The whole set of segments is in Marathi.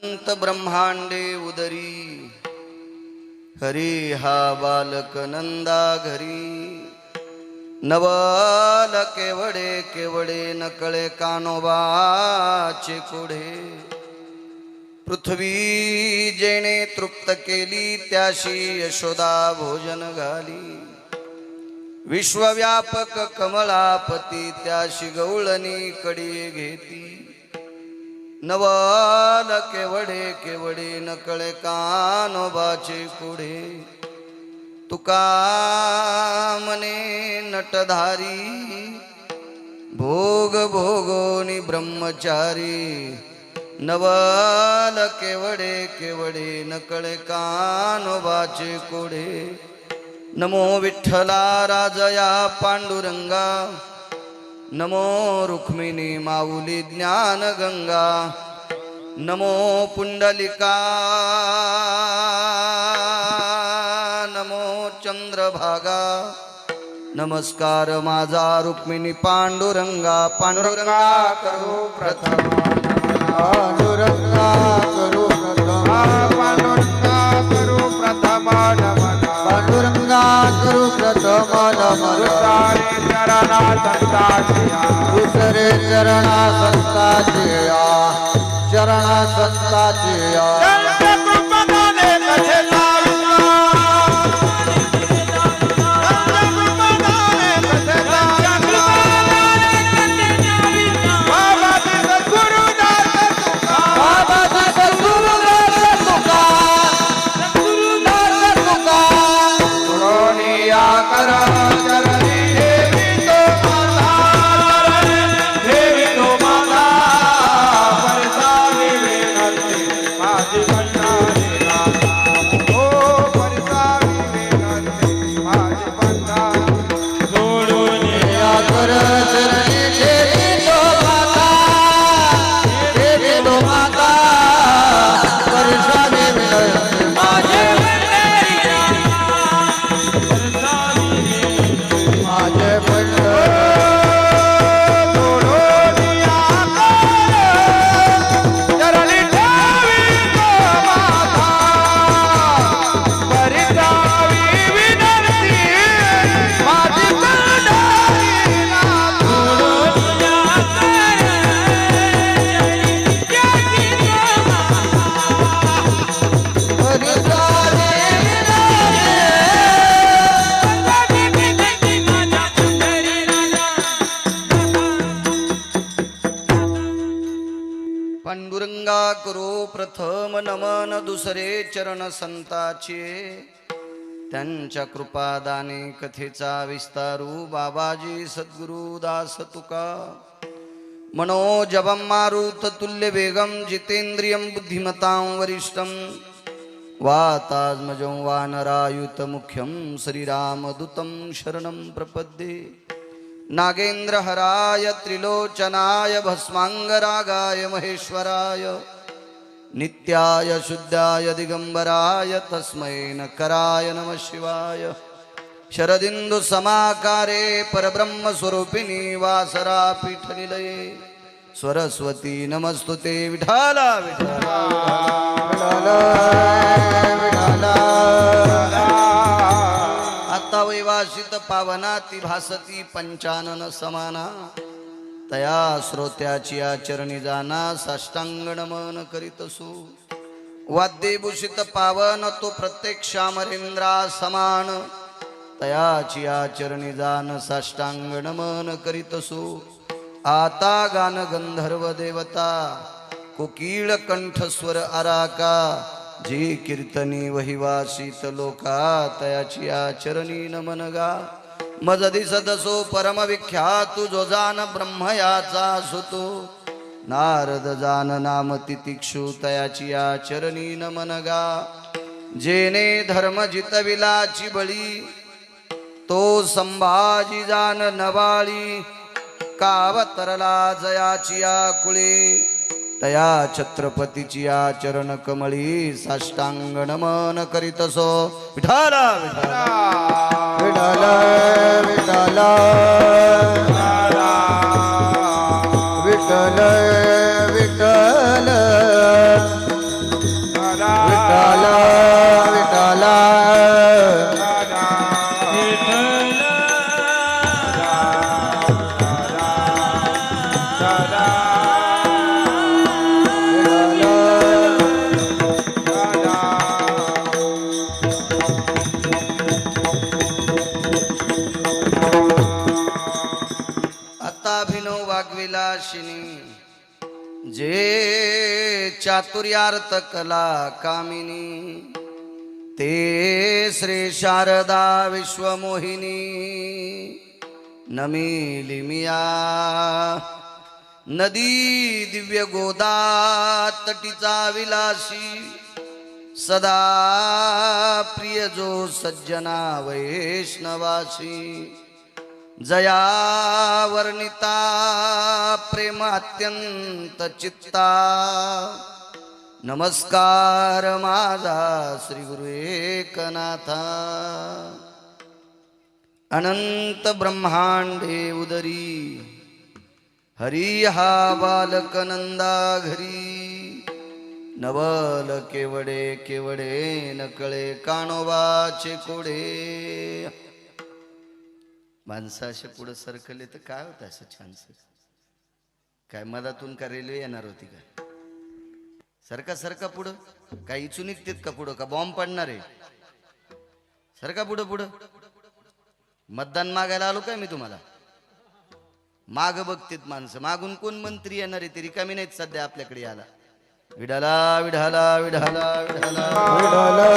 अनंत ब्रह्मांडे उदरी हरी हा बालक नंदा घरी नवल केवडे केवडे नकळे कानोबाचे कोढे पृथ्वी जेणे तृप्त केली त्याशी यशोदा भोजन घाली विश्वव्यापक कमलापती त्याशी गवळणी कडी घेती नवल केवडे केवडे नकळे कानोबाचे कोढे तुका मने नटधारी भोग भोगोनी ब्रह्मचारी नवल केवडे केवडे नकळे कानोबाचे कोढे नमो विठ्ठला राजया पांडुरंगा नमो रुक्मिणी माऊली ज्ञान गंगा नमो पुंडलिका नमो चंद्रभागा नमस्कार माझा रुक्मिणी पांडुरंगा पांडुरंगा करू प्रथम पांडुरंगा करू प्रथम पांडुरंगा करू प्रथम नमन पांडुरंगा करू प्रथम नमन दुसरे चरणा संताची चरणा संताची पांडुरंगा करो प्रथम नमन दुसरे चरण संताचे त्यांच्या कृपादाने कथेचा विस्तारू बाबाजी सद्गुरु दास तुका मनोजवं मारुत तुल्य वेगम जितेंद्रियं बुद्धिमतां वरिष्ठं वातात्मजं वानरायुत मुख्यं श्रीरामदूतं शरणं प्रपद्ये नागेन्द्रहराय त्रिलोचनाय भस्मांगरागाय महेश्वराय नित्याय शुद्धाय दिगंबराय तस्मै नकराय नमः शिवाय शरदिंदु समाकारे परब्रह्म स्वरूपिणी वासरा पीठनिलये सरस्वती नमस्तुते विठाला विठाला आता वैवासित पावनाती भासती पंचानन समाना तया श्रोत्याची आचरणी जाना साष्टांग नमन करीतसु वाद्यभूषित पावन तो प्रत्यक्ष अमरेंद्रा समान तयाची आचरणी जान साष्टांग नमन करीतसु आता गान गंधर्व देवता कोकिळ कंठस्वर आराका जी कीर्तनी वहिवासित लोका तयाची आचरणी नमन गा मज दिसदसो परम विख्यात जो जान ब्रह्मयाचा सुतो नारद जान नाम तितिक्षु तयाची आचरणी नमन गा जेने धर्म जितविलाची बळी तो संभाजी जान नवाळी कावतरला जयाची आकुळे तया छत्रपतीची आचरण कमळी साष्टांग नमन करीतसो विठाला विठाला विठाला विठाला विठ्ठल विठ्ठल चातुर्यार्थ कला कामिनी ते श्री शारदा विश्वमोहिनी नमिलिमिया नदी दिव्य गोदा तटीचा विलासी सदा प्रिय जो सज्जना वैष्णवासी जया वर्णिता प्रेम अत्यंत चित्ता नमस्कार माझा श्री गुरु एकनाथा अनंत ब्रह्मांडे उदरी हरी हा बालक नंदा घरी नवल केवडे केवडे नकळे कानोबाचे कोडे माणसं असे पुढं सरकले तर काय होतं असं छानसं काय मधातून का रेल्वे येणार होती का सरका सरका पुढं काय इचू निघतेत का पुढं का बॉम्ब पडणार आहे सरका पुढं पुढं मतदान मागायला आलो काय मी तुम्हाला माग बघतेत माणसं मागून कोण मंत्री येणार आहे ते रिकामी नाहीत सध्या आपल्याकडे याला विडाला विडाला विडाला विडाला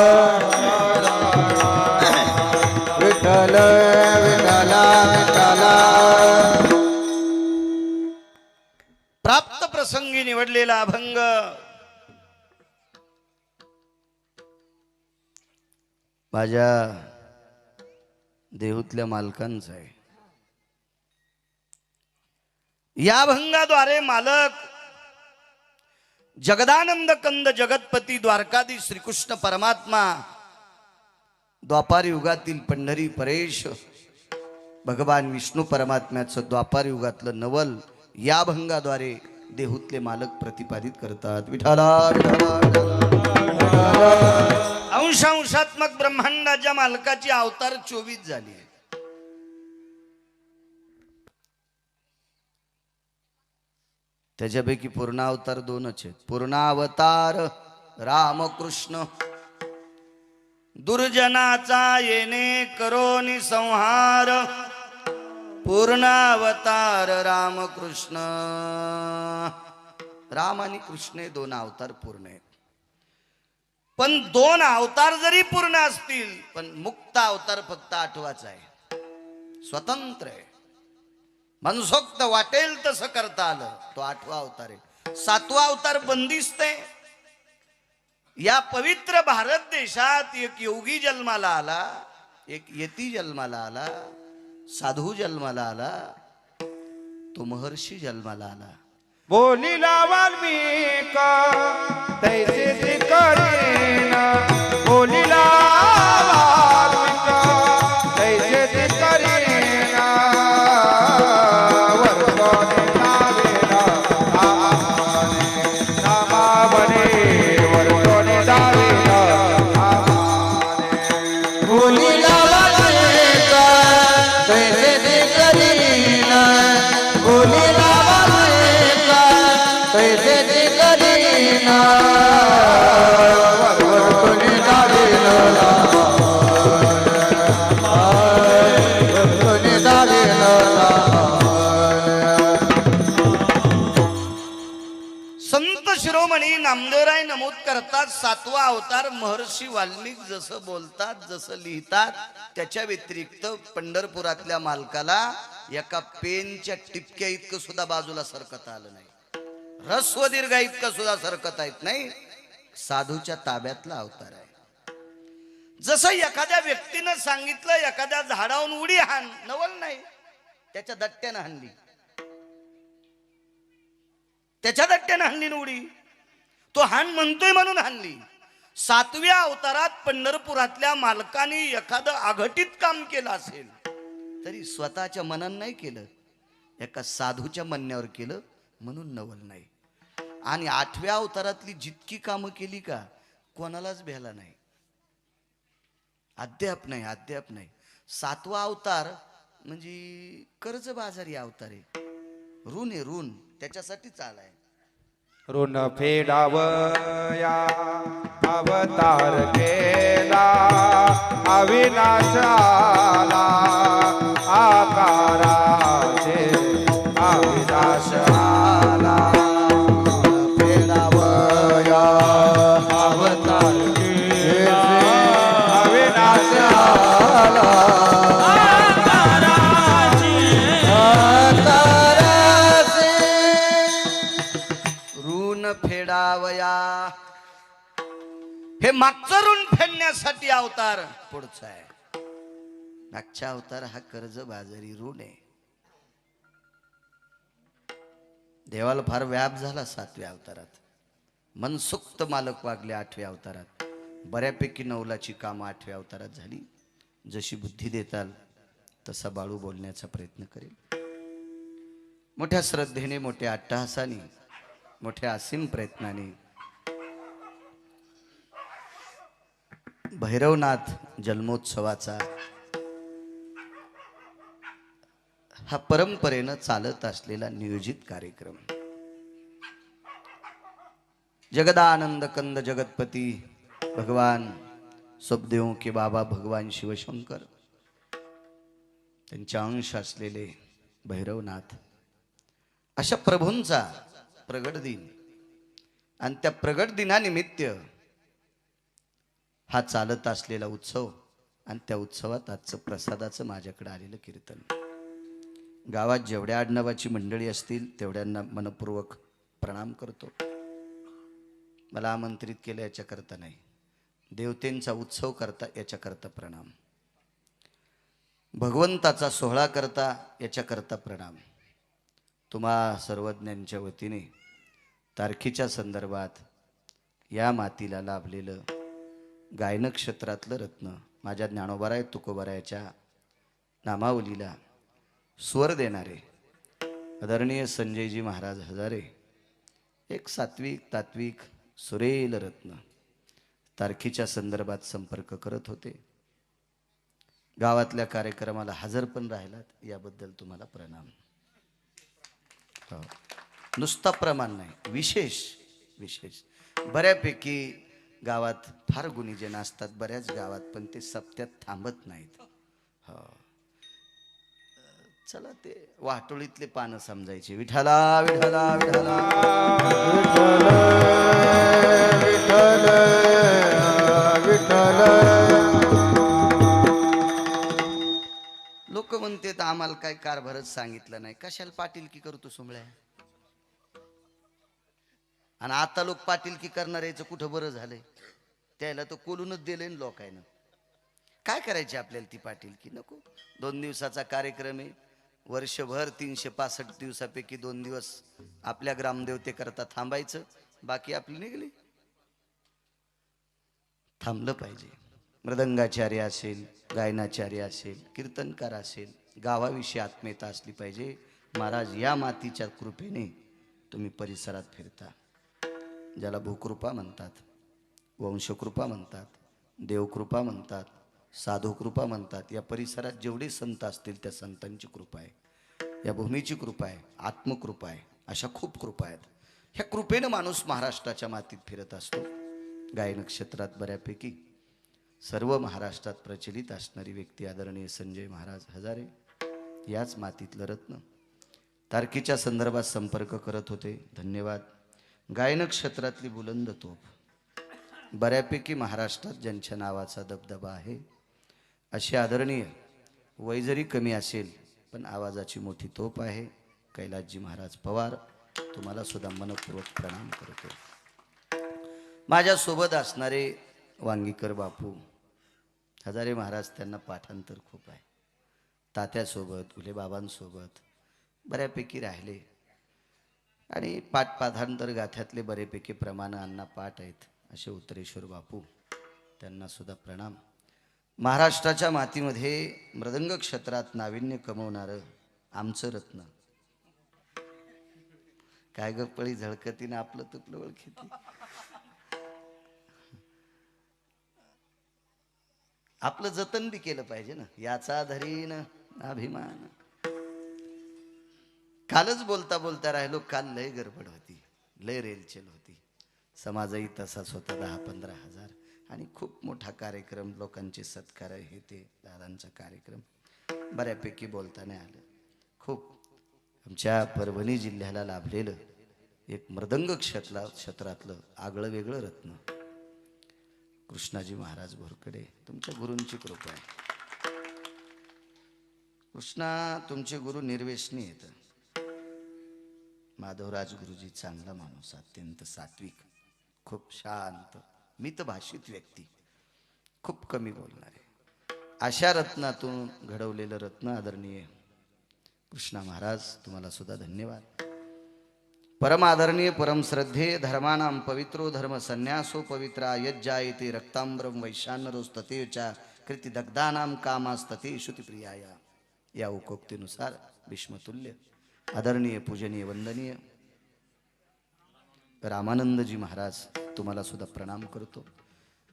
विठ्ठल विठ्ठला विठ्ठला प्राप्त प्रसंगी निवडलेला अभंग माझ्या देहूतल्या मालकांचा आहे. या अभंगाद्वारे मालक जगदानंद कंद जगतपती द्वारकाधीश श्रीकृष्ण परमात्मा द्वापार युगातील पंढरी परेश भगवान विष्णू परमात्म्याचं द्वापार युगातलं नवल या अभंगाद्वारे देहूतले मालक प्रतिपादित करतात. विठाला अंशात्मक ब्रह्मांडाच्या मालकाची अवतार 24 झाली. त्याच्यापैकी पूर्ण अवतार 2च आहेत. पूर्णावतार रामकृष्ण दुर्जनाचा येणे करोनी संहार पूर्णावतार रामकृष्ण. राम आणि कृष्ण हे 2 अवतार पूर्ण आहेत. पण 2 अवतार जरी पूर्ण असतील पण मुक्त अवतार फक्त 8वाचा आहे. स्वतंत्र आहे. मनसोक्त वाटेल तसं करता आलं तो 8वा अवतार आहे. 7वा अवतार बंदिस्त आहे. या पवित्र भारत देशात एक योगी जन्माला आला, एक यती जन्माला आला, साधू जन्माला आला, तो महर्षी जन्माला आला. बोलिला वाल्मिक तैसे करीन बोलिला वाल्मिक तैसे करीन वर्षोने दावेला आमाने नामावने वर्षोने दावेला आमाने बोलिला वाल्मिक तैसे करीन बोलिला पैसे करीना वर्षोनी दावेला वर्षोनी दावेला. संत शिरोमणी नामदेवराय नमूद करतात 7वा अवतार महर्षी वाल्मिक जसं बोलतात जसं लिहितात त्याच्या व्यतिरिक्त पंढरपुरातल्या मालकाला एका पेनच्या टिपक्या इतकं सुद्धा बाजूला सरकता आलं नाही. रस्व दीर्घ इतकं सुद्धा सरकता येत नाही. साधूच्या ताब्यातला अवतार आहे. जसं एखाद्या व्यक्तीनं सांगितलं एखाद्या झाडावरून उडी हाण, नवल नाही, त्याच्या दट्ट्यानं हाणली, त्याच्या दट्ट्यानं हाणली उडी, तो हाण म्हणतोय म्हणून हाणली. 7व्या अवतारात पंढरपुरातल्या मालकाने एखादं अघटित काम केलं असेल तरी स्वतःच्या मनानं नाही केलं, एका साधूच्या म्हणण्यावर केलं म्हणून नवल नाही. आणि 8व्या अवतारातली जितकी कामं केली का कोणालाच भेला नाही, अद्याप नाही, अद्याप नाही. 7वा अवतार म्हणजे कर्जबाजारी अवतार आहे. ऋण आहे, ऋण त्याच्यासाठीच आलाय. ऋण फेडावया अवतार केला अविनाश आला आकाराचे अविनाश आला. फेडावया हे मागचं ऋण फेडण्यासाठी अवतार पुढचा आहे. मागचा अवतार हा कर्ज बाजारी ऋण आहे. देवाला फार व्याप झाला 7व्या अवतारात. मनसुक्त मालक वागले 8व्या अवतारात. बऱ्यापैकी नवलाची कामं 8व्या अवतारात झाली. जशी बुद्धी देताल तसा बाळू बोलण्याचा प्रयत्न करेल. मोठ्या श्रद्धेने, मोठ्या अट्टहासाने, मोठ्या असीम प्रयत्नाने भैरवनाथ जन्मोत्सवाचा हा परंपरेनं चालत असलेला नियोजित कार्यक्रम, जगदानंद कंद जगतपती भगवान सबदेव के बाबा भगवान शिवशंकर त्यांच्या अंश असलेले भैरवनाथ, अशा प्रभूंचा प्रगट दिन आणि त्या प्रगट दिनानिमित्त हा चालत असलेला उत्सव आणि त्या उत्सवात आजचं प्रसादाचं माझ्याकडे आलेलं कीर्तन. गावात जेवढ्या आडनावाची मंडळी असतील तेवढ्यांना मनपूर्वक प्रणाम करतो. मला आमंत्रित केलं याच्याकरता नाही, देवतेंचा उत्सव करता याच्याकरता प्रणाम, भगवंताचा सोहळा करता याच्याकरता प्रणाम. तुम्हा सर्वज्ञांच्या वतीने तारखेच्या संदर्भात या मातीला लाभलेलं गायनक्षेत्रातलं रत्न माझ्या ज्ञानोबाराय तुकोबारायाच्या नामावलीला स्वर देणारे आदरणीय संजयजी महाराज हजारे, एक सात्विक तात्विक सुरेल रत्न, तारखेच्या संदर्भात संपर्क करत होते. गावातल्या कार्यक्रमाला हजर पण राहिलात, याबद्दल तुम्हाला प्रणाम. हो. नुसता प्रमाण नाही, विशेष विशेष. बऱ्यापैकी गावात फार गुणीजन असतात बऱ्याच गावात, पण ते सप्त्यात थांबत नाहीत. हो, चला ते वाटोळीतले पानं समजायचे. विठाला विठाला विठाला विठ्ठल विठ्ठल. लोक म्हणते तर आम्हाला काय कारभारच सांगितलं नाही, कशाला पाटीलकी करतो सुमळ्या. आणि आता लोक पाटीलकी करणार याचं कुठं बरं झालंय, त्याला तर कोलूनच दिलंय लोकांना. काय करायची आपल्याला ती पाटीलकी, नको. 2 दिवसाचा कार्यक्रम आहे, वर्षभर 365 दिवसापैकी 2 दिवस आपल्या ग्रामदेवतेकरता थांबायचं, बाकी आपली निघली. थांबलं पाहिजे. मृदंगाचार्य असेल, गायनाचार्य असेल, कीर्तनकार असेल, गावाविषयी आत्मीयता असली पाहिजे. महाराज या मातीच्या कृपेने तुम्ही परिसरात फिरता, ज्याला भूकृपा म्हणतात, वंशकृपा म्हणतात, देवकृपा म्हणतात, साधुकृपा म्हणतात. या परिसरात जेवढे संत असतील त्या संतांची कृपा आहे, या भूमीची कृपा आहे, आत्मकृपा आहे. अशा खूप कृपा आहेत. ह्या कृपेनं माणूस महाराष्ट्राच्या मातीत फिरत असतो. गायन क्षेत्रात बऱ्यापैकी सर्व महाराष्ट्रात प्रचलित असणारी व्यक्ती आदरणीय संजय महाराज हजारे, याच मातीतलं रत्न. तारखेच्या संदर्भात संपर्क करत होते, धन्यवाद. गायन क्षेत्रातली बुलंद तोफ, बऱ्यापैकी महाराष्ट्रात ज्यांच्या नावाचा दबदबा आहे, असे आदरणीय, वय जरी कमी असेल पण आवाजाची मोठी तोप आहे, कैलासजी महाराज पवार, तुम्हाला सुद्धा मनपूर्वक प्रणाम करतो. माझ्यासोबत असणारे वांगीकर बापू हजारे महाराज, त्यांना पाठांतर खूप आहे. तात्यासोबत, गुले बाबांसोबत बऱ्यापैकी राहिले आणि पाठांतर गाथ्यातले बऱ्यापैकी प्रमाण अण्णा पाठ आहेत. असे उत्तरेश्वर बापू, त्यांना सुद्धा प्रणाम. महाराष्ट्राच्या मातीमध्ये मृदंग क्षेत्रात नाविन्य कमवणारं आमचं रत्न. काय गप्पळी झळकतीनं आपलं तुपलं ओळखीती. आपलं जतन बी केलं पाहिजे ना, याचा धरीन अभिमान. कालच बोलता बोलता राहिलो, काल लय गडबड होती, लय रेलचेल होती. समाजही तसाच होता, 10-15 हजार आणि खूप मोठा कार्यक्रम, लोकांचे सत्कार हे ते, दादांचा कार्यक्रम, बऱ्यापैकी बोलता नाही आलं. खूप आमच्या परभणी जिल्ह्याला लाभलेलं एक मृदंग क्षेत्रातलं आगळं वेगळं रत्न कृष्णाजी महाराज भोरकडे, तुमच्या गुरूंची कृपा आहे. कृष्णा तुमचे गुरु निर्व्यसनी आहेत. माधवराज गुरुजी चांगला माणूस, अत्यंत सात्विक, खूप शांत, मितभाषित व्यक्ती, खूप कमी बोलणारे, अशा रत्नातून घडवलेलं रत्न आदरणीय कृष्णा महाराज, तुम्हाला सुद्धा धन्यवाद. परम आदरणीय परम श्रद्धेय धर्मानां पवित्रो धर्म संन्यासो पवित्रा यज्जायते रक्तांबरम वैशानरोस्ततेच्या कृती दग्धानां कामास्तते श्रुतिप्रियाया. या उकोक्तीनुसार भीष्मतुल्य आदरणीय पूजनीय वंदनीय रामानंदजी महाराज, तुम्हाला सुद्धा प्रणाम करतो.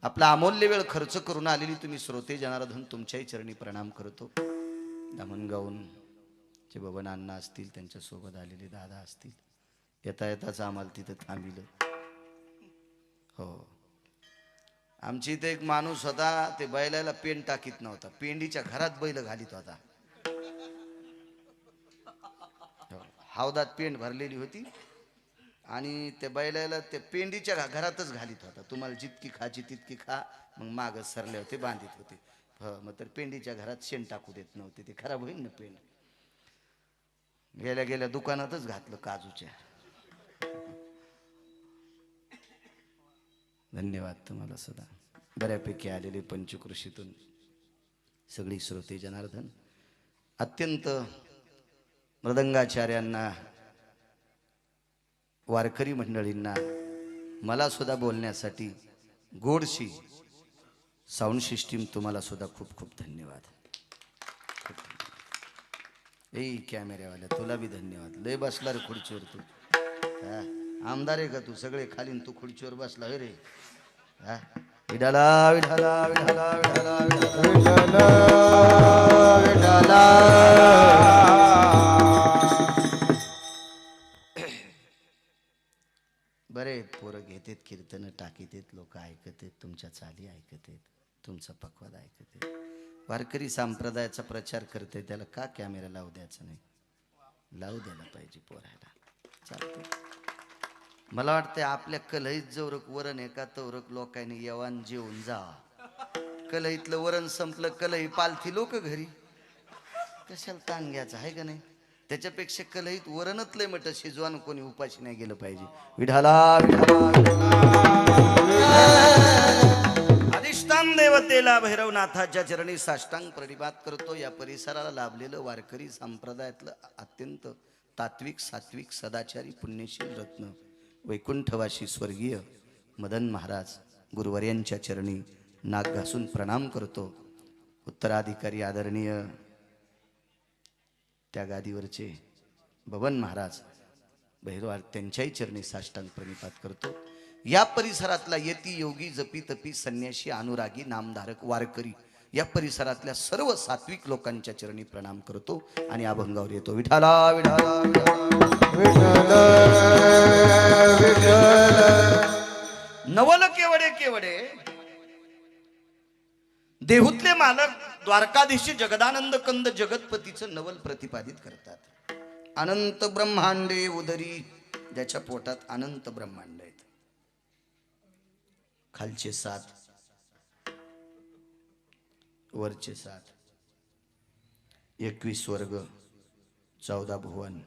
आपला अमूल्य वेळ खर्च करून आलेली तुम्ही श्रोते जनार्दन, तुमच्याही चरणी प्रणाम करतो. दामणगावून जे बबनांना असतील, त्यांच्यासोबत आलेले दादा असतील, येता येताच आम्हाला तिथं थांबिलं. हो, आमची इथे एक माणूस होता, ते बैलाला पेंड टाकीत नव्हता, पेंडीच्या घरात बैल घालीत होता. हौदात पेंड भरलेली होती आणि त्या बैलाला ते पेंडीच्या घरातच घालीत होता. तुम्हाला जितकी खायची तितकी खा, मग माग सरले होते, बांधित होते. मग तर पेंडीच्या घरात शेण टाकू देत नव्हते, ते खराब होईल ना पेंड. गेल्या गेल्या दुकानातच घातलं काजूच्या. धन्यवाद तुम्हाला सुद्धा. बऱ्यापैकी आलेले पंचकृषीतून सगळी श्रोते जनार्दन, अत्यंत मृदंगाचार्यांना, वारकरी मंडळींना, मला सुद्धा बोलण्यासाठी गोडशी साऊंड सिस्टीम, तुम्हाला सुद्धा खूप खूप धन्यवाद. ए कॅमेऱ्यावाल्या, तुला बी धन्यवाद. लय बसला रे खुर्चीवर तू. आमदार आहे का तू? सगळे खालीन, तू खुर्चीवर बसला होय रे. विठाला विठाला विठाला विठाला विठ्ठल विठ्ठला. बरे पोरं घेतेत कीर्तन, टाकीतेत, लोक ऐकतेत, तुमच्या चाली ऐकतेत, तुमचा पक्वाद ऐकतेत. वारकरी संप्रदायाचा प्रचार करते, त्याला का कॅमेरा लावू द्यायचा नाही? लावू द्यायला पाहिजे पोरायला. चालते. मला वाटतं आपल्या कलहीत जवरक वरण एका तवरक लोकांनी येवान जेवून जा. कलहीतलं वरण संपलं, कलही पालथी लोक घरी, कशाला ताण घ्यायचा आहे का नाही? त्याच्यापेक्षा कलहीत वरणच लय मट शिजवान, कोणी उपाशी नाही गेलं पाहिजे. विठाला अधिष्ठान देवतेला भैरवनाथाच्या चरणी साष्टांग प्रणिपात करतो. या परिसराला लाभलेलं वारकरी संप्रदायातलं अत्यंत तात्विक, सात्विक, सदाचारी, पुण्यशील रत्न वैकुंठवासी स्वर्गीय मदन महाराज गुरुवर्यांच्या चरणी नाक घासून प्रणाम करतो. उत्तराधिकारी आदरणीय त्या गादीवरचे बबन महाराज भैरव, त्यांच्याही चरणी साष्टांग प्रणिपात करतो. या परिसरातला यती, योगी, जपी, तपी, संन्याशी, अनुरागी, नामधारक, वारकरी, या परिसरातल्या सर्व सात्विक लोकांच्या चरणी प्रणाम करतो आणि अभंगावर येतो. विठाला विठाला विठ्ठल विठ्ठल. नवल केवडे केवडे देहूतले मालक द्वारकाधीशी जगदानंद कंद जगतपतीचं नवल प्रतिपादित करतात. अनंत ब्रह्मांडे उदरी, ज्याच्या पोटात अनंत ब्रह्मांड आहेत. खालचे 7, वरचे 7, 21 वर्ग, 14 भुवन,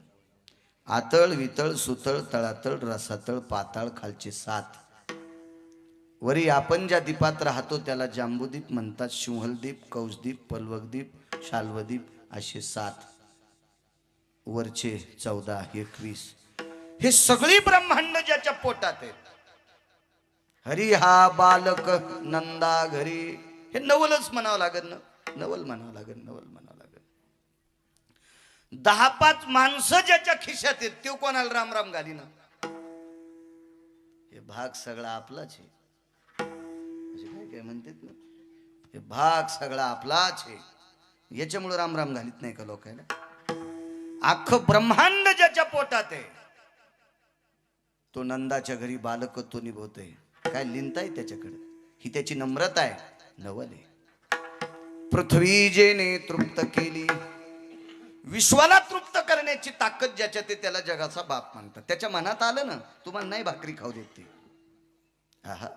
आतळ वितळ सुतळ तळातळ रसातळ पाताळ, खालचे 7. वरी आपण ज्या दीपात राहतो त्याला जांबूदीप म्हणतात. सिंहलदीप, कौशदीप, पल्वकदीप, शाल्वदीप असे 7. वरचे 14, 21, हे सगळी ब्रह्मांड ज्याच्या पोटात आहेत. हरी हा बालक नंदा घरी, हे नवलच म्हणावं लागेल ना, नवल म्हणावं लागेल, नवल म्हणावं लागेल. 10-5 माणसं ज्याच्या खिशात आहेत, तो कोणाला राम राम घाली ना. हे भाग सगळा आपलाच आहे, काय काय म्हणतात ना, हे भाग सगळा आपलाच आहे. याच्यामुळे राम राम घालीत नाही का लोकांना? अख्खं ब्रह्मांड ज्याच्या पोटात आहे, तो नंदाच्या घरी बालकत्व निभवतोय. काय लिहिताय त्याच्याकडे? ही त्याची नम्रता आहे, नवल आहे. पृथ्वी जेने तृप्त केली, विश्वाला तृप्त करण्याची ताकद ज्याच्यात आहे त्याला जगाचा बाप म्हणतात. त्याच्या मनात आलं ना, तुम्हाला नाही भाकरी खाऊ देत ते. आहा,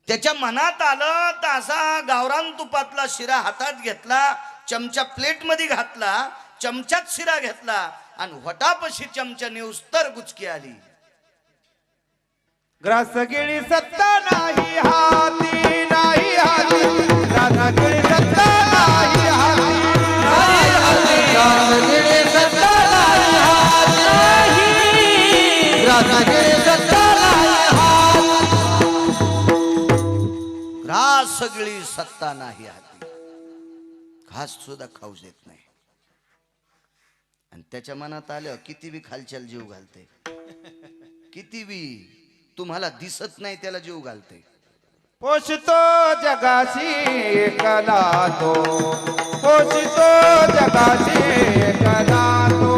त्याच्या मनात आलं तर असा गावरान तुपातला शिरा हातात घेतला, चमचा प्लेट मध्ये घातला, चमच्यात शिरा घेतला आणि वटापशी चमचा नेऊस्तर गुचकी आली. ग्रास गिळी सत्ता नाही, सगळी सत्ता नाही हाती, घास सुद्धा खाऊ देत नाही. आणि त्याच्या मनात आलं किती बी खालच्याला जीव घालते, किती बी तुम्हाला दिसत नाही त्याला जीव घालते. पोषतो जगाशी एकला तो, पोषतो जगाशी एकला तो,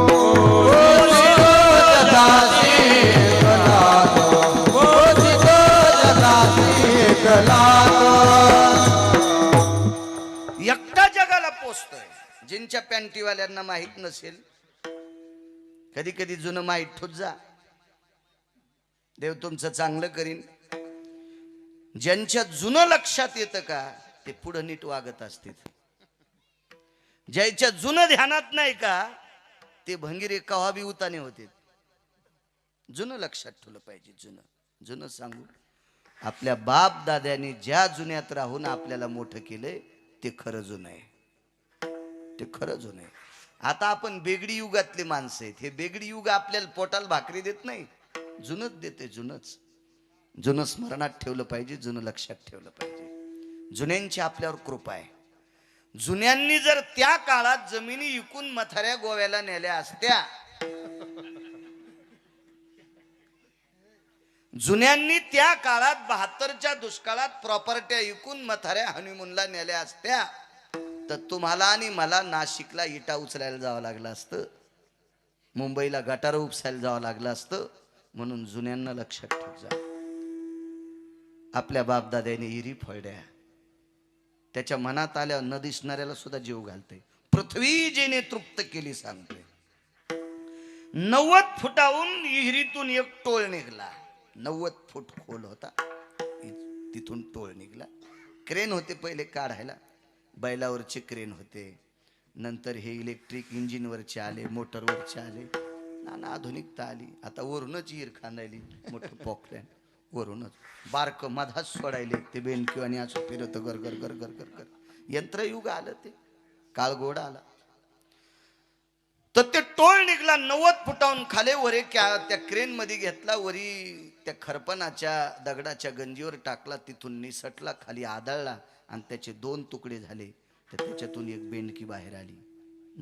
एकटा जगाला पोचतोय. ज्यांच्या पॅन्टीवाल्यांना माहित नसेल, कधी कधी जुनं माहित ठोत जा, देव तुमचं चांगलं करीन. ज्यांच्या जुनं लक्षात येतं का ते पुढं नीट वागत असतील. ज्याच्या जुनं ध्यानात नाही का ते भंगिरे कवा बी उताने होते. जुनं लक्षात ठेवलं पाहिजे. जुनं जुनं सांगू, आपल्या बाप दाद्याने ज्या जुन्यात राहून आपल्याला मोठं केलंय ते खरं जुनं आहे, ते खरं जुनं आहे. आता आपण बेगडी युगातले माणसं आहेत. हे बेगडी युग आपल्याला पोटाला भाकरी देत नाही, जुनच देते. जुनच जुनं स्मरणात ठेवलं पाहिजे, जुनं लक्षात ठेवलं पाहिजे. जुन्यांची आपल्यावर कृपा आहे. जुन्यांनी जर त्या काळात जमिनी विकून मथाऱ्या गोव्याला नेल्या असत्या, जुन्यांनी त्या काळात 72च्या दुष्काळात प्रॉपर्ट्या विकून मथाऱ्या हनीमूनला नेल्या असत्या, तर तुम्हाला आणि मला नाशिकला इटा उचलायला जावं लागलं असतं, मुंबईला गटार उपसायला जावं लागलं असतं. म्हणून जुन्यांना लक्षात ठेव जा. आपल्या बापदाद्याने इरी फोडल्या, त्याच्या मनात आल्या न दिसणाऱ्याला सुद्धा जीव घालते. पृथ्वी जेने तृप्त केली सांगते. 90 फुटाहून विहिरीतून एक टोळ निघला. 90 फूट खोल होता, तिथून टोळ निघला. क्रेन होते पहिले काढायला, बैलावरचे क्रेन होते. नंतर हे इलेक्ट्रिक इंजिनवरचे आले, मोटरवरचे आले. नाना आधुनिकता आली. आता वरूनच विहीर खांदायली, मोठं पॉकलॅन वरूनच. बारक मधाच सोडायले ते बेनकी आणि असं फिरत गर गर गर गर गर गर. यंत्रयुग आलं, ते काळगोड आला. तर ते टोळ निघला 90 फुटाहून खाली. वरे त्या क्रेन मध्ये घेतला, वरी त्या खरपणाच्या दगडाच्या गंजीवर टाकला, तिथून निसटला, खाली आदळला आणि त्याचे 2 तुकडे झाले. तर त्याच्यातून एक बेंडकी बाहेर आली.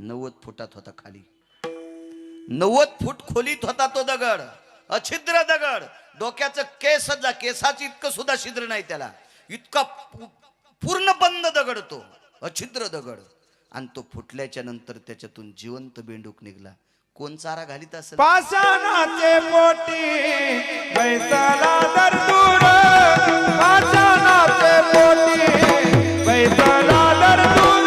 90 फुटात होता खाली, 90 फूट खोलीत होता तो दगड, अछिद्र दगड. डोक्याचं केसाचं इतकं सुद्धा छिद्र नाही त्याला, इतका पूर्ण बंद दगड तो, अछिद्र दगड. आणि तो फुटल्याच्या नंतर त्याच्यातून जिवंत बेंडूक निघला. कोण चारा घालीत असेल? पाषाणाचे पोटी बैसला दरदूर, पाषाणाचे पोटी बैसला दरदूर,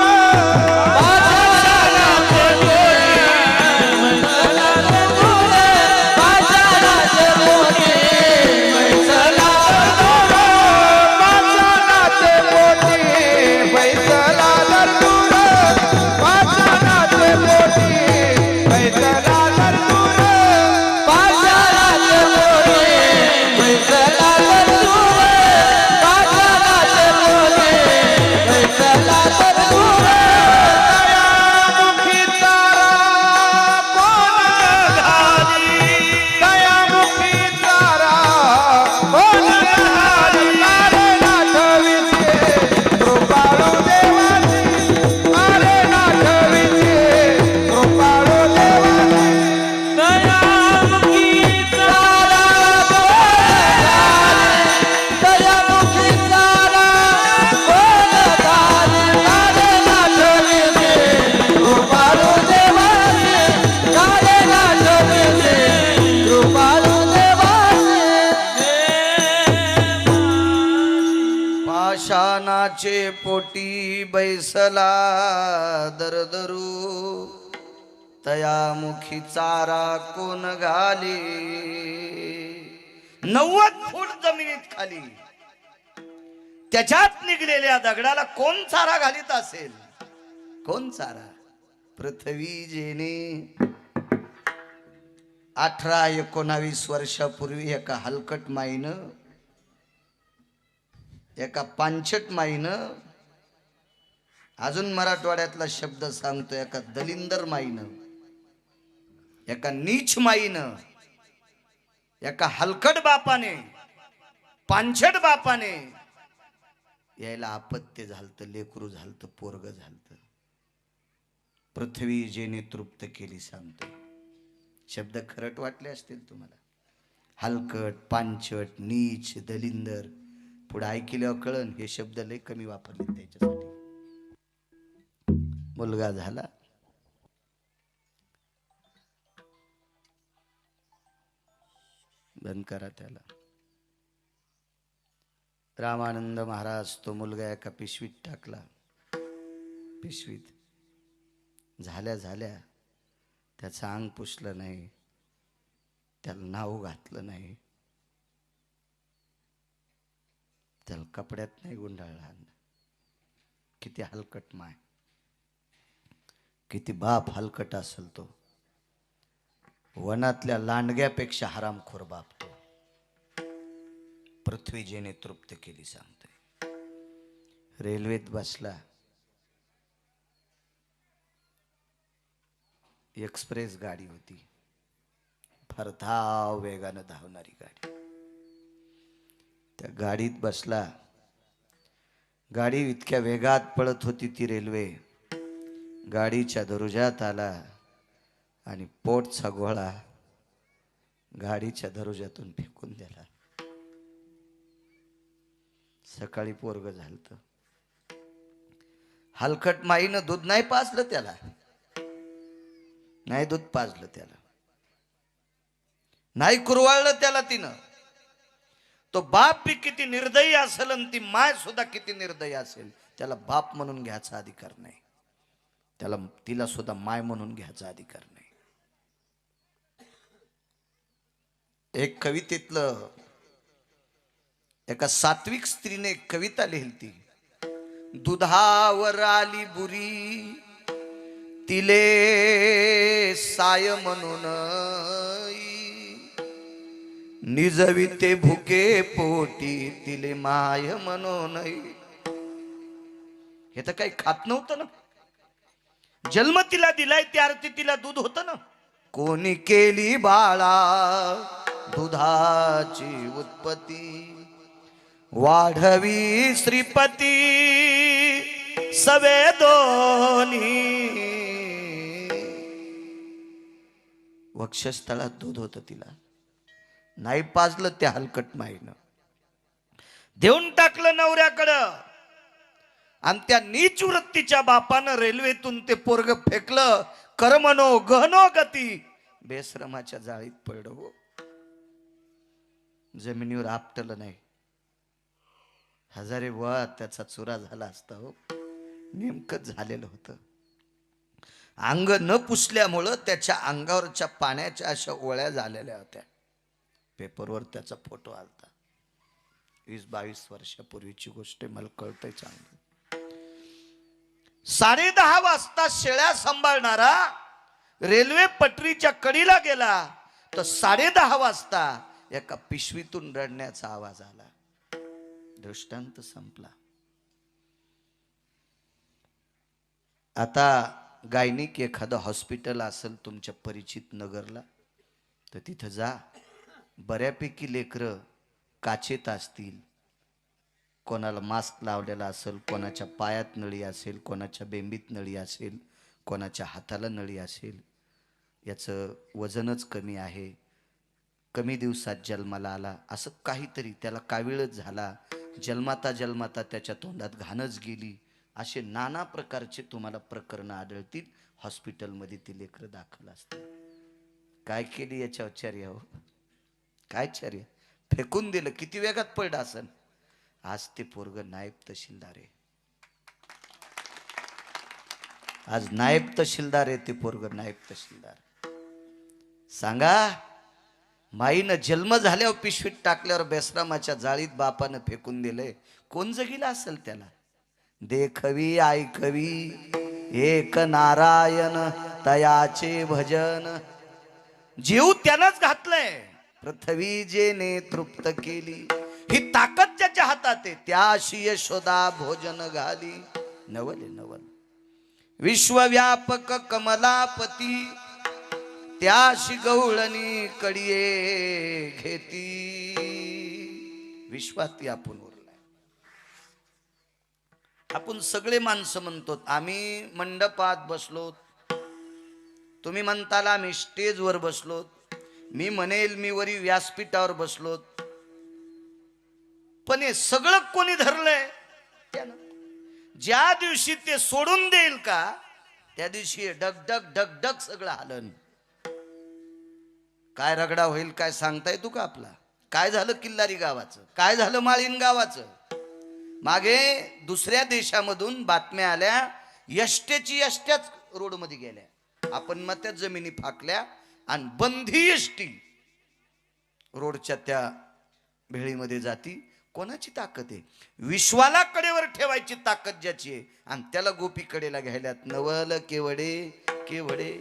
पाषाणाचे पोटी बैसला दरदरू, तयामुखी चारा कोण घाली. 90 फूट जमिनीत खाली, त्याच्यात निघलेल्या दगडाला कोण चारा घालीत असेल? कोण चारा? पृथ्वी जेने 18-19 वर्षापूर्वी एका हलकट माईनं, एका पांचट माईनं, अजून मराठवाड्यातला शब्द सांगतो, एका दलिंदर माईनं, एका नीच माईनं, एका हलकट बापाने, पांचट बापाने यायला अपत्य झालतं, लेकरू झालतं, पोरग झालतं. पृथ्वी जेने तृप्त केली सांगतो. शब्द खरट वाटले असतील तुम्हाला. हलकट, पांचट, नीच, दलिंदर, पुढे ऐकल्यावर कळण हे शब्द लय कमी वापरले त्याच्यासाठी. मुलगा झाला, बंद करा त्याला. रामानंद महाराज तो मुलगा एका पिशवीत टाकला. पिशवीत झाल्या झाल्या त्याचं अंग पुसलं नाही, त्याला नाव घातलं नाही, त्याला कपड्यात नाही गुंडाळला. किती हलकट माय, किती बाप हलकट असेल तो. वनातल्या लांडग्यापेक्षा हरामखोर बाप तो. पृथ्वी जेने तृप्त केली सांगतोय. रेल्वेत बसला, एक्सप्रेस गाडी होती, फार धाव वेगानं धावणारी गाडी. त्या गाडीत बसला. गाडी इतक्या वेगात पळत होती ती रेल्वे. गाडीच्या दरुजात आला आणि पोटचा गोळा गाडीच्या दरुजातून फेकून दिला. सकाळी पोरग झालत. हलकट माईनं दूध नाही पाजलं त्याला, नाही दूध पाजलं त्याला, नाही कुरवाळलं त्याला तिनं. तो बाप बी किती निर्दयी असेल आणि ती माय सुद्धा किती निर्दयी असेल, त्याला बाप म्हणून घ्यायचा अधिकार नाही, त्याला तिला सुद्धा माय म्हणून घ्यायचा अधिकार नाही. एक कवितेतलं एका सात्विक स्त्रीने एक कविता लिहिली. दुधावर आली बुरी, तिले साय म्हणून निजविते भुके पोटी, तिले माय म्हणून. हे तर काही खात नव्हतं ना, जन्म तिला दिलाय त्या अर्थी तिला दूध होतं ना. कोणी केली बाळा दुधाची उत्पत्ती, वाढवी श्रीपती सवे दोन्ही. वक्षस्थळात दूध होतं तिला, नाही पाजलं त्या हलकट माईनं, देऊन टाकलं नवऱ्याकडं. आणि त्या नीच वृत्तीच्या बापानं रेल्वेतून ते पोरग फेकलं. कर्मनो गहनो गती, बेश्रमाच्या जाळीत पडलं हो. जमिनीवर आपटलं नाही, हजारे वा त्याचा चुरा झाला असता हो. नेमकंच झालेलं होतं. अंग न पुसल्यामुळं त्याच्या अंगावरच्या पाण्याच्या अशा ओळ्या झालेल्या होत्या. पेपरवर त्याचा फोटो आलता. 20-22 वर्षापूर्वीची गोष्ट, मला कळतंय चांगलं. 10:30 वाजता शेळ्या सांभाळणारा रेल्वे पटरीच्या कडीला गेला तर 10:30 वाजता एका पिशवीतून रडण्याचा आवाज आला. दृष्टांत संपला. आता गायनिक एखादं हॉस्पिटल असेल तुमच्या परिचित नगरला, तर तिथं जा. बऱ्यापैकी लेकरं काचेत असतील, कोणाला मास्क लावलेला असेल, कोणाच्या पायात नळी असेल, कोणाच्या बेंबीत नळी असेल, कोणाच्या हाताला नळी असेल. याचं वजनच कमी आहे, कमी दिवसात जन्माला आला, असं काहीतरी, त्याला कावीळच झाला, जन्माता जन्माता त्याच्या तोंडात घाणच गेली, असे नाना प्रकारचे तुम्हाला प्रकरणं आढळतील. हॉस्पिटलमध्ये ती लेकरं दाखल असतात. काय केली याच्यावर चर्या हो, काय चर्या? फेकून दिलं. किती वेगात पडलं असन. आज ते पोरग नायब तहसीलदार आहे. आज नायब तहसीलदार आहे ते पोरग, नायब तहसीलदार. सांगा, माईनं जन्म झाल्यावर पिशवीत टाकल्यावर बेसरामाच्या जाळीत बापानं फेकून दिले. कोण जगिला असेल त्याला? देखवी ऐकवी एक नारायण तयाचे भजन. जीव त्यानंच घातलंय. पृथ्वी जेने तृप्त केली, ही ताकद ज्याच्या हातात आहे त्याशी यशोदा भोजन घाली. नवल नवल. विश्वव्यापक कमलापती, त्याशी गवळणी कडिये घेती. विश्वात आपण उरलाय. आपण सगळे माणसं म्हणतो आम्ही मंडपात बसलो, तुम्ही म्हणताल आम्ही स्टेजवर बसलो, मी म्हणेल मी वरी व्यासपीठावर बसलो, पण हे सगळं कोणी धरलंय? त्यानं. ज्या दिवशी ते सोडून देईल का त्या दिवशी डगडग डगडग सगळं हलन. काय रगडा होईल काय सांगता येतो का आपला? काय झालं किल्लारी गावाचं, काय झालं माळीन गावाचं? मागे दुसऱ्या देशामधून बातम्या आल्या, यष्ट्याच रोडमध्ये गेल्या, आपण मग त्या जमिनी फाकल्या आणि बंदी यष्टी रोडच्या त्या भेळीमध्ये जाती. कोणाची ताकद आहे? विश्वाला कडेवर ठेवायची ताकद ज्याची आहे, आणि त्याला गोपी कडेला घ्यायल्यात. नवल केवडे केवडे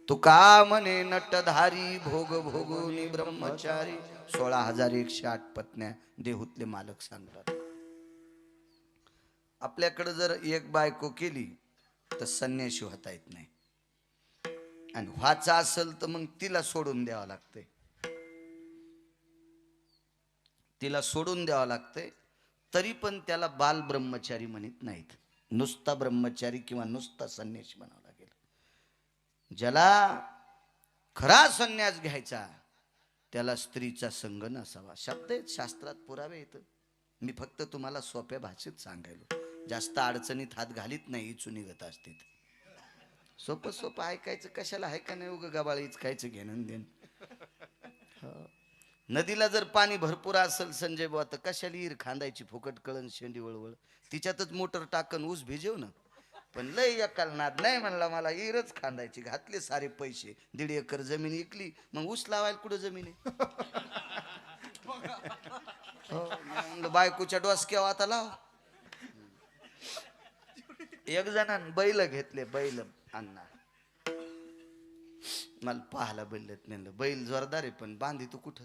तुका म्हणे नटधारी भोग भोगुनी ब्रह्मचारी. 16,108 पत्न्या देहूतले मालक सांगतात. आपल्याकडे जर एक बायको केली तर संन्याशी होता येत नाही, आणि व्हाचा असेल तर मग तिला सोडून द्यावं लागतंय, तिला सोडून द्यावं लागतंय. तरी पण त्याला बाल ब्रह्मचारी म्हणत नाहीत, नुसता ब्रह्मचारी किंवा नुसता संन्यासी म्हणावं लागेल. ज्याला खरा संन्यास घ्यायचा त्याला स्त्रीचा संग नसावा. शब्द आहेत, शास्त्रात पुरावे येतं. मी फक्त तुम्हाला सोप्या भाषेत सांगायलो, जास्त अडचणीत हात घालीत नाही, इचू निघत असते. सोपं सोपं ऐकायचं कशाला? आहे का नाही? उगं गबाळीच खायचं घेणं देण. नदीला जर पाणी भरपूर असेल संजय बुवा तर कशाला ईर खांदायची फुकट कळण शेंडी वळवळ, तिच्यातच मोटर टाकन ऊस भिजेव ना. पण लय एकाल नाद नाही म्हणला, मला ईरच खांदायची. घातले सारे पैसे, 1.5 एकर जमीन इकली, मग ऊस लावायला कुठं जमीन आहे? बायकोच्या डोसक्यावर आता लाव. एक जणांनी बैल घेतले, बैल अण्णा मला पाहायला बैलत म्हणलं बैल जोरदार आहे पण बांधी तू कुठं?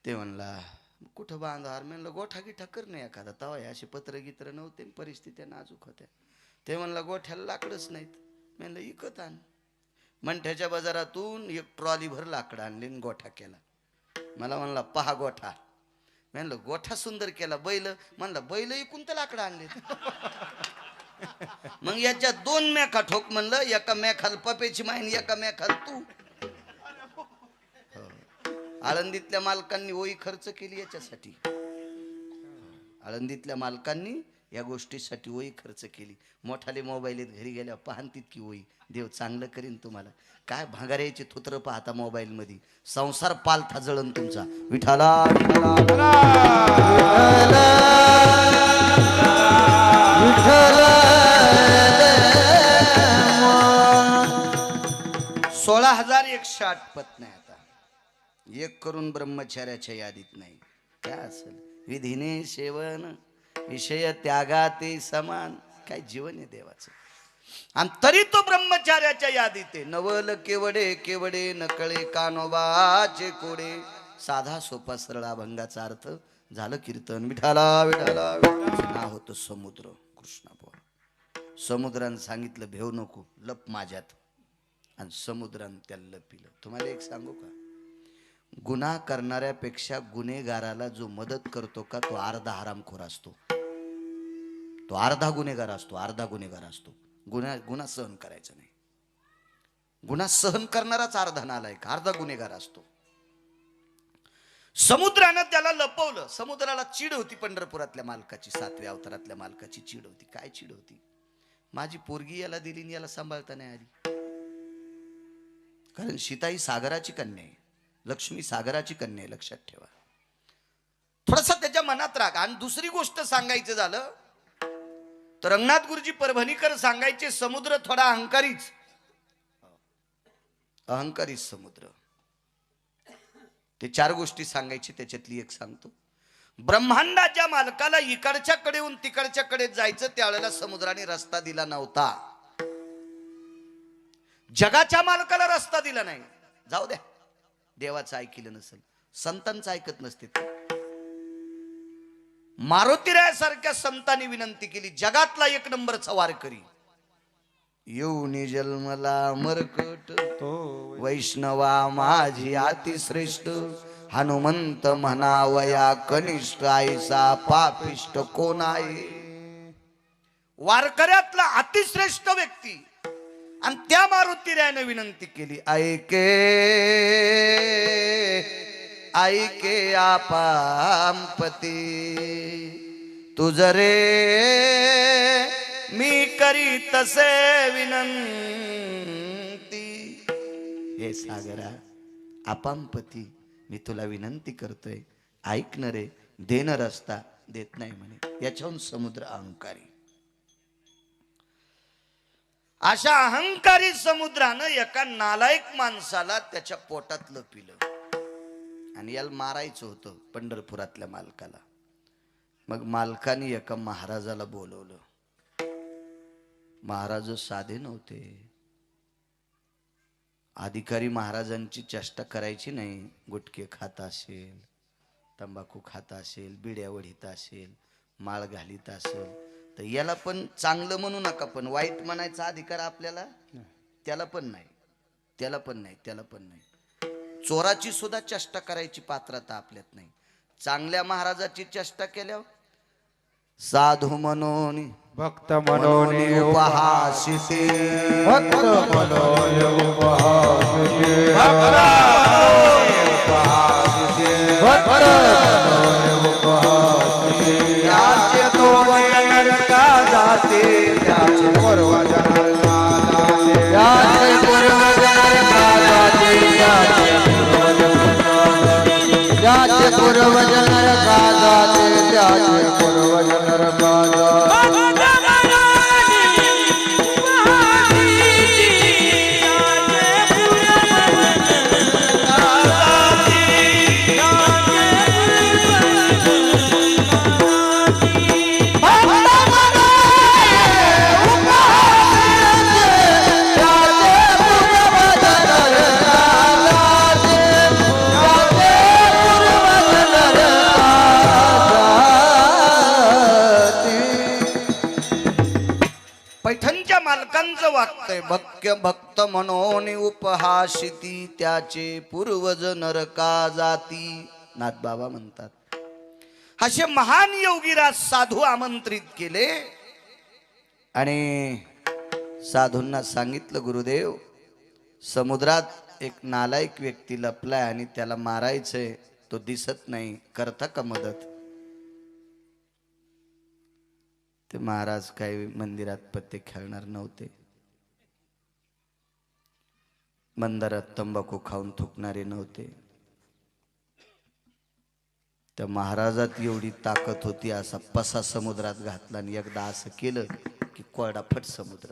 ते म्हणला कुठं बांधार? म्हणलं गोठा गिठा कर नाही एखादा. तवा असे पत्र गित्र नव्हते, परिस्थिती नाजूक होत्या. ते म्हणला गोठ्याला लाकडच नाहीत. म्हणलं इकत आण. मंठ्याच्या बाजारातून एक ट्रॉली भर लाकड आणले, गोठा केला. मला म्हणला पहा गोठा. म्हणलं गोठा सुंदर केला. बैल म्हणला बैल इकून तर लाकडं आणले. मग याच्या 2 मेखा ठोक म्हणलं, एका मेखाल पपेची माईन, एका मेखाल तू. आळंदीतल्या मालकांनी ओई खर्च केली याच्यासाठी. आळंदीतल्या मालकांनी या गोष्टीसाठी ओई खर्च केली. मोठाले मोबाईल घरी गेल्या पाहन तितकी ओई. देव चांगलं करीन तुम्हाला. काय भांगाऱ्याचे थुत्र पाहता मोबाईल मध्ये, संसार पालथा जळण तुमचा. विठाला विठाला विठ्ठल 16,108 पत्न्या. आता एक करून ब्रह्मचार्याच्या यादीत नाही. काय असेल विधीने सेवन विषय त्यागाते समान. काय जीवन आहे देवाचं, आणि तरी तो ब्रह्मचार्याच्या यादीत आहे. नवल केवडे केवडे नकळे कानोबाचे कोडे. साधा सोपा सरळ अभंगाचा अर्थ झालं कीर्तन. विठाला विठाला. नाव होतं समुद्र. कृष्णापूर समुद्रानं सांगितलं भेव नको, लप माझ्यात, आणि समुद्रानं त्याला लपिलं. तुम्हाला एक सांगू का? गुन्हा करणाऱ्यापेक्षा गुन्हेगाराला जो मदत करतो का तो अर्धा हरामखोर असतो. तो अर्धा गुन्हेगार असतो, अर्धा गुन्हेगार असतो. गुन्हा सहन करायचा नाही. गुन्हा सहन करणाराच अर्धा नालायक, अर्धा गुन्हेगार असतो. समुद्रानं त्याला लपवलं. समुद्राला चीड होती पंढरपुरातल्या मालकाची, 7व्या अवतारातल्या मालकाची चीड होती. काय चीड होती? माझी पोरगी याला दिली आणि याला सांभाळता नाही आली. कारण सीता ही सागराची कन्या आहे, लक्ष्मी सागराची कन्या आहे, लक्षात ठेवा. थोडासा त्याच्या मनात राग. आणि दुसरी गोष्ट सांगायचं झालं तर रंगनाथ गुरुजी परभणीकर सांगायचे, समुद्र थोडा अहंकारीच समुद्र. ते 4 गोष्टी सांगायची, त्याच्यातली एक सांगतो. ब्रह्मांडाच्या मालकाला इकडच्या कडेहून तिकडच्या कडे जायचं, त्यावेळेला समुद्राने रस्ता दिला नव्हता. जगाच्या मालकाला रस्ता दिला नाही. जाऊ द्या, देवाचं ऐकलं नसेल, संतांचं ऐकत नसते. मारुतीरायासारख्या संतांनी विनंती केली, जगातला 1 नंबरचा वारकरी येऊनी जन्मला मरकट, वैष्णवा माझी अतिश्रेष्ठ, हनुमंत म्हणावया कनिष्ठ आईसा पापिष्ट कोण आहे. वारकऱ्यातला अतिश्रेष्ठ व्यक्ती आणि त्या मारुतीरायाने विनंती केली, ऐके ऐके आपांपती तुझ रे मी करी तसे विनंती. हे सागरा आपांपती मी तुला विनंती करतोय, ऐक न रे. देणं रस्ता देत नाही म्हणे. याच्याहून समुद्र अहंकारी. अशा अहंकारी समुद्रानं एका नालायक माणसाला त्याच्या पोटातलं पिलं आणि याला मारायचं होतं पंढरपुरातल्या मालकाला. मग मालकाने एका महाराजाला बोलवलं. महाराज साधे नव्हते. अधिकारी महाराजांची चेष्टा करायची नाही. गुटखे खात असेल, तंबाखू खात असेल, बिड्या वढीत असेल, माळ घालीत असेल तर याला पण चांगलं म्हणू नका, पण वाईट म्हणायचा अधिकार आपल्याला त्याला पण नाही, त्याला पण नाही, त्याला पण नाही. चोराची सुद्धा चेष्टा करायची पात्रता आपल्यात नाही. चांगल्या महाराजाची चेष्टा केल्यावर साधू म्हणून भक्त मनोनी उपहासिते भक्त मनोय उपहासिते भक्त मनोय उपहासिते त्याचे तो नरका जाते त्याचे पूर्वजन त्याचे पूर्वजन काजाते त्याचे पूर्वजन काजाते त्याचे पूर्वजन काजाते पैठणच्या मालकांचं वागतंय. भक्त म्हणून उपहासिती त्याचे पूर्वज नरका जाती. नाथबाबा म्हणतात असे महान योगीराज साधू आमंत्रित केले आणि साधूंना सांगितलं, गुरुदेव समुद्रात एक नालायक व्यक्ती लपलाय आणि त्याला मारायचंय, तो दिसत नाही, करता का मदत. ते महाराज काही मंदिरात पत्ते खेळणार नव्हते. मंदिरात तंबाखू खाऊन थुकणारे नव्हते. त्या महाराजात एवढी ताकद होती, असा पसा समुद्रात घातला आणि एकदा असं केलं की कोरडा फट समुद्र.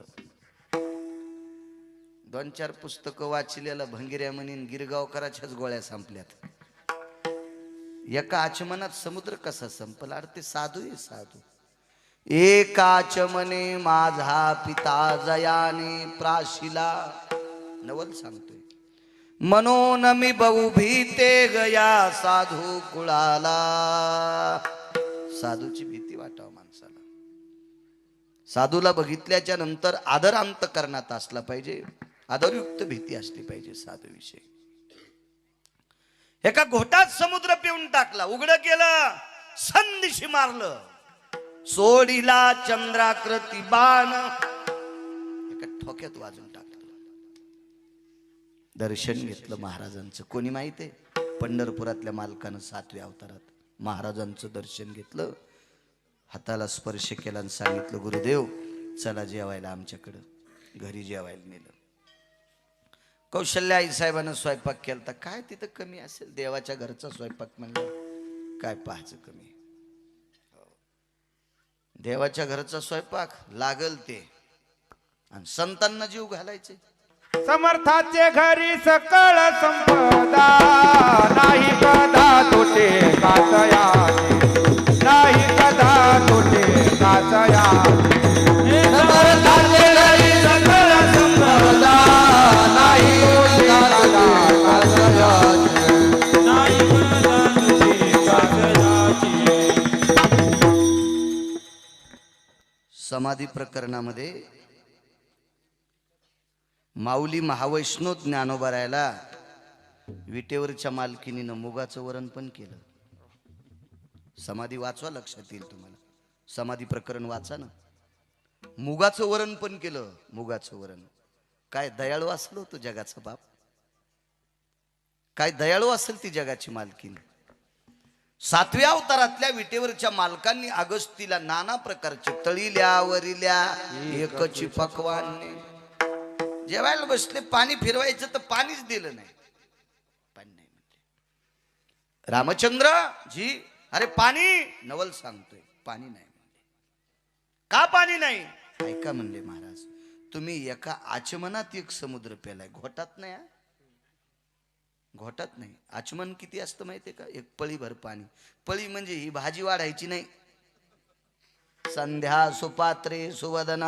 2-4 पुस्तकं वाचलेला भंगिऱ्या म्हणीन गिरगावकराच्याच गोळ्या संपल्यात. एका आचमनात समुद्र कसा संपला. अरे ते साधू आहे साधू. एकाच मने माझा पिता जयाने प्राशिला. नवल सांगतोय. म्हणून मी बहु भीते गया साधू कुळाला. साधूची भीती वाटावं माणसाला. साधूला बघितल्याच्या नंतर आदर अंतकरणात असला पाहिजे, आदरयुक्त भीती असली पाहिजे साधूविषयी. एका घोटात समुद्र पिऊन टाकला, उघड केलं, संदिशी मारलं, सोडीला चंद्राकृती बाण एका ठोक्यात वाजून टाकलं. दर्शन घेतलं महाराजांचं. कोणी माहिती आहे? पंढरपुरातल्या मालकानं 7व्या अवतारात महाराजांचं दर्शन घेतलं, हाताला स्पर्श केला आणि सांगितलं, गुरुदेव चला जेवायला आमच्याकडं. घरी जेवायला नेलं. कौशल्या आई साहेबांना स्वयंपाक केला तर काय तिथं कमी असेल. देवाच्या घरचा स्वयंपाक म्हणलं काय पाहायचं कमी. देवाच्या घरचा स्वयंपाक लागल ते आणि संतांना जीव घालायचे. समर्थाचे घरी सकळ संपदा नाही कदा तोटे काचया नाही कदा तोटे काचया. समर्थाचे घरी सकळ संपदा नाही कदा समाधी प्रकरणामध्ये माऊली महावैष्णव ज्ञानोबा रायला विटेवरच्या मालकीनीनं मुगाचं वरण पण केलं. समाधी वाचवा, लक्षात येईल तुम्हाला. समाधी प्रकरण वाचा ना. मुगाचं वरण पण केलं. मुगाचं वरण. काय दयाळू असलो तो जगाचा बाप. काय दयाळू असेल ती जगाची मालकीनी. 7व्या अवतारातल्या विटेवरच्या मालकांनी अगस्तीला नाना प्रकारचे तळील्या वरिल्या एकची पकवान जेवायला बसले. पाणी फिरवायचं तर पाणीच दिलं नाही. पाणी नाही म्हणले. रामचंद्र जी, अरे पाणी. नवल सांगतोय पाणी नाही म्हणले. का पाणी नाही? ऐका म्हणले महाराज, तुम्ही एका आचमनात एक समुद्र पेलाय. घोटात नाही. घोटात नाही. आचमन किती असतं माहितीये का? एक पळी भर पाणी. पळी म्हणजे ही भाजी वाढायची नाही. संध्या सुपात्रे सुवदन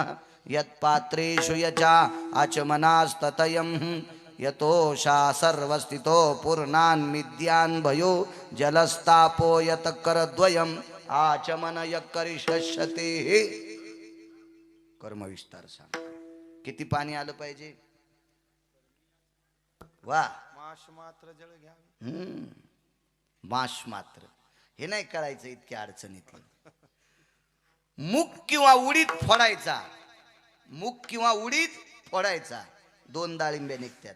यत्पात्रेषु यचा आचमनास्ततयं यतोषा सर्वस्थितो पूर्णान् मिद्यान् भयो जलस्तापो यत करद्वयम् आचमन यकरिष्यते. कर्मविस्तार सांग. किती पाणी आलं पाहिजे? वा. माश मात्र जळ घ्यावे. माश मात्र हे नाही करायचं इतक्या अडचणीतलं. मूग किंवा उडीद फोडायचा. मूग किंवा उडीद फोडायचा. 2 डाळिंब्या निघतात.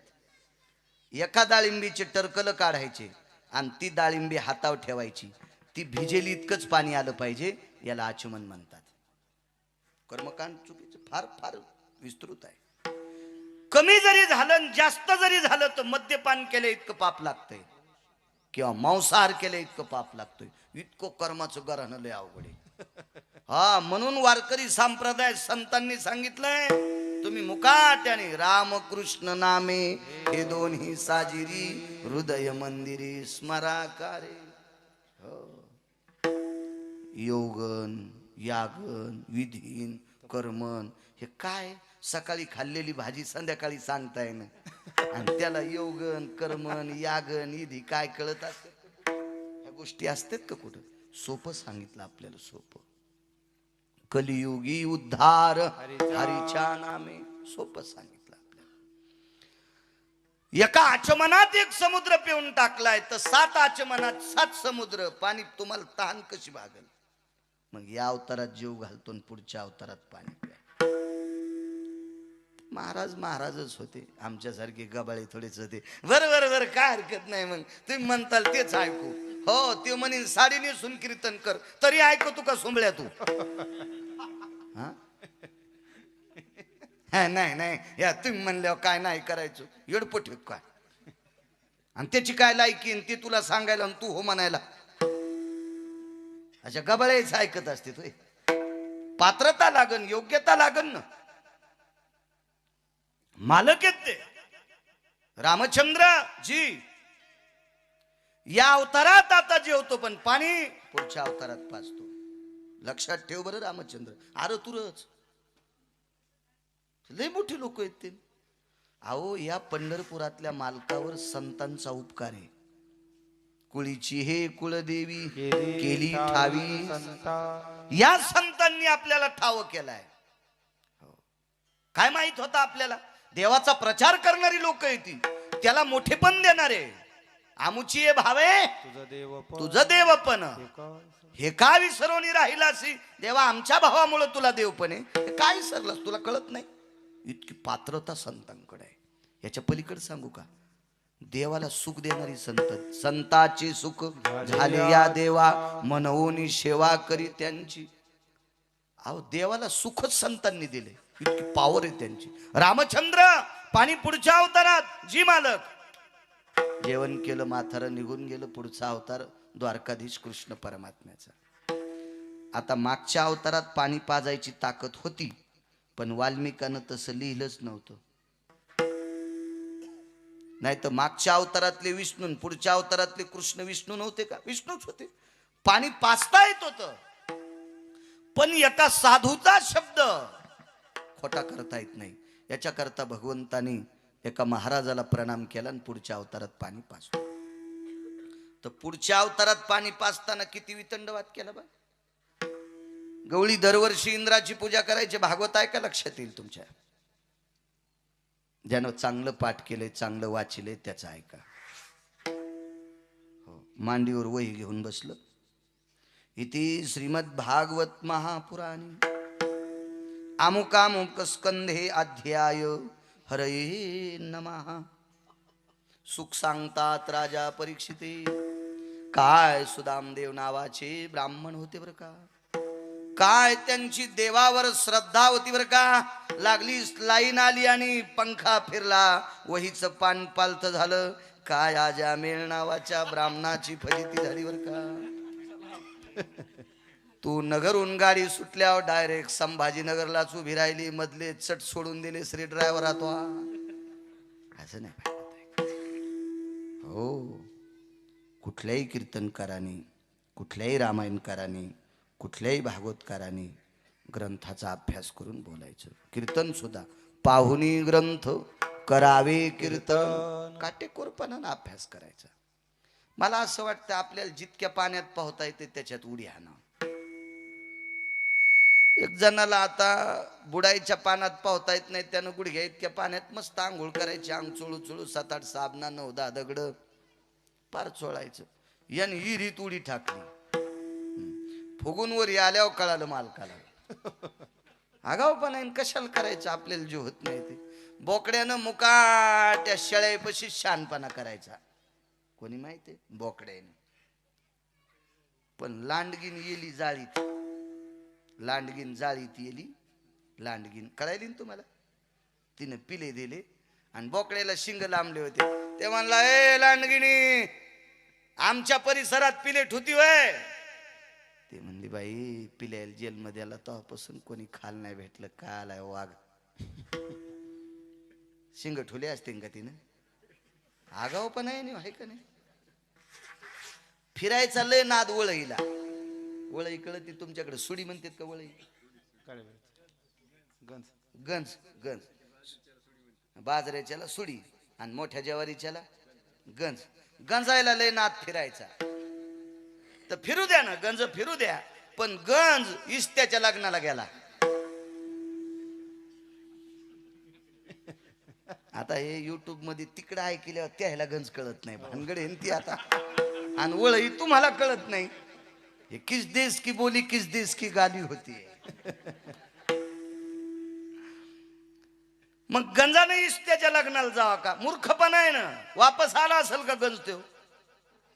एका डाळिंबीचे टरकल काढायचे आणि ती डाळिंबी हातावर ठेवायची. ती भिजेली इतकंच पाणी आलं पाहिजे. याला आचमन म्हणतात. कर्मकांड चुकीचं फार फार विस्तृत आहे. कमी जरी झालं जास्त जरी झालं तर मद्यपान केलं इतकं पाप लागतंय किंवा मांसाहार केलं इतकं पाप लागतोय. इतकं कर्माचं गरहणं लय अवघड आहे. हा, म्हणून वारकरी संप्रदाय संतांनी सांगितलंय, तुम्ही मुकाट्याने रामकृष्ण नामे हे दोन्ही साजिरी हृदय मंदिरी स्मराकारे. योगन यागन विधीन कर्मन हे काय? सकाळी खाल्लेली भाजी संध्याकाळी सांगताय ना. आणि त्याला योगन कर्मन यागन विधी काय कळत असते? ह्या गोष्टी असतात का कुठं? सोपं सांगितलं आपल्याला. सोपं. कलियुगी उद्धार हरीच्या नामे. सोपं सांगितलं आपल्याला. एका आचमनात एक समुद्र पिऊन टाकलाय तर 7 आचमनात 7 समुद्र. पाणी तुम्हाला तहान कशी भागल? मग या अवतारात जीव घालतो आणि पुढच्या अवतारात पाणी प्या. महाराज महाराजच होते. आमच्यासारखे गबाळे थोडेच होते. बरं काय हरकत नाही. मग तुम्ही म्हणताल तेच ऐकू. हो, ते म्हणे साडी नेसून कीर्तन कर तरी ऐकू तू का सोंबळ्या तू? नाही या तुम्ही म्हणल्यावर काय नाही करायचं? येडपट काय? आणि त्याची काय लायकी ते तुला सांगायला आणि तू हो म्हणायला? अशा गबाळेच ऐकत असते. तुय पात्रता लागन, योग्यता लागन ना. मालक आहेत ते रामचंद्र जी. या अवतारात आता जेवतो पण पाणी पुढच्या अवतारात पाजतो. लक्षात ठेव बरं रामचंद्र. अरे तुरच लय मोठी लोक आहेत ते. अहो, या पंढरपुरातल्या मालकावर संतांचा उपकार आहे. कुळीची हे कुळदेवी केली ठावी. या संतांनी आपल्याला ठाव केलाय. काय माहित होता आपल्याला? देवाचा प्रचार करणारी लोक आहेत ती. त्याला मोठेपण देणारे. आमुची भावे तुझं देवपण हे का विसरवणी राहिलासी? देवा आमच्या भावामुळे तुला देवपण आहे. काय विसरलास? तुला कळत नाही? इतकी पात्रता संतांकडे आहे. याच्या पलीकडे सांगू का? देवाला सुख देणारी संत. संताचे सुख झाले या देवा मनवून सेवा करी त्यांची. अहो, देवाला सुखच संतांनी दिले. इतकी पावर आहे त्यांची. रामचंद्र पाणी पुढच्या अवतारात जी मालक. जेवण केलं, म्हातारं निघून गेलं. पुढचा अवतार द्वारकाधीश कृष्ण परमात्म्याचा. आता मागच्या अवतारात पाणी पाजायची ताकद होती पण वाल्मिकानं तसं लिहिलंच नव्हतं. नाही तर मागच्या अवतारातले विष्णू पुढच्या अवतारातले कृष्ण विष्णू नव्हते का? विष्णूच होते. पाणी पाजता येत होतं पण एका साधूचा शब्द खोटा करता येत नाही. याच्याकरता भगवंतानी एका महाराजाला प्रणाम केला आणि पुढच्या अवतारात पाणी पाजतो. तर पुढच्या अवतारात पाणी पाजताना किती वितंडवाद केला बा. गवळी दरवर्षी इंद्राची पूजा करायची. भागवत आहे का? लक्षात येईल तुमच्या. ज्यानं चांगलं पाठ केलंय, चांगलं वाचलंय त्याचं ऐका. मांडीवर वही घेऊन बसलं. इति श्रीमद भागवत महापुराणी अमुकामुक स्कंधे अध्याय हरये नमः. सुख सांगतात राजा परीक्षिते, काय सुदामदेव नावाचे ब्राह्मण होते बर का. काय त्यांची देवावर श्रद्धा होती बर का. लागली लाईन आली आणि पंखा फिरला, वहीचं पान पालत झालं. काय आजामेळ नावाच्या ब्राह्मणाची फजिती झाली बर का. तू नगरहून गाडी सुटल्यावर डायरेक्ट संभाजीनगरलाच उभी राहिली, मधले चट सोडून दिले श्री ड्रायव्हर तो. असं नाही पाहिजे हो. कुठल्याही कीर्तनकाराने, कुठल्याही रामायणकाराने, कुठल्याही भागवतकाराने ग्रंथाचा अभ्यास करून बोलायचं. कीर्तन सुद्धा पाहुणी ग्रंथ करावे कीर्तन, काटेकोरपणानं अभ्यास करायचा. मला असं वाटतं आपल्याला जितक्या पाण्यात पोहता येते त्याच्यात उडी हाणा. एक जणाला आता बुडायच्या पाण्यात पोहता येत नाही, त्यानं गुडघ्या इतक्या पाण्यात मस्त आंघोळ करायची, अंग चोळू चोळू 7-8 साबणा 9-10 दगड पार चोळायचं. याने हिरीत उडी टाकली. फुगून वर आल्यावर कळालं मालकाला. आगावपणा कशाला करायचं, आपल्याला जे होत नाही ते. बोकड्यानं मुकाट्या शेळ्यापाशी शानपणा करायचा. कोणी माहितीये बोकड्याने. पण लांडगीन येली जाळीत, लांडगीन जाळीत येली. लांडगीन कळायली ना तुम्हाला. तिने पिले दिले आणि बोकड्याला शिंग लांबले होते. ते म्हणला, ए लांडगिनी, आमच्या परिसरात पिले ठुती होय. ते म्हणली, बाई पिल्याला जेलमध्ये आला तेव्हापासून कोणी खाल नाही भेटलं. का आलाय वाघ. शिंग ठुले असते का तिनं. आगाव पण आहे का नाही. फिरायचा लय नाद वळईला. वळई कळती तुमच्याकडे सुडी म्हणतात का वळई. गंज गंज गंज. बाजऱ्याच्याला सुडी आणि मोठ्या ज्वारीच्याला गंज. गंजायला लय नाद फिरायचा. तर फिरू द्या ना, गंज फिरू द्या. पण गंज इस्त्याच्या लग्नाला गेला. आता हे युट्यूब मध्ये तिकडं ऐकल्यावर त्याला गंज कळत नाही. भानगड ती आता. आणि वळई तुम्हाला कळत नाही. हे किस देश की बोली किस देश की गाली होती. मग गंजाने इस्त्याच्या लग्नाला जावा का. मूर्खपणा आहे ना. वापस आला असेल का गंज तो.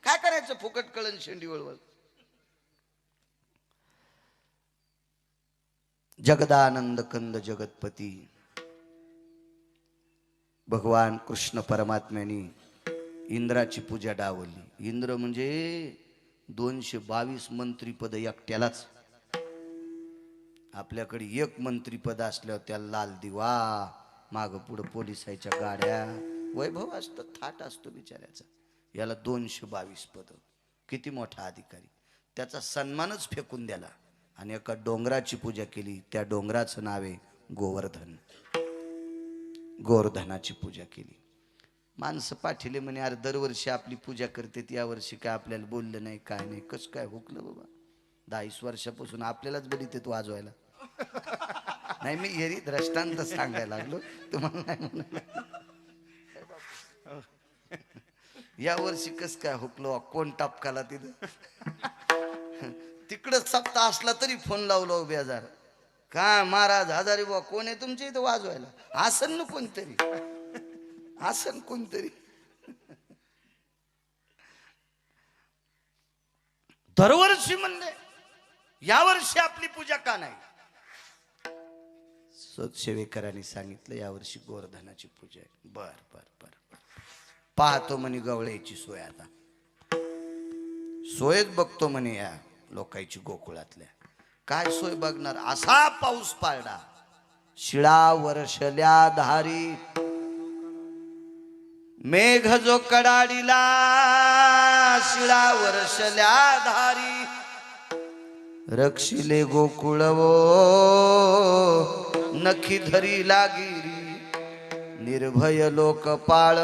काय करायचं फुकट कळण शेंडी वळवळ. जगदानंद कंद जगतपती भगवान कृष्ण परमात्म्याने इंद्राची पूजा डावली. इंद्र म्हणजे 222 मंत्रीपद एकट्यालाच. आपल्याकडे एक मंत्रीपद असल्यावर त्याला लाल दिवा, माग पुढं पोलिसाच्या गाड्या, वैभव असतं, थाट असतो बिचाऱ्याचा. याला 222 पद. किती मोठा अधिकारी. त्याचा सन्मानच फेकून द्याला आणि एका डोंगराची पूजा केली. त्या डोंगराचं नाव आहे गोवर्धन. गोवर्धनाची पूजा केली. माणसं पाठीले म्हणे, अरे दरवर्षी आपली पूजा करते, या वर्षी काय आपल्याला बोललं नाही, काय नाही. कसं काय हुकलं बाबा. 22 वर्षापासून आपल्यालाच बलितेत वाजवायला. नाही, मी हेरी दृष्टांत सांगायला लागलो तुम्हाला नाही म्हणाला. या वर्षी कस काय हुकलो, कोण टापकाला तिथं. तिकडं सप्ताह असला तरी फोन लावलो बेजार. काय महाराज हजारी बुवा कोण आहे तुमच्या इथं वाजवायला. आसन ना कोणतरी, आसन कोणतरी. दरवर्षी म्हणले, यावर्षी आपली पूजा का नाही. सेवेकरांनी सांगितलं यावर्षी गोवर्धनाची पूजा आहे. बर बर बर बर. पाहतो म्हणे गवळ्याची सोय. आता सोयच बघतो म्हणे या लोकांची गोकुळातल्या. काय सोय बघणार. असा पाऊस पाडला, शिळा वर्षल्या धारी. मेघ जो कडाडीला, शिळा वर्षल्या धारी. रक्षिले गोकुळवो, नखी धरी लागिरी. निर्भय लोकपाळ,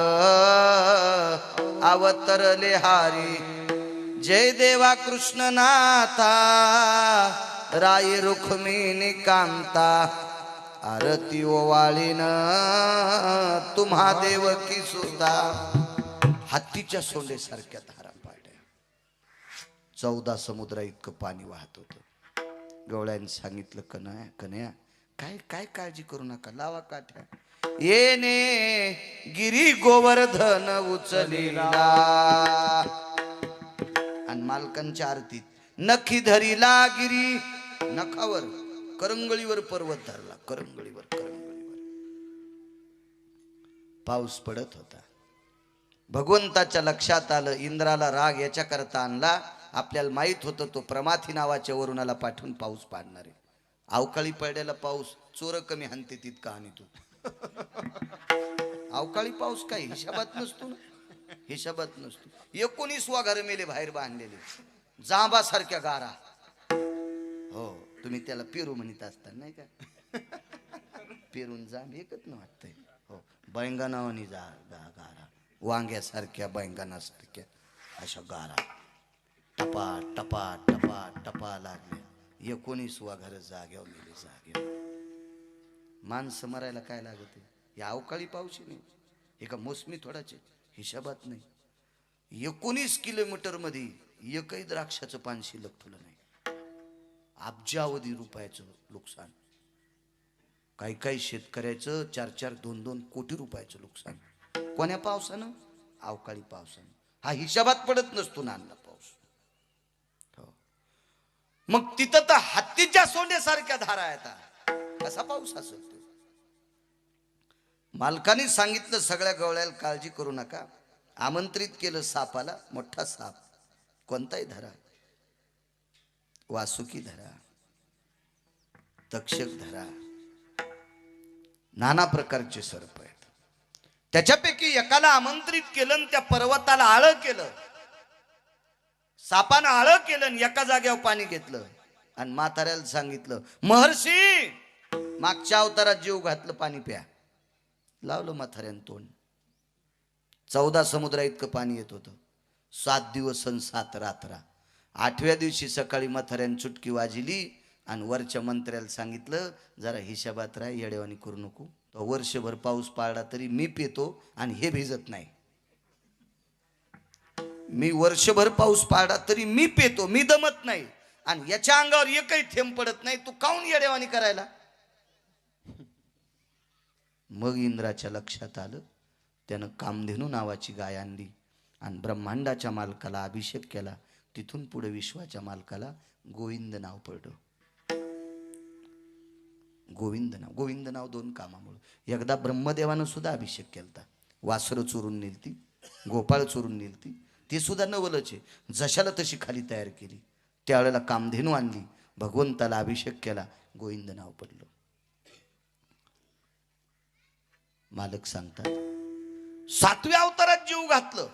अवतरले हारी. जय देवा कृष्णनाथा, राय रुक्मिणी कांता. आरती ओवाळीन तुम्हा देवकी सुद्धा. हत्तीच्या सोंडेसारख्या धारा पाड्या. 14 समुद्रा इतकं पाणी वाहत होतं. गवळ्याने सांगितलं, कन्या कन्या काय काय काळजी करू नका, लावा काठ्या. येणे गिरी गोवर्धन उचलिला, आणि मालकांच्या आरतीत नखी धरिला गिरी, नखावर करंगळीवर पर्वत धरला, करंगळीवर. पाऊस पडत होता. भगवंताच्या लक्षात आलं, इंद्राला राग याच्या करता आणला, आपल्याला माहित होतं तो प्रमाथी नावाच्या वरुणाला पाठवून पाऊस पाडणार आहे. अवकाळी पडलेला पाऊस चोर कमी हाणते तितका आणि तू. अवकाळी पाऊस काही हिशोबात नसतो ना, हिशोबात नसतो. 19 घर मेले बाहेर बांधलेले, जांबासारख्या गारा. हो, तुम्ही त्याला पेरू म्हणत असता नाही का? पेरून जांब एकच न वाटतंय. हो, बैंगनावानी गारा, वांग्यासारख्या बैंगनासारख्या अशा गारा टपा टपा टपा टपा लागल्या. 19 घर जाग्यावर मेले, जाग्यावर. माणसं मरायला काय लागत आहे? या अवकाळी पाऊस नाही, एका मोसमी थोडाचे हिशोबात नाही. 19 किलोमीटर मध्ये एकही द्राक्षाचं पान शिल्लक ठेवलं नाही. अब्जावधी रुपयाचं नुकसान. काही काही शेतकऱ्याचं 4-4, 2-2 कोटी रुपयाचं नुकसान. कोण्या पावसानं? अवकाळी पावसानं. हा हिशोबात पडत नसतो ना अण्णा पाऊस. हो. मग तिथं तर हत्तीच्या सोंड्यासारख्या धारा येतात. कसा पाऊस असेल तो? मालकाने सांगितलं सगळ्या गवळ्याला काळजी करू नका. आमंत्रित केलं सापाला. मोठा साप, कोणताही धरा, वासुकी धरा, तक्षक धरा, नाना प्रकारचे सर्प आहेत. त्याच्यापैकी एकाला आमंत्रित केलं आणि त्या पर्वताला आळं केलं. सापानं आळं केलं आणि एका जागेवर पाणी घेतलं आणि म्हाताऱ्याला सांगितलं, महर्षी मागच्या अवतारात जीव घातलं, पाणी प्या. लावलं म्हाताऱ्यानं तोंड. 14 समुद्रा इतकं पाणी येत होतं. 7 दिवस आणि 7 रात्रा. 8व्या दिवशी सकाळी म्हाताऱ्यानं चुटकी वाजली आणि वरच्या मंत्र्याला सांगितलं, जरा हिशोबात राह, येडेवानी करू नको. तो वर्षभर पाऊस पाडला तरी मी पेतो आणि हे भिजत नाही. मी वर्षभर पाऊस पाडला तरी मी पेतो, मी दमत नाही, आणि याच्या अंगावर एकही थेंब पडत नाही. तू काऊन येडेवानी करायला? मग इंद्राच्या लक्षात आलं. त्यानं कामधेनू नावाची गाय आणली आणि ब्रह्मांडाच्या मालकाला अभिषेक केला. तिथून पुढे विश्वाच्या मालकाला गोविंद नाव पडलं. गोविंद नाव. गोविंद नाव 2 कामामुळे. एकदा ब्रह्मदेवानं सुद्धा अभिषेक केलता. वासरं चोरून नेलती, गोपाळ चोरून नेलती, ते सुद्धा नवलच आहे. जशाला तशी खाली तयार केली. त्यावेळेला कामधेनू आणली, भगवंताला अभिषेक केला, गोविंद नाव पडलं. मालक सांगतात 7व्या अवतारात जीव घातलं.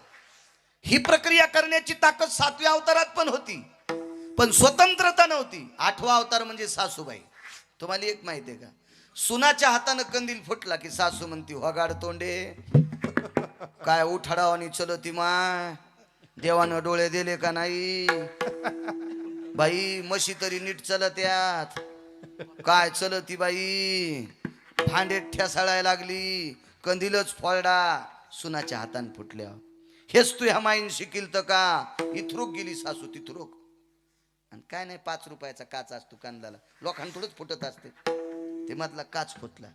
ही प्रक्रिया करण्याची ताकद 7व्या अवतारात पण होती, पण स्वतंत्रता नव्हती. 8वा अवतार म्हणजे सासूबाई. तुम्हाला एक माहिती आहे का? सुनाच्या हातानं कंदील फुटला की सासू म्हणती, वगाड तोंडे, काय उठाडावानी चलती माय, देवानं डोळे दिले का नाही बाई, म्हशी तरी नीट चलत्यात, काय चलती बाई, भांडेत ठेसाळायला लागली, कंदीलच फोडा. सुनाच्या हातानं फुटल्या. हेच तू ह्या माईन शिकील तर का? इथरूक गेली सासू तिथरूक. आणि काय नाही, 5 रुपयाचा काच असतो कांदाला, लोकांना थोडंच फुटत असते, ते मधला काच फुटला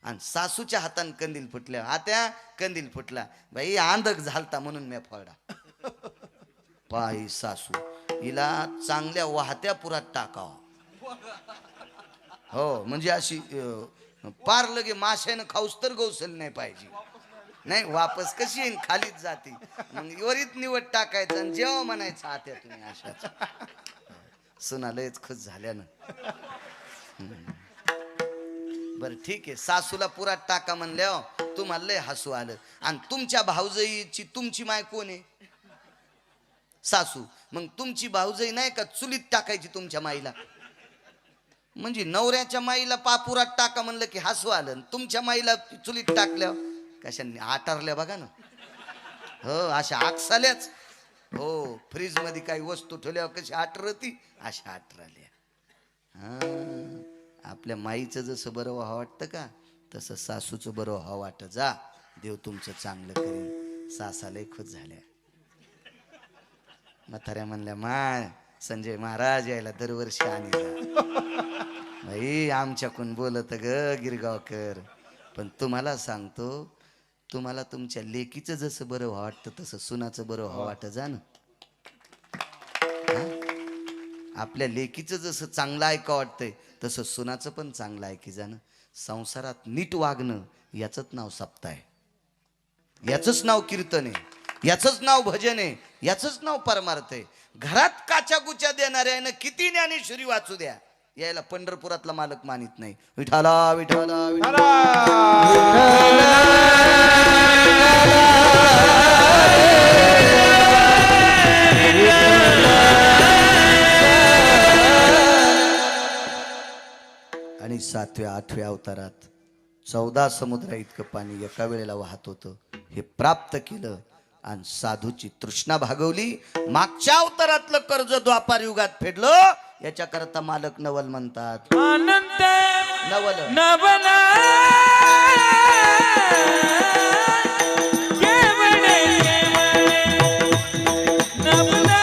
आणि सासूच्या हातानं कंदील फुटल्या. आत्या कंदील फुटला बाई, आंधक झालता म्हणून मी फोडा. पाय सासू, हिला चांगल्या वाहत्या पुरात टाकावा. हो, म्हणजे अशी पार लगे माशानं खाऊस तर गौसल नाही पाहिजे. नाही, वापस कशी येईन, खालीच जाते. मग वरीत निवड टाकायचं आणि जेव्हा म्हणायचं आत्या तुम्ही अशाच. सुना लयच खुश झाल्या ना. बर ठीक आहे, सासूला पुरात टाका म्हणल्या, तुम्हाला लय हसू आलं. आणि तुमच्या भाऊजाईची तुमची माय कोण आहे? सासू. मग तुमची भाऊजाई नाही का चुलीत टाकायची तुमच्या माईला? म्हणजे नवऱ्याच्या माईला पापुरात टाका म्हणलं की हसू आलं, तुमच्या माईला चुलीत टाकल्या कशाने आटारल्या बघा ना. हो, अशा आकसाल्याच. हो, फ्रीज मध्ये काही वस्तू ठेवल्यावर कशी आटरती, अशा आटराल्या. हा, आपल्या माईचं जसं बरं व्हावं वाटतं का, तसं सासूचं बरं व्हावं वाटतं. जा, देव तुमचं चांगलं करेल. सासाला खुश झाल्या. म्हाताऱ्या म्हणल्या मा संजय महाराज यायला दरवर्षी आणि भाई आमच्याकडून बोलत ग गिरगावकर, पण तुम्हाला सांगतो, तुम्हाला तुमच्या लेकीचं जसं बरं वाटतं तसं सुनाचं बरं वाटतं जा ना. आपल्या लेकीचं जसं चांगलं ऐका वाटतंय तसं सुनाचं पण चांगलं ऐकी जाणं. संसारात नीट वागणं याचंच नाव सप्ताह आहे, याचंच नाव कीर्तन आहे, याचंच नाव भजन आहे, याचंच नाव परमार्थ आहे. घरात काच्या गुच्या देणाऱ्यानं किती ज्ञानेश्वरी वाचू द्या, यायला पंढरपुरातला मालक मानित नाही. विठाला विठाला विठाला. आणि 7व्या 8व्या अवतारात 14 समुद्र इतकं पाणी एका वेळेला वाहत होतं. हे प्राप्त केलं आणि साधूची तृष्णा भागवली. मागच्या अवतारातलं कर्ज द्वापार युगात फेडलं. याच्या करता मालक नवल म्हणतात. अनंत नवल नवना केवळे नवना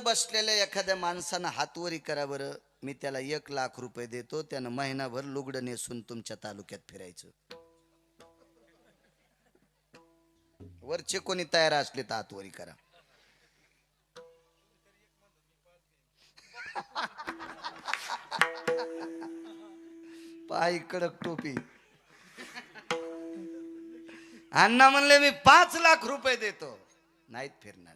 बसलेल्या एखाद्या माणसानं हात वरी करा बरं, मी त्याला 1,00,000 रुपये देतो. त्यानं महिनाभर लुगडं नेसून तुमच्या तालुक्यात फिरायचं. वरचे कोणी तयार असले तर हात वरी करा. पाय कडक टोपी. अण्णा म्हणले मी 5,00,000 रुपये देतो. नाहीत फिरणार,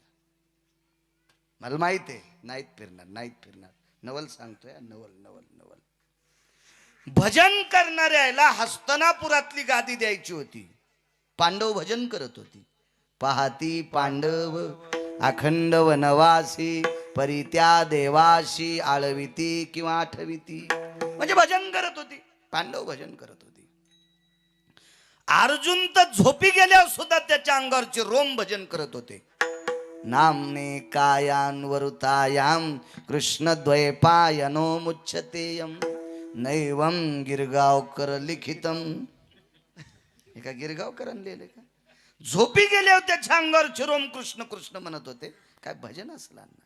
मला माहित आहे. नाहीत फिरणार, नाहीत फिरणार. नवल सांगतोय, नवल नवल नवल. भजन करणाऱ्याला हस्तनापुरातली गादी द्यायची होती. पांडव भजन करत होती. पाहती पांडव अखंड वनवासी, परित्या देवाशी आळविती किंवा आठविती. म्हणजे भजन करत होती. पांडव भजन करत होती. अर्जुन तर झोपी गेल्यावर सुद्धा त्याच्या अंगावरचे रोम भजन करत होते. नामने कायान वरुतायाम कृष्ण द्वैपायनो मुच्छतेयम नैवम गिरगावकर लिखितम. एका गिरगावकरांनी लिहिले का? झोपी गेल्यावर त्याच्या अंगावरचे रोम कृष्ण कृष्ण म्हणत होते. काय भजन असलं ना.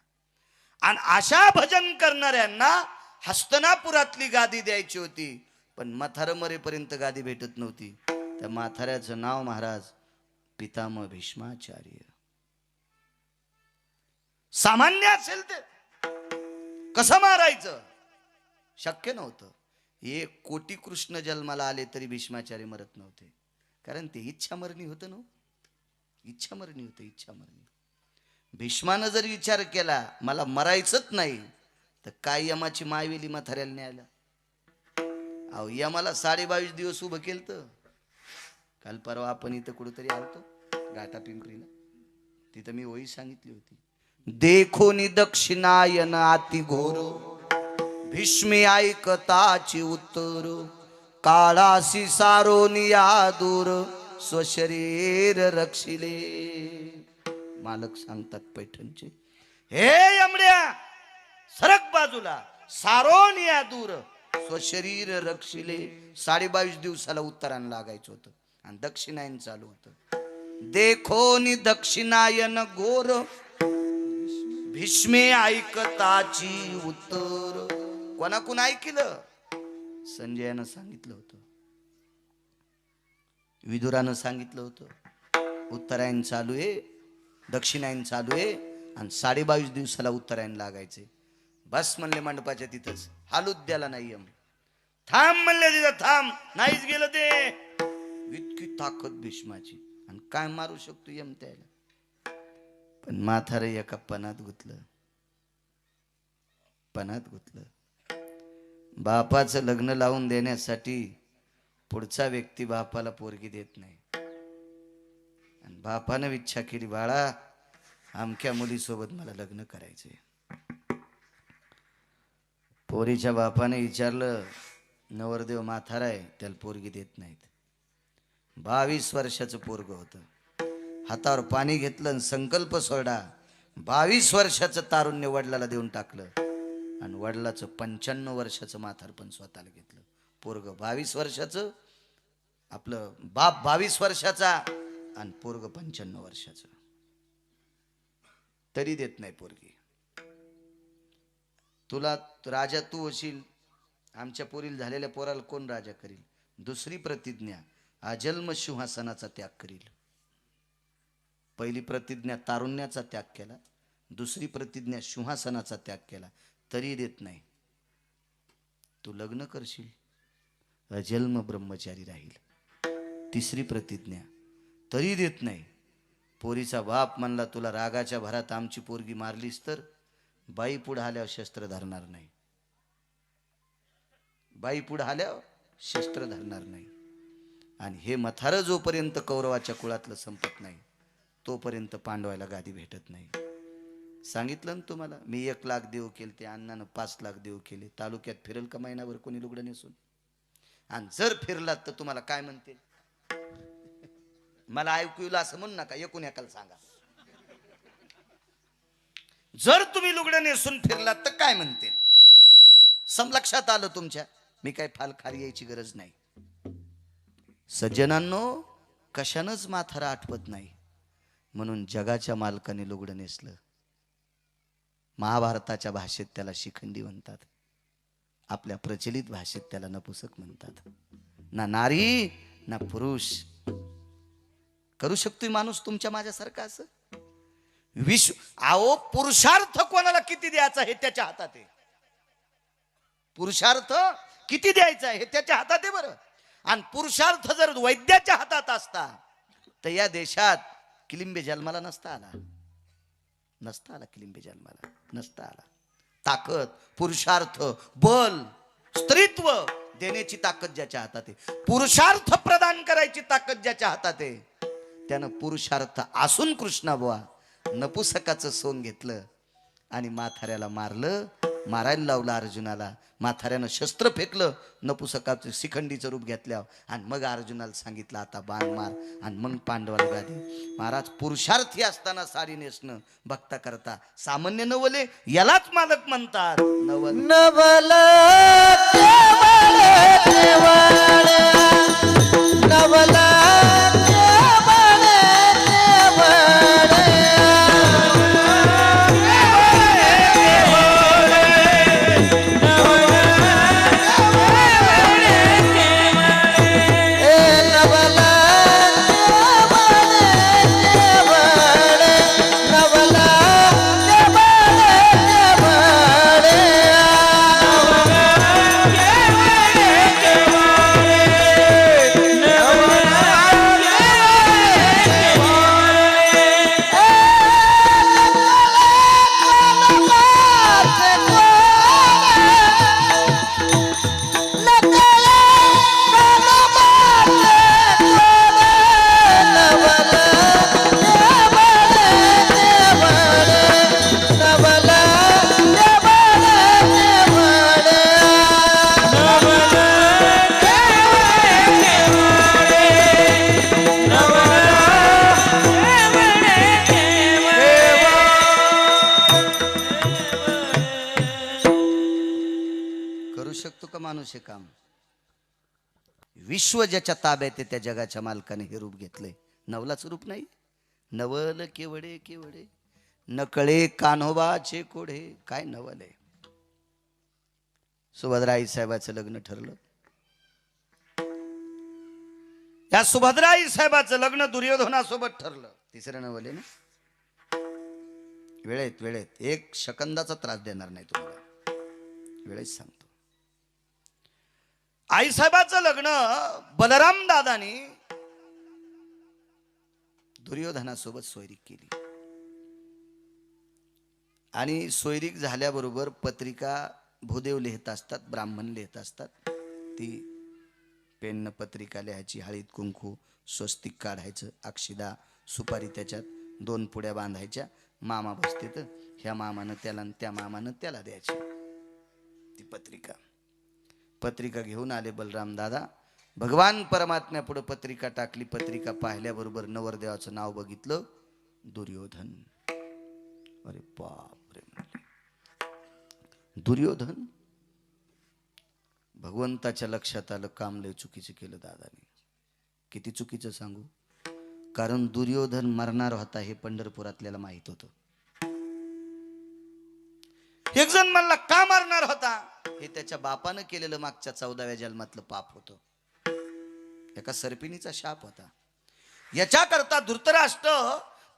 आणि अशा भजन करणाऱ्यांना हस्तनापुरातली गादी द्यायची होती. पण म्हातारं मरेपर्यंत गादी भेटत नव्हती. त्या म्हाताऱ्याचं नाव महाराज पितामह भीष्माचार्य. सामान्य असेल ते कसं मारायचं शक्य नव्हतं. 1,00,00,000 कृष्ण जन्माला आले तरी भीष्माचार्य मरत नव्हते. कारण ते इच्छामरणी होतं ना. इच्छामरणी होतं, इच्छामरणी. भीष्मानं जर विचार केला मला मरायचंच नाही तर काय यमाची मायवेली म्हाताऱ्याला न्यायला. अहो यमाला 22.5 दिवस उभं केलं तर काल परवा आपण इथं कुठेतरी आलतो घाटा पिंपरीला, तिथं मी ओळी सांगितली होती. देखो नि दक्षिणायन अति घोर, भीष्मे ऐकताची उत्तर, काळासी सारोनिया दूर, स्वशरीर रक्षिले. मालक सांगतात पैठणचे, हे यमड्या सरक बाजूला, सारोनिया दूर, स्वशरीर रक्षिले. 22.5 दिवसाला उत्तरायण लागायचं होतं आणि दक्षिणायन चालू होतं. देखो नि दक्षिणायन घोर, भीष्मे ऐकताची उत्तर. कोणाकून ऐकलं? संजयानं सांगितलं होतं, विदुरानं सांगितलं होतं उत्तरायण चालू आहे, दक्षिणायन चालू आहे आणि 22.5 दिवसाला उत्तरायण लागायचे. बस म्हणले मंडपाच्या तिथंच, हालूच द्याला नाही यम. थांब म्हणले तिथं, थांब. नाहीच गेलं ते. इतकी ताकद भीष्माची, आणि काय मारू शकतो यम त्याला. पण म्हातारे एका पणात गुतलं. बापाचं लग्न लावून देण्यासाठी पुढचा व्यक्ती बापाला पोरगी देत नाही, आणि बापानं इच्छा केली, बाळा अमक्या मुलीसोबत मला लग्न करायचंय. पोरीच्या बापाने विचारलं, नवरदेव म्हातारा आहे, त्याला पोरगी देत नाहीत. 22 वर्षाचं पोरग होतं. हातावर पाणी घेतलं आणि संकल्प सोडा. 22 वर्षाचं तारुण्य वडिलाला देऊन टाकलं, आणि वडिलाचं 95 वर्षाचं म्हातारपण स्वतःला घेतलं. पोरग 22 वर्षाचं, आपलं बाप 22 वर्षाचा आणि पोरग 95 वर्षाचं, तरी देत नाही पोरगी. तुला राजा तू होशील, आमच्या पोरील झालेल्या पोराला कोण राजा करील? दुसरी प्रतिज्ञा, अजन्म सिंहासनाचा त्याग करील. पहिली प्रतिज्ञा तारुण्याचा त्याग केला, दुसरी प्रतिज्ञा सिंहासनाचा त्याग केला, तरी देत नाही. तू लग्न करशील, अजन्म ब्रह्मचारी राहील. तिसरी प्रतिज्ञा, तरी देत नाही. पोरीचा बाप म्हणला, तुला रागाच्या भरात आमची पोरगी मारलीस तर बाई पुढे आल्यावर शस्त्र धरणार नाही. बाई पुढे आल्यावर शस्त्र धरणार नाही. आणि हे मथार जोपर्यंत कौरवाच्या कुळातलं संपत नाही, तोपर्यंत पांडवायला गादी भेटत नाही. सांगितलं ना तुम्हाला, मी 1 लाख देऊ केले, ते अण्णानं 5 लाख देऊ केले. तालुक्यात फिरेल का महिनाभर कोणी लुगडं नेसून? आणि जर फिरलात तर तुम्हाला काय म्हणते? मला ऐकू येईल असं म्हणू नका, एकूण एकाला सांगा. जर तुम्ही लुगडं नेसून फिरलात तर काय म्हणते? लक्षात आलं तुमच्या? मी काय फाल खाली यायची गरज नाही. सज्जनांनो, कशानंच म्हातारा आठवत नाही, म्हणून जगाच्या मालकाने लुगडं नेसलं. महाभारताच्या भाषेत त्याला शिखंडी म्हणतात, आपल्या प्रचलित भाषेत त्याला नपुसक म्हणतात. ना नारी ना पुरुष करू शकतोय माणूस तुमच्या माझ्यासारखा असं विश्व. आओ, पुरुषार्थ कोणाला किती द्यायचा हे त्याच्या हातात आहे. पुरुषार्थ किती द्यायचा हे त्याच्या हातात आहे बरं. आणि पुरुषार्थ जर वैद्याच्या हातात असता तर या देशात किलिंबे जन्माला नसता आला. किलिंबे जन्माला नसता आला. ताकद, पुरुषार्थ, बल, स्त्रीत्व देण्याची ताकद ज्याच्या हातात आहे, पुरुषार्थ प्रदान करायची ताकद ज्याच्या हातात आहे, त्यानं पुरुषार्थ असून कृष्णा बुवा नपुसकाचं सोंग घेतलं आणि म्हाताऱ्याला मारलं, मारायला लावलं अर्जुनाला. म्हाताऱ्यानं शस्त्र फेकलं, नपुसकाचं शिखंडीचं रूप घेतल्यावर, आणि मग अर्जुनाला सांगितलं आता बाण मार, आणि मग पांडवाला गादी. महाराज, पुरुषार्थी असताना साडी नेसणं भक्ता करता सामान्य नवले, यालाच मालक म्हणतात. नवल नवल नवल माणूस आहे काम. विश्व ज्याच्या ताब्यात आहे त्या जगाच्या मालकाने हे रूप घेतलंय. नवलाच रूप नाही. नवल केवडे केवडे नकळे कान्होबाचे कोढे. काय नवल आहे. सुभद्रा आई साहेबाचं लग्न ठरलं. या सुभद्रा आई साहेबाचं लग्न दुर्योधनासोबत ठरलं. तिसरं नवल आहे ना. वेळेत एक सेकंदाचा त्रास देणार नाही तुम्हाला. वेळेत सांगतो. आईसाहेबाचं लग्न बलराम दादानी दुर्योधनासोबत सोयरीक केली. आणि सोयरीक झाल्याबरोबर पत्रिका भूदेव लिहित असतात, ब्राह्मण लिहित असतात. ती पेननं पत्रिका लिहायची, हळीत कुंकू स्वस्तिक काढायचं, अक्षिदा सुपारी त्याच्यात 2 पुड्या बांधायच्या. मामा बसते तर ह्या मामानं त्याला आणि त्या मामानं त्याला द्यायची ती पत्रिका घेऊन आले बलराम दादा. भगवान परमात्म्या पुढे पत्रिका टाकली. पत्रिका पाहिल्याबरोबर नवरदेवाचं नाव बघितलं, दुर्योधन. अरे बाप रे म्हणले, दुर्योधन. भगवंताच्या लक्षात आलं, काम लय चुकीचं केलं दादाने. किती चुकीचं सांगू. कारण दुर्योधन मरणार होता हे पंढरपुरातल्याला माहित होतं. एक जण म्हणला का मरणार होता. हे त्याच्या बापानं केलेलं मागच्या 14व्या जन्मातलं पाप होतं. एका सर्पिणीचा शाप होता. याच्याकरता धृतराष्ट्र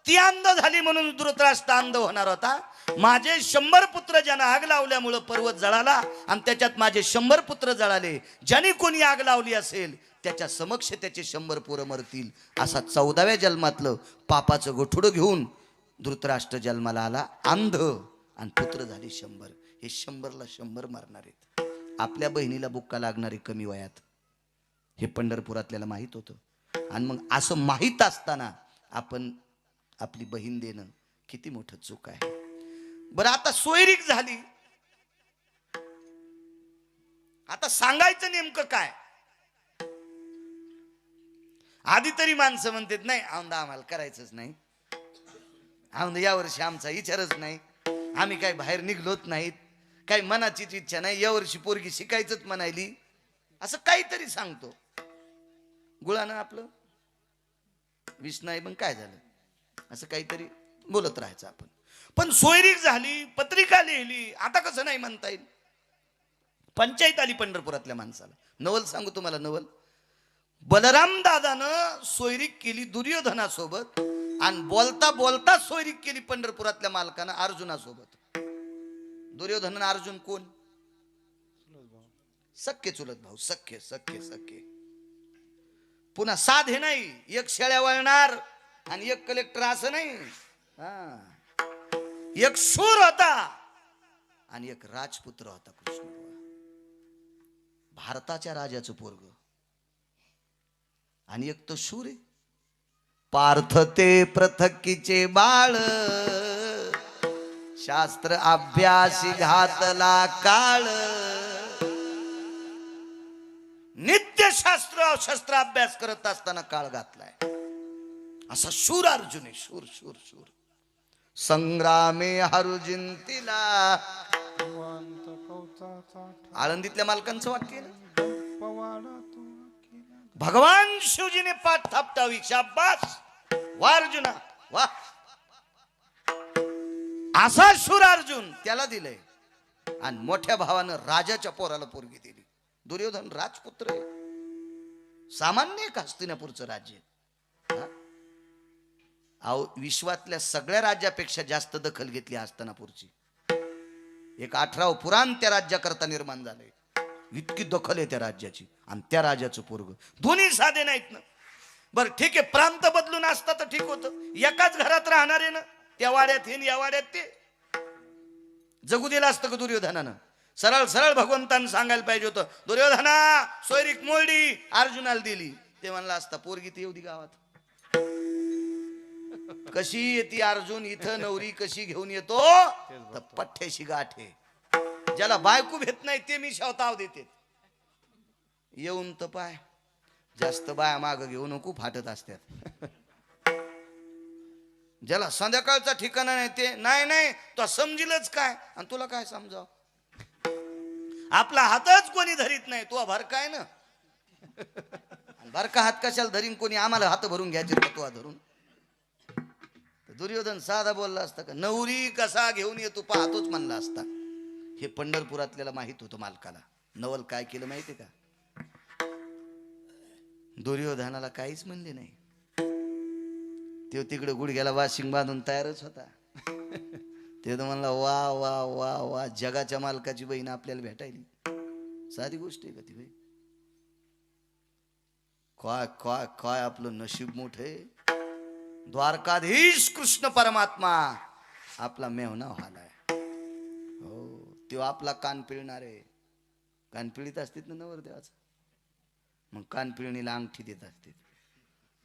ती अंध झाली म्हणून धृतराष्ट्र अंध होणार होता. माझे 100 पुत्र ज्यांना आग लावल्यामुळं पर्वत जळाला आणि त्याच्यात माझे 100 पुत्र जळाले. ज्याने कोणी आग लावली असेल त्याच्या समक्ष त्याचे 100 पोरं मरतील. असा 14व्या जन्मातलं पापाचं गोठुडं घेऊन धृतराष्ट्र जन्माला आला अंध आणि पुत्र झाले 100. हे 100ला 100 मारणार आहेत. आपल्या बहिणीला बुक्का लागणारे कमी वयात हे पंढरपुरातल्याला माहित होतं. आणि मग असं माहित असताना आपण आपली बहीण देणं किती मोठं चूक आहे. बरं आता सोयरीक झाली. आता सांगायचं नेमकं काय. आधी तरी माणसं म्हणतात नाही औंदा आम्हाला करायचंच नाही, औंदा यावर्षी आमचा विचारच नाही, आम्ही काय बाहेर निघलोत नाहीत, काही मनाचीच इच्छा नाही, यावर्षी पोरगी शिकायचंच म्हणायली. असं काहीतरी सांगतो. गुळानं आपलं विष नाही मग काय झालं, असं काहीतरी बोलत राहायचं आपण. पण सोयरीक झाली, पत्रिका लिहिली, आता कसं नाही म्हणता येईल. पंचायत आली पंढरपुरातल्या माणसाला. नवल सांगू तुम्हाला नवल. बलराम दादानं सोयरीक केली दुर्योधनासोबत आणि बोलता बोलता सोयरीक केली पंढरपुरातल्या मालकानं अर्जुनासोबत. दुर्योधन आणि अर्जुन कोण. सख्खे चुलत भाऊ. सख्खे सख्खे सख्खे. पुन्हा साधे नाही, एक शेळ्या वळणार आणि एक कलेक्टर असं नाही. एक शूर होता आणि एक राजपुत्र होता कृष्ण. भारताच्या राजाचं पोरग आणि एक तो शूर आहे. पार्थ ते पृथकीचे बाळ, शास्त्र अभ्यासी घातला काळ. नित्य शस्त्र अभ्यास करत असताना काळ घातलाय. असा शूर अर्जुन आहे. शूर शूर शूर. संग्रामे हरुजिंतीला. आळंदीतल्या मालकांचं वाक्य आहे. भगवान शिवजीने पाठ थापटावी. शाबास वा अर्जुना वा. असा शूर अर्जुन त्याला दिलंय. आणि मोठ्या भावानं राजाच्या पोराला पोरगी दिली. दुर्योधन राजपुत्र आहे. सामान्य एक हस्तिनापूरचं राज्य. विश्वातल्या सगळ्या राज्यापेक्षा जास्त दखल घेतली हस्तिनापूरची. एक 18 पुराण त्या राज्याकरता निर्माण झालंय. इतकी दखल आहे त्या राज्याची. आणि त्या राजाचं पोरग. दोन्ही साधे नाहीत ना. बर ठीक आहे, प्रांत बदलून असता तर ठीक होतं. एकाच घरात राहणारे ना, त्या वाड्यात हे या वाड्यात ते. जगू दिलं असतं का दुर्योधनानं. सरळ सरळ भगवंतानं सांगायला पाहिजे होतं, दुर्योधना सोयरीक मोडली, अर्जुनाला दिली. ते म्हणलं असता पोरगी ती एवढी गावात कशी येते अर्जुन इथं. नवरी कशी घेऊन येतो तर पठ्ठ्याशी गाठे. ज्याला बायको भेट नाही ते मी शावताव देते. येऊन तर पाय. जास्त बाया माग घेऊ नको, फाटत असतात. ज्याला संध्याकाळचा ठिकाणा नाही ते नाही तो समजीलच काय आणि तुला काय समजाव. आपला हातच कोणी धरीत नाही, तू भर काय ना बारका हात कशाला धरीन कोणी, आम्हाला हात भरून घ्यायचे का तू धरून. दुर्योधन साधा बोलला असता का, नवरी कसा घेऊन येतो पाहतोच म्हणला असता. हे पंढरपुरातल्याला माहित होतं मालकाला. नवल काय केलं माहितीये का, दुर्योधनाला काहीच म्हणले नाही. तो तिकडे गुडघ्याला वाशिंग बांधून तयारच होता. ते तर म्हणला वा वा वा वा, जगाच्या मालकाची बहीण आपल्याला भेटायली, साधी गोष्ट आहे का ती? काय काय काय आपलं नशीब मोठे. द्वारकाधीश कृष्ण परमात्मा आपला मेहना व्हालाय. हो, तो आपला कान पिळणार आहे. कान पिळीत असतील ना नवरदेवाचा, मग कान पिळणीला अंगठी देत असतील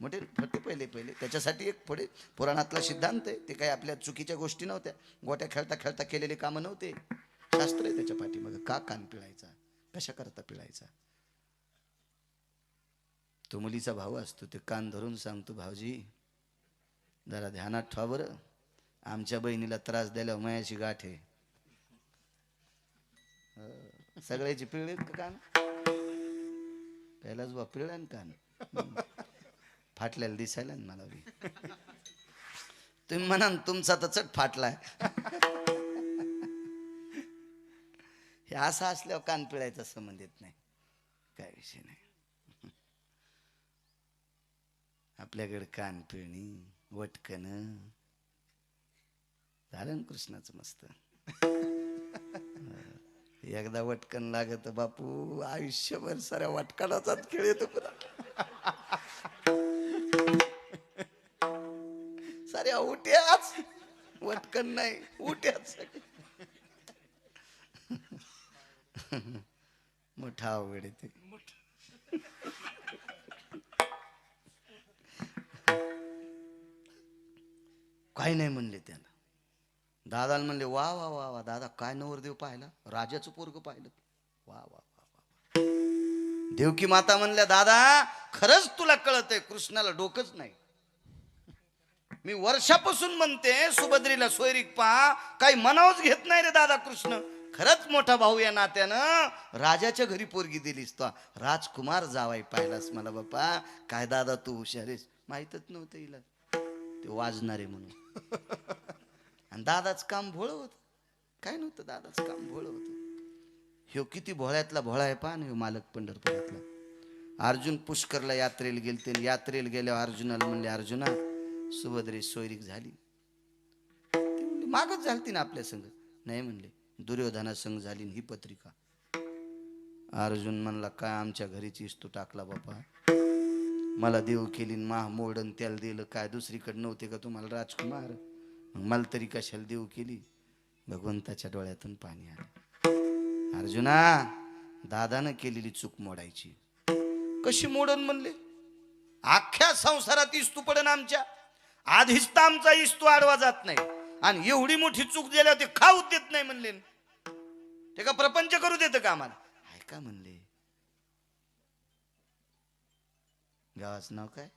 मोठे फटे. पहिले त्याच्यासाठी एक पुढे पुराणातला सिद्धांत आहे. ते काही आपल्या चुकीच्या गोष्टी नव्हत्या, गोट्या खेळता खेळता केलेले कामं नव्हते. शास्त्र आहे त्याच्या पाठीमागं. का कान पिळायचा, कशा करता पिळायचा. तो मुलीचा भाऊ असतो, ते कान धरून सांगतो, भाऊजी जरा ध्यानात ठेवा बरं, आमच्या बहिणीला त्रास द्यायला मायाची गाठ आहे. सगळ्याची पिळलेत का कान, पहिलाच बा पिळला ना कान, फाटल्याला दिसायला ना मला बी. तुम्ही म्हणा तुमचा तर चट फाटलाय. हे असं असल्यावर कान पिळायचा संबंध येत नाही, काय विषय नाही. आपल्याकडे कान पिळणी वटकन झालं ना कृष्णाचं मस्त. एकदा वटकन लागत बापू, आयुष्यभर साऱ्या वटकनाचाच खेळ येतो. साऱ्या उट्याच, वटकन नाही उट्याच. मोठा अवघड आहे ते. काही नाही म्हणले त्याला. दादाला म्हणले वा वा वा वा दादा, काय नवरदेव पाहिला, राजाचं पोरग पाहिलं. वा वा वा वा. देवकी माता म्हणल्या दादा खरंच तुला कळतंय, कृष्णाला डोकंच नाही. मी वर्षापासून म्हणते सुभद्रीला सोयरीक पहा, काही मनावच घेत नाही रे दादा कृष्ण. खरंच मोठा भाऊ या नात्यानं राजाच्या घरी पोरगी दिलीस, तो राजकुमार जावाई पाहिलास मला बापा. काय दादा तू हुशारेस, माहीतच नव्हतं हिला ते वाजणारे म्हणून. आणि दादाच काम भोळ होत, काय नव्हतं, दादाच काम भोळ होत. ह्यो किती भोळ्यातला भोळा आहे पहा ना मालक पंढरपुरातला. अर्जुन पुष्करला यात्रेला गेलते, यात्रेला गेल्यावर अर्जुनाला म्हणले अर्जुना सुभद्रे सोयरीक झाली. मागच झालती ना आपल्या संग, नाही म्हणले दुर्योधना संग झाली ही पत्रिका. अर्जुन म्हणला काय आमच्या घरीच इस्तू टाकला बापा, मला देव केली माह मोडन त्याला दिलं, काय दुसरीकडे नव्हते का तुम्हाला राजकुमार, मला तरी कशाला देव केली. भगवंताच्या डोळ्यातून पाणी आलं. अर्जुना दादानं केलेली चूक मोडायची. कशी मोडन म्हणले, अख्ख्या संसारात इस्तू पडन आमच्या, आधीच तर आमचा इस्तू आडवा जात नाही, आणि एवढी मोठी चूक दिल्यावर ते खाऊ देत नाही म्हणले. ते का प्रपंच करू देत का आम्हाला. ऐका म्हणले, गावाचं नाव काय,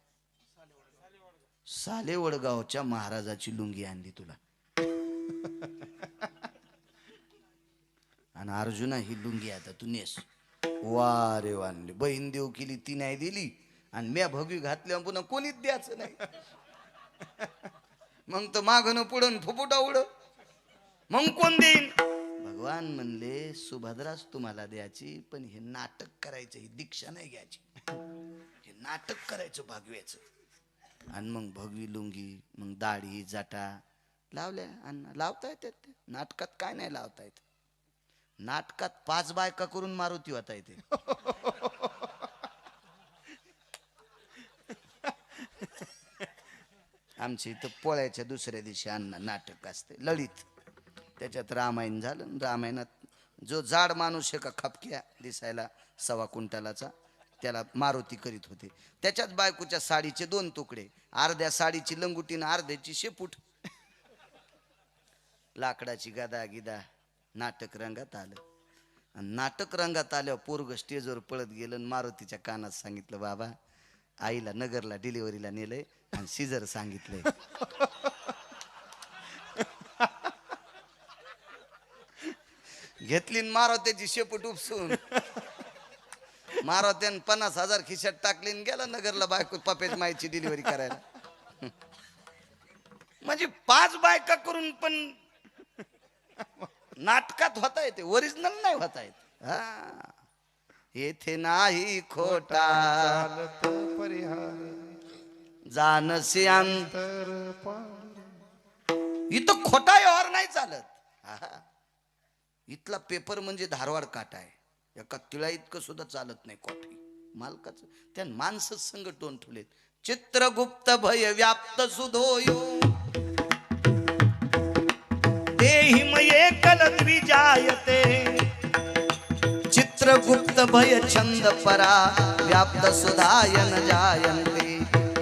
सालेवडगावच्या महाराजाची लुंगी आणली तुला. आणि अर्जुना ही लुंगी आता तू नेस. वा रे वानले, बहीण देव केली ती नाही दिली, आणि म्या भगवी घातल्यावर पुन्हा कोणीच द्यायचं नाही. मग तर मागणं पुढं फुफुटा उड, मग कोण देईन. भगवान म्हणले सुभद्राच तुम्हाला द्यायची, पण हे नाटक करायचं, ही दीक्षा नाही घ्यायची. हे नाटक करायचं भागव्याचं. आणि मग भगवी लुंगी, मग दाढी जाटा लावल्या. आणि लावता येतात नाटकात, काय नाही लावता येत. नाटकात 5 बायका करून मारुती होता येते. आमच्या इथं पोळ्याच्या दुसऱ्या दिवशी अन्न नाटक असते ललित. त्याच्यात रामायण झालं. रामायणात जो जाड माणूस आहे का खपक्या दिसायला 1.25 क्विंटलाचा, त्याला मारुती करीत होते. त्याच्यात बायकोच्या साडीचे 2 तुकडे, अर्ध्या साडीची लंगुटीन अर्ध्याची शेपूट. लाकडाची गदा गिदा. नाटक रंगात आलं. आणि नाटक रंगात आल्यावर पोरग स्टेजवर पळत गेलं, मारुतीच्या कानात सांगितलं बाबा आईला नगरला डिलिव्हरीला नेलंय आणि सीझर सांगितलंय. घेतली मारुतीची शेपूट उपसून मारुतीन 50,000 खिशात टाकली आणि गेला नगरला बायको पपेज माईची डिलिव्हरी करायला. म्हणजे 5 बायका करून पण नाटकात होता येते, ओरिजिनल नाही होता येत. हा येथे नाही खोटा चालत परिहार जानसी अंत. तर पार. इथं खोटा व्यवहार नाही चालत. आहा. इथला पेपर म्हणजे धारवाड काटा आहे. एका तिळा इतकं सुद्धा चालत नाही कॉफी मालकाचं. त्या माणसं संघटून ठेवलेत. चित्रगुप्त भय व्याप्त सुधोयो देहि मये कल द्विजायते. चित्रगुप्त भय छंद परा व्याप्त सुधायन जायन्ते.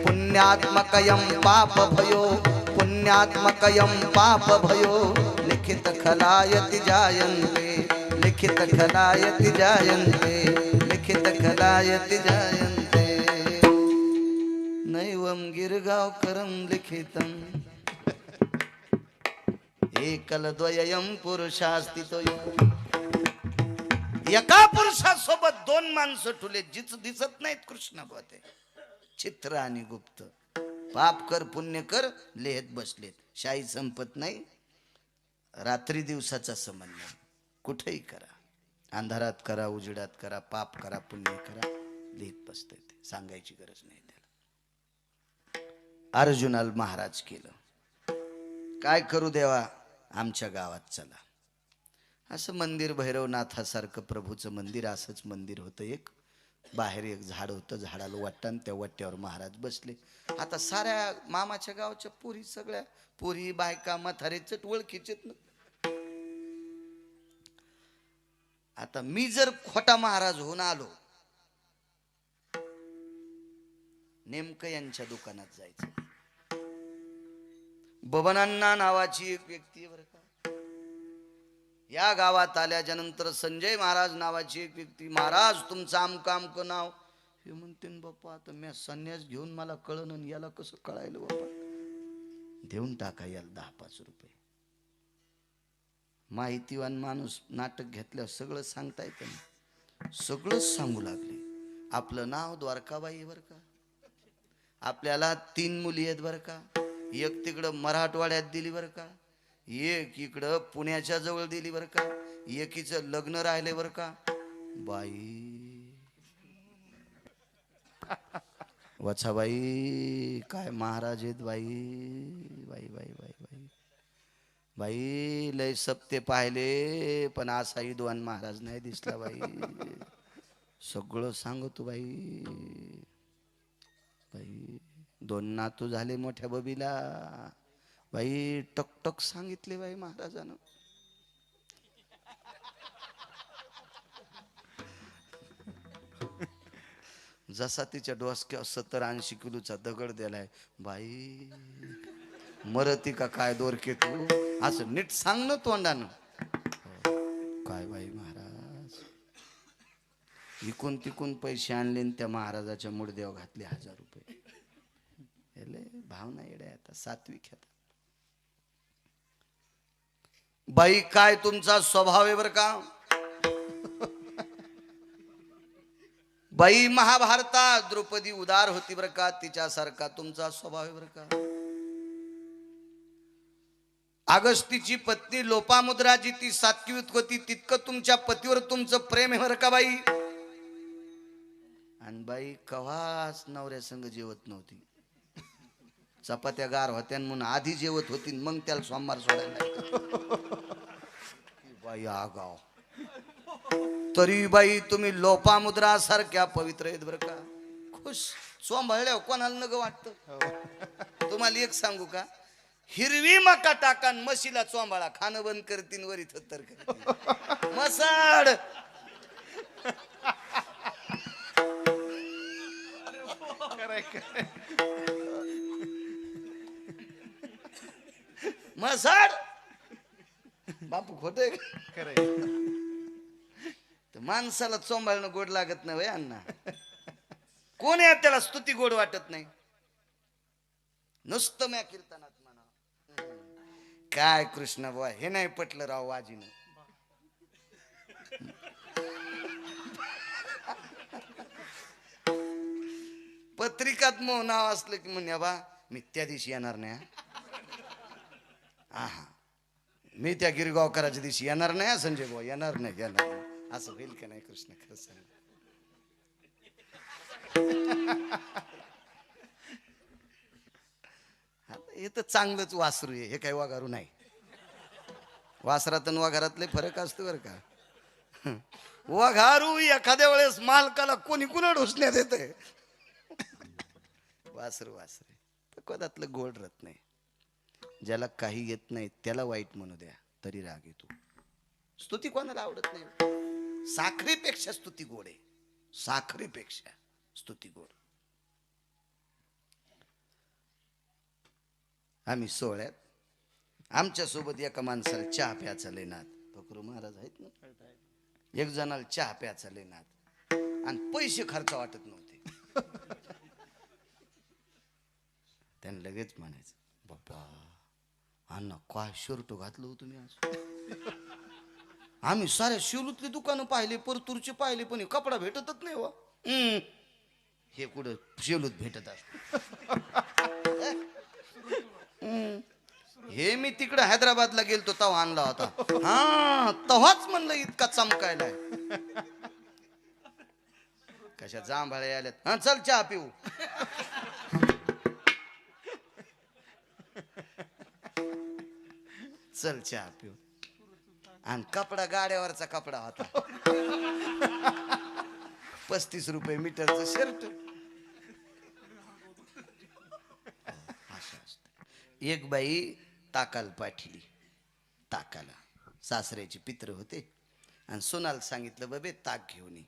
पुण्यात्मकयं पाप भयो पुण्यात्मकयं पाप भयो लिखित खलायति जायन्ते. लिखित खलायति जायन्ते. लिखित खलायति जायन्ते. नैवं गिरगावकरं लिखितं एकलद्वयं पुरुषास्तितो. एका पुरुषासोबत 2 माणसं ठुले जिच दिसत नाहीत कृष्ण बोते. चित्र आणि गुप्त. पाप कर पुण्य कर लिहित बसलेत. शाही संपत नाही. रात्री दिवसाचा संबंध नाही. कुठेही करा, अंधारात करा, उजेडात करा, पाप करा, पुण्य करा, लिहित बसते. सांगायची गरज नाही त्याला. अर्जुनाला महाराज केलं. काय करू देवा, आमच्या गावात चला. असं मंदिर भैरवनाथासारखं प्रभूचं मंदिर असंच मंदिर होतं. एक बाहेर एक झाड होतं, झाडाला वाटतं, त्या वाट्यावर महाराज बसले. आता साऱ्या मामाच्या गावच्या पुरी, सगळ्या पुरी बायका म्हातारे चट ओळखीचेत ना. आता मी जर खोटा महाराज होऊन आलो, नेमकं यांच्या दुकानात जायचं. बबनांना नावाची एक व्यक्ती बरं का, या गावात आल्याच्या नंतर संजय महाराज नावाची एक व्यक्ती, महाराज तुमचं आमकं आमकं नाव. हे म्हणते बाप्पा, आता मी संन्यास घेऊन मला कळण आणि याला कसं कळायलं बाप्पा. देऊन टाका याला 10-5 रुपये. माहितीवान माणूस नाटक घेतल्यावर सगळं सांगता येतं ना. सगळंच सांगू लागले. आपलं नाव द्वारकाबाई बरं का, आपल्याला 3 मुली आहेत बरं का. एक तिकडं मराठवाड्यात दिली बरं का, एक इकडं पुण्याच्या जवळ दिली बरं का, एकीचं लग्न राहिले बरं का. बाई वच्छाबाई काय महाराज आहेत बाई. बाई बाई बाई बाई बाई लय सप्ते पाहिले पण असा विद्वान महाराज नाही दिसला बाई. सगळं सांगतो बाई. बाई 2 नातू झाले मोठ्या बबीला. बाई टकटक सांगितले बाई महाराजानं. जसा तिच्या डोसक्यावर 70-80 किलोचा दगड दिलाय. बाई मरती का काय दोरके तू, असं नीट सांग ना तोंडानं. काय बाई महाराज, इकून तिकून पैसे आणले त्या महाराजाच्या मुडद्यावर घातले 1000 रुपये. भावना येड्या आता सात्विक आता. बाई काय तुमचा स्वभाव आहे बरं का. बाई महाभारतात द्रौपदी उदार होती बरं का, तिच्यासारखा तुमचा स्वभाव आहे बरं का. अगस्तीची पत्नी लोपामुद्राची ती सात्विक होती, तितकं तुमच्या पतीवर तुमचं प्रेम आहे बरं का बाई. आणि बाई कवाच नवऱ्या संग जेवत नव्हती. चपात्या गार होत्या म्हणून आधी जेवत होती, मग त्याला सोमवार सोडायला. बाई आगाव. तरी बाई तुम्ही लोपामुद्रा सारख्या पवित्र आहेत बरं का. खुश सोंभाळल्यावर कोणाला नग वाटतं. तुम्हाला एक सांगू का, हिरवी मका टाका म्हशीला चोंबाळा, खाणं बंद करतीन वरी थत्तर करतीन मसाड. मसाड बापू खोट माणसाला चोंबाळणं गोड लागत नाही अण्णा. कोण आहे त्याला स्तुती गोड वाटत नाही. नुसतं म्या कीर्तनात म्हणा काय कृष्ण बुवा हे नाही पटलं राव वाजीनं. त्यात मग नाव असलं की म्हणे बा मी त्या दिवशी येणार नाही हा मी त्या गिरगावकराच्या दिवशी येणार नाही संजय भाऊ येणार नाही असं होईल का नाही कृष्ण खरं सांग. हे तर चांगलंच वासरू आहे, हे काही वाघारू नाही. वासरात आणि वाघारातले फरक असतो बरं का. वाघारू एखाद्या वेळेस मालकाला कोणी कुणा ढोसण्यात येते. वासरू वासरे पक्वादातलं गोड राहत नाही. ज्याला काही येत नाही त्याला वाईट म्हणू द्या तरी राग येतो. स्तुती कोणाला आवडत नाही. साखरेपेक्षा स्तुती गोड आहे. साखरेपेक्षा स्तुती गोड. आम्ही सोहळ्यात आमच्या सोबत एका माणसाला चहा प्याचा लेनात फकरू महाराज आहेत ना, एक जणाला चहा प्याचा लेनात आणि पैसे खर्च वाटत नव्हते. त्याने लगेच म्हणायचं बाप्पा अण्णा काय शर्ट घातलं हो तुम्ही आज. आम्ही साऱ्या शिवलूतली दुकानं पाहिले परतूरचे पाहिले पण कपडा भेटतच नाही वा. हे कुठं शिवलूत भेटत असत. हे मी तिकडे हैदराबादला गेलतो तेव्हा आणला होता. हा तेव्हाच म्हणलं इतका चमकायलाय. कशा जांभाळे आल्यात. हा चल चहा पिऊ. चल चहा पिऊ. आणि कपडा गाड्यावरचा कपडा होता. 35 रुपये मीटरचं शर्ट. एक बाई ताकाला पाठली. ताकाला सासऱ्याचे पित्र होते आणि सोनाला सांगितलं बबे ताक घेऊन ये.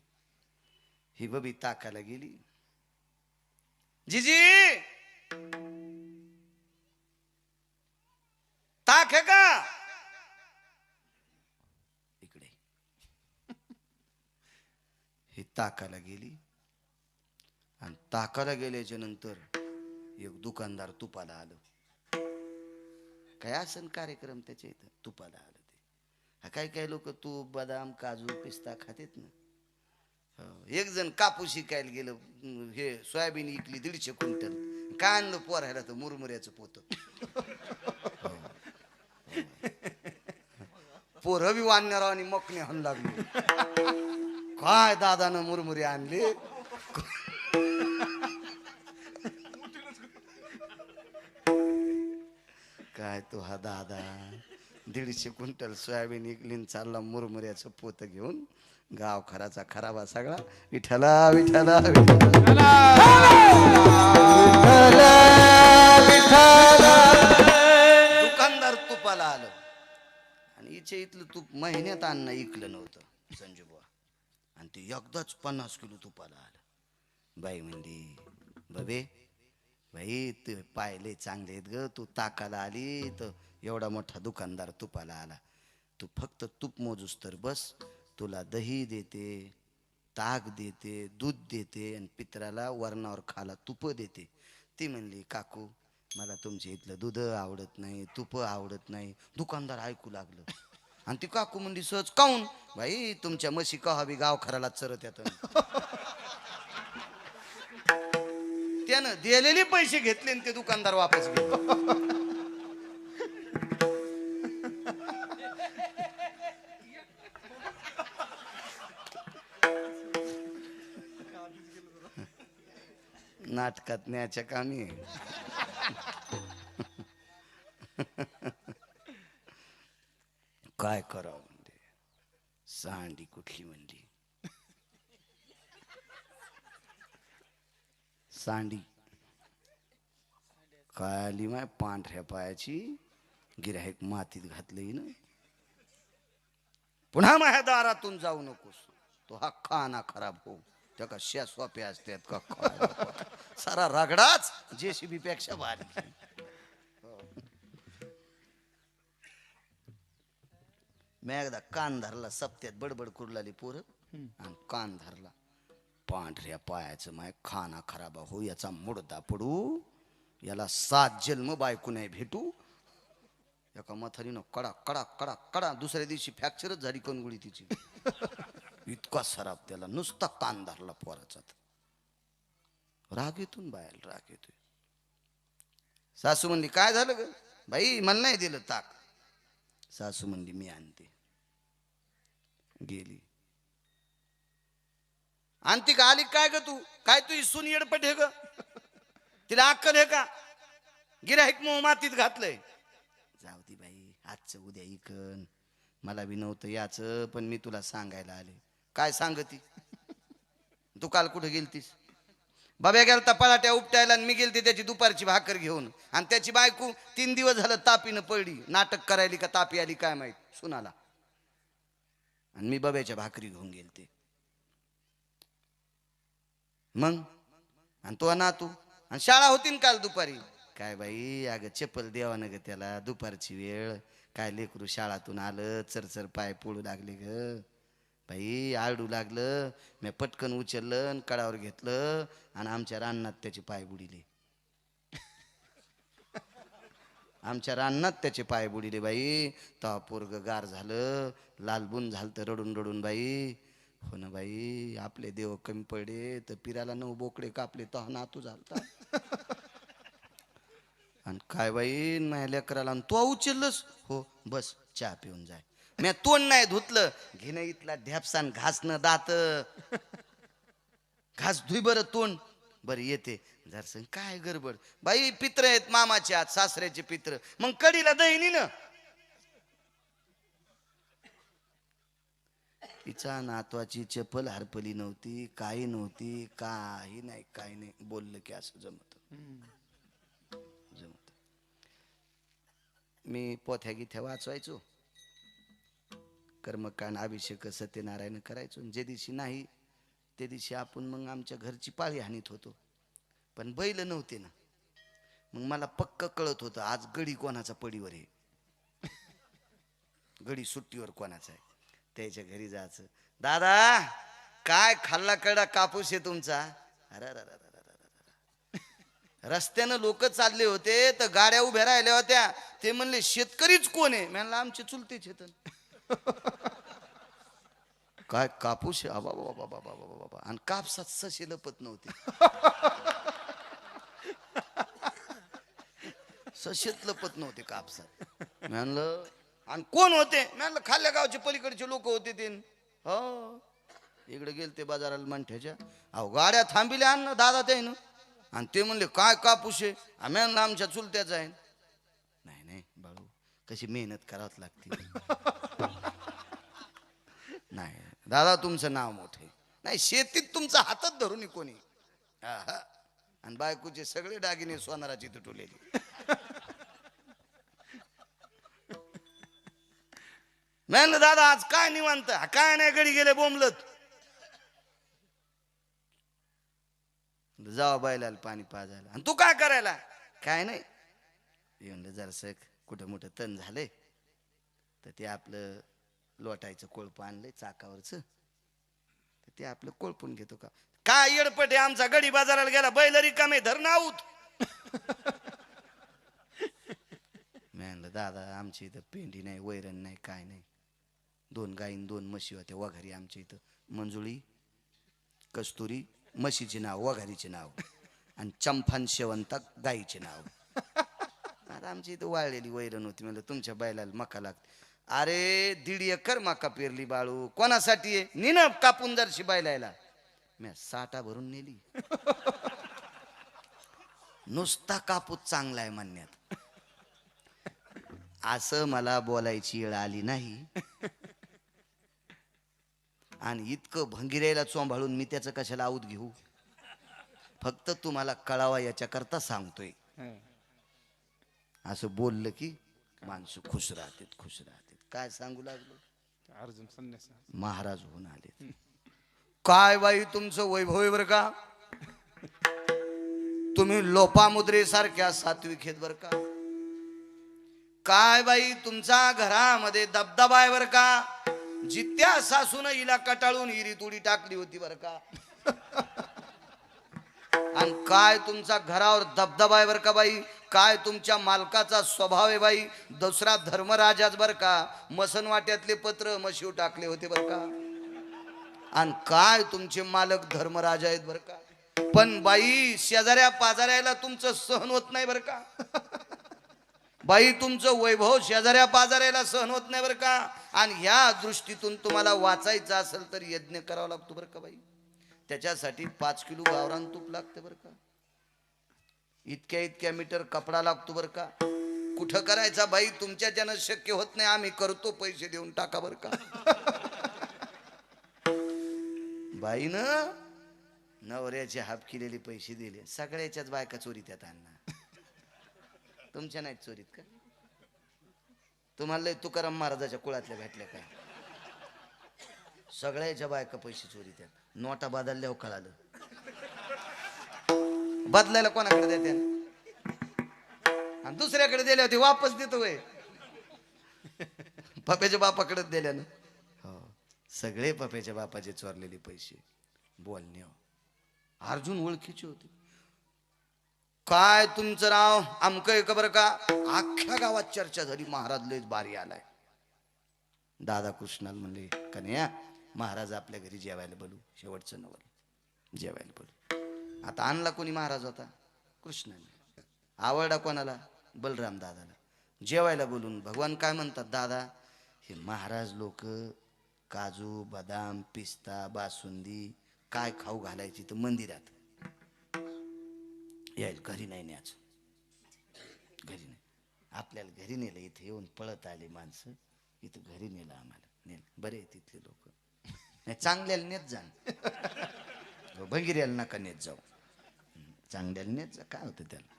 ही बबी ताकाला गेली. जीजी ताक है का इकडे. ही ताकाला गेली आणि ताकाला गेल्याच्या नंतर एक दुकानदार तुपाला आलं. काय असन कार्यक्रम त्याच्या इथं तुपाला आलं ते. हा काही लोक तूप बदाम काजू पिस्ता खातेत ना. एक जण कापूस शिकायला गेलं. हे सोयाबीन इकली 150 क्विंटल. काय आणलं पोरायला तर मुरमुऱ्याचं पोत. पोरं बी वाढणार आणि मकने हाण लागली. काय दादानं मुरमुरे आणले. काय तो हा दादा 150 क्विंटल सोयाबीन इकलीन चालला मुरमुऱ्याचं पोत घेऊन. गाव खराचा खराबा सगळा. विठ्ठला विठ्ठला दुकानदार तुपाला आलं आणि इथे इथलं तूप महिन्यात अन्न इकलं नव्हतं संजू बुवा. आणि ते एकदाच 50 किलो तुपाला आलं. बाई म्हणली बबे भाई तू पाहिले चांगले आहेत ग. तू ताकाला आली तर एवढा मोठा दुकानदार तुपाला आला. तू फक्त तूप मोजूस तर बस. तुला दही देते, ताक देते, दूध देते आणि पित्राला वरणावर खाला तुप देते. ती म्हणली काकू मला तुमच्या इथलं दूध आवडत नाही, तुप आवडत नाही. दुकानदार ऐकू लागलं आणि ती काकू म्हणली सहज काऊन भाई तुमच्या म्हशी कहा बी गाव खराला चरत येत. त्यानं दिलेले पैसे घेतले आणि ते दुकानदार वापस गेले. नाटकात न्याच्या कामी. काय करावं म्हणजे सांडी कुठली म्हणली. सांडी काय आली माय पांढऱ्या पायाची. गिऱ्हाईक मातीत घातलंय ना. पुन्हा माझ्या दारातून जाऊ नकोस. तो हा खाना खराब हो. त्या का श्या सोप्या असतात का. सारा रगडाच JCB पेक्षा भारी. मी एकदा कान धरला. सप्त्यात बडबड कुरलाली पोरं आणि कान धरला. पांढऱ्या पायाचं माय खाना खराब हो. याचा मुडदा पडू. याला 7 जन्म बायको नाही भेटू. एका म्हातारीनं कडा कडा कडा कडा. दुसऱ्या दिवशी फ्रॅक्चरच झाली कणगुळी तिची. इतका सराब त्याला. नुसता कान धरला पोराचा. राग येतून बाहेर राग येतोय. सासू म्हणली काय झालं ग बाई, मला नाही दिलं ताक. सासू म्हणली मी आणते. गेली. आणती का आली काय ग तू, काय तू सून येडपट आहे ग, तिला अक्कल आहे का, गिऱ्हाईक मोह मातीत घातलंय. जाऊ दे बाई, आजचं उद्या इकन, मला बी नव्हतं याचं, पण मी तुला सांगायला आले. काय सांगती, तू काल कुठे गेलतीस. बाब्या गेलता पळाट्या उपटायला आणि मी गेलते त्याची दुपारची भाकर घेऊन, आणि त्याची बायको 3 दिवस झालं तापीनं पडली, नाटक करायली का तापी आली काय माहित सुनाला, आणि मी बाब्याच्या भाकरी घेऊन गेलते. मग आणि तो नातू, आणि शाळा होती ना काल दुपारी. काय बाई अगं चप्पल द्यावा ना ग त्याला, दुपारची वेळ, काय लेकरू शाळातून आलं चरचर पाय पोळू लागले ग बाई, आरडू लागलं. मी पटकन उचललं आणि कडावर घेतलं आणि आमच्या रानात त्याचे पाय बुडिले. आमच्या रानात त्याचे पाय बुडिले बाई. तेव्हा पोरग गार झालं, लालबुन झालं तर रडून रडून बाई. हो ना बाई, आपले देव कमी पडे तर पिराला 9 बोकडे कापले तो नातू झालता. आणि काय बाई माझ्या लेकराला, तो उचललंस हो बस चहा पिऊन जाय. मी तोंड नाही धुतलं, घेणं इथला ढ्यापसान घासणं दात, घास धुई बरं तोंड बरं येते. जरसं काय गडबड बाई, पित्र आहेत मामाचे आज, सासऱ्याचे पित्र, मग कडीला दहीनी ना. तिचा नातवाची चप्पल हरपली नव्हती, काही नव्हती, काही नाही काही नाही. बोललं की असं जमत जमत. मी पोथ्या गिथ्या वाचवायचो, कर्मकांड अभिषेक सत्यनारायण करायचो. जे दिवशी नाही ते दिवशी आपण मग आमच्या घरची पाळी हाणीत होतो. पण बैल नव्हते ना, मग मला पक्क कळत होतं आज गडी कोणाचा पडीवर आहे, गडी सुट्टीवर कोणाचा आहे. त्याच्या घरी जायचं, दादा काय खाल्ला कडा कापूस आहे तुमचा. अरे रस्त्यानं लोक चालले होते तर गाड्या उभ्या राहिल्या होत्या, ते म्हणले शेतकरीच कोण आहे. म्हणलं आमचे चुलते चेतन. काय कापूस आहे बाबा बाबा बाबा बाबा, आणि कापसात ससे लपत नव्हते. सशेत लपत नव्हते कापसात. म्हणलं आणि कोण होते, म्हणलं खाल्ल्या गावचे पलीकडचे लोक होते ते. हो इकडे गेल ते बाजाराला मंठ्याच्या, अहो गाड्या थांबिल्या ना दादा ते ना, आणि ते म्हणले काय कापूस आहे. म्हणलं आमच्या चुलत्याचा आहे. नाही नाही बाळू, कशी मेहनत करावं लागते. नाही दादा तुमचं नाव मोठे नाही, शेतीत तुमचा हातात धरून कोणी. आणि बायकोचे सगळे दागिने सोनाराची तुटवलेली. म्हणलं दादा आज काय निवांत, काय नाही गडी गेले बोंबलत. जावा बैलाला पाणी पाजायला, आणि तू काय करायला. काय नाही म्हणलं जरासं कुठं मोठं तण झालंय तर ते आपलं लोटायचं कोळप आणलंय चाकावरच, तर ते आपलं कोळपून घेतो का. काय येडपट आहे आमचा, गडी बाजाराला गेला बैल रिकामे धरण आऊत. म्हणलं दादा आमच्या इथं पेंडी नाही, वैरण नाही, काय नाही. 2 गाईन 2 म्हशी होत्या वघारी आमच्या इथं, मंजुळी कस्तुरी म्हशीचे नाव, वघारीचे नाव, आणि चंफान शेवंता गाईचे नाव. आता आमच्या इथं वाळलेली वैरण होती. म्हणलं तुमच्या बैलाला मका लागते. अरे 1.5 एकर मका पेरली बाळू, कोणासाठी आहे, निन कापून जरशी बैलायला. मी 60 भरून नेली. नुसता कापूस चांगला आहे म्हणण्यात, असं मला बोलायची वेळ आली नाही. आणि इतकं भंगिरायला चोंभाळून मी त्याचं कशाला आऊत घेऊ, फक्त तुम्हाला कळावा याच्याकरता सांगतोय. असं बोललं की माणसं खुश राहतात खुश राहतात. काय सांगू लागलो, अर्जुन संन्यास महाराज होऊन आले. काय बाई तुमचं वैभव आहे बरं का, तुम्ही लोपामुद्रे सारख्या सात्विक आहेत बरं का. काय बाई तुमचा घरामध्ये दबदबा आहे बरं का, जित्या सासून हिला कटाळून हिरीत उडी टाकली होती बरं का. आणि काय तुमचा घरावर दबदबा आहे बरं का बाई, काय तुमच्या मालकाचा स्वभाव आहे बाई, दुसरा धर्मराजाच बरं का, मसन वाट्यातले पत्र मशीव टाकले होते बरं का. आणि काय तुमचे मालक धर्मराजा आहेत बरं का. पण बाई शेजाऱ्या पाजाऱ्याला तुमचं सहन होत नाही बरं का. बाई तुमचं वैभव शेजाऱ्या पाजाऱ्याला सहन होत नाही बरं का. आणि ह्या दृष्टीतून तुम्हाला वाचायचं असेल तर यज्ञ करावा लागतो बरं का बाई. त्याच्यासाठी 5 किलो गावरान तूप लागते बरं का. इतक्या मीटर कपडा लागतो बरं का. कुठं करायचा बाई तुमच्याच्यानं शक्य होत नाही. आम्ही करतो पैसे देऊन टाका बरं का. बाईनं नवऱ्याचे हाफ केलेले पैसे दिले. सगळ्याच्याच बायका चोरीत येतात अण्णा. तुमच्या नाहीत चोरीत का. तुम्हाला लय तुकाराम महाराजाच्या कुळातल्या भेटल्या काय. सगळ्याच्या बायका पैसे चोरीत येतात. नोटा बदलल्यावर कळालं. बदलायला कोणाकडे देते आणि दुसऱ्याकडे दिले होते वापस देतो वय. पप्याच्या बापाकडेच दिल्यानं. हो सगळे पप्याच्या बापाचे चोरलेले पैसे. बोलणे अर्जुन ओळखीचे होते. काय तुमचं नाव आमकं का बरं का. अख्ख्या गावात चर्चा झाली. महाराज लयच बारी आलाय. दादा कृष्णाला म्हणले कन्या महाराज आपल्या घरी जेवायला बोलू. शेवटचं नवल जेवायला बोलू. आता आणला कोणी महाराज होता कृष्णाने. आवडला कोणाला बलराम दादाला. जेवायला बोलून भगवान काय म्हणतात दादा हे महाराज लोक काजू बदाम पिस्ता बासुंदी काय खाऊ घालायची तर मंदिरात यायला. घरी नाही न्यायचं. घरी नाही. आपल्याला घरी नेलं. इथे येऊन पळत आले माणसं. इथं घरी नेलं आम्हाला. नेलं बरे तिथले लोक. नाही चांगल्याला नेत जा. भंगिऱ्याला नका नेत जाऊ. चांगल्याला नेत जा. काय होतं त्याला.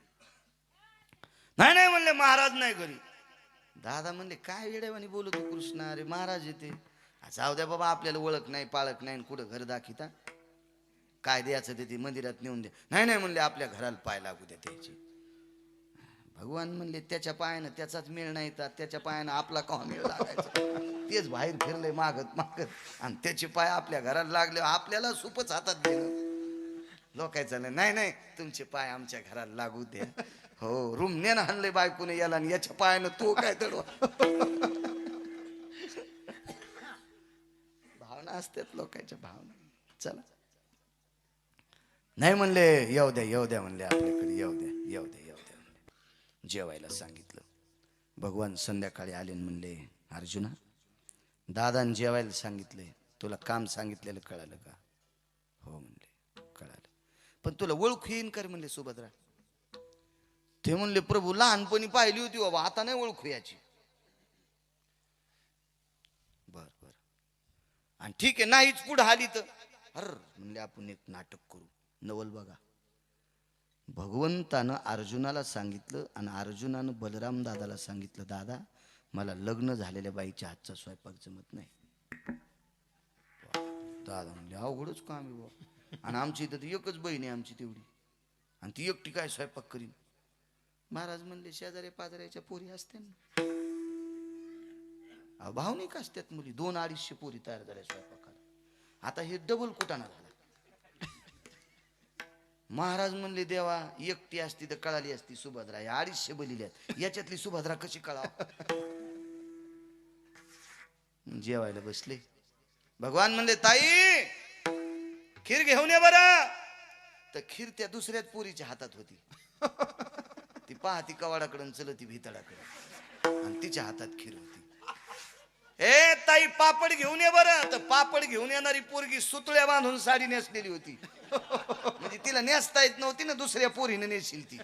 नाही नाही म्हणले महाराज नाही घरी. दादा म्हणले काय वेड्यावानी बोलतो कृष्णा. अरे महाराज येते. जाऊ द्या बाबा आपल्याला ओळख नाही पाळख नाही. कुठं घर दाखिता काय द्यायचं ते मंदिरात नेऊन द्या. नाही नाही म्हणले आपल्या घराला पाय लागू द्या त्याची. भगवान म्हणले त्याच्या पायानं त्याचाच मेळ नाही तर त्याच्या पायानं आपला केव्हा मेळ लागायचा. तेच बाहेर फिरले मागत मागत आणि त्याचे पाय आपल्या घराला लागले. आपल्याला सूपच हातात देणं. लोकायचं नाही नाही तुमचे पाय आमच्या घराला लागू द्या. हो रुमण्यानं हाणले बायकोने याला आणि याच्या पायानं तो काय दडवा. भावना असतात लोकांच्या भावना. चला नाही म्हणले येऊ द्या म्हणले आपल्याकडे येऊ द्या म्हणले. जेवायला सांगितलं. भगवान संध्याकाळी आले म्हणले अर्जुना दादाने जेवायला सांगितले. तुला काम सांगितलेलं कळालं का. हो म्हणले कळालं. पण तुला ओळखू येईन कर म्हणले सुभद्रा. ते म्हणले प्रभू लहानपणी पाहिली होती बाबा आता नाही ओळखू याची. बर आणि ठीक आहे नाहीच पुढे आली तर अर म्हणले आपण एक नाटक करू. नवल बघा. भगवंतानं अर्जुनाला सांगितलं आणि अर्जुनानं बलराम दादाला सांगितलं दादा मला लग्न झालेल्या बाईच्या हातचा स्वयंपाक जमत नाही. दादा म्हणले अवघडच काम आहे बाबा. आणि आमची इथं एकच बहीण आहे आमची तेवढी आणि ती एकटी काय स्वयंपाक करीन. महाराज म्हणले शेजारी पाजाऱ्याच्या पोरी असते ना. भावनिक असतात मुली. 200-250 पोरी तयार झाल्या स्वयंपाकाला. आता हे डबल कुटाणा झाला. महाराज म्हणले देवा एकटी असती तर कळाली असती सुभद्रा. 250 बलिल्यात याच्यातली सुभद्रा कशी कळाव. जेवायला बसले. भगवान म्हणले ताई खीर घेऊन ये बरं. तर खीर त्या दुसऱ्याच पोरीच्या हातात होती. ती पाहती कवाडाकडून चलती भितडाकडे आणि तिच्या हातात खीर होती. ए ताई पापड घेऊन ये बरं. तर पापड घेऊन येणारी पोरगी सुतळ्या बांधून साडी नेसलेली होती. म्हणजे तिला नेसता येत नव्हती ना दुसऱ्या पोरीने नेशील ती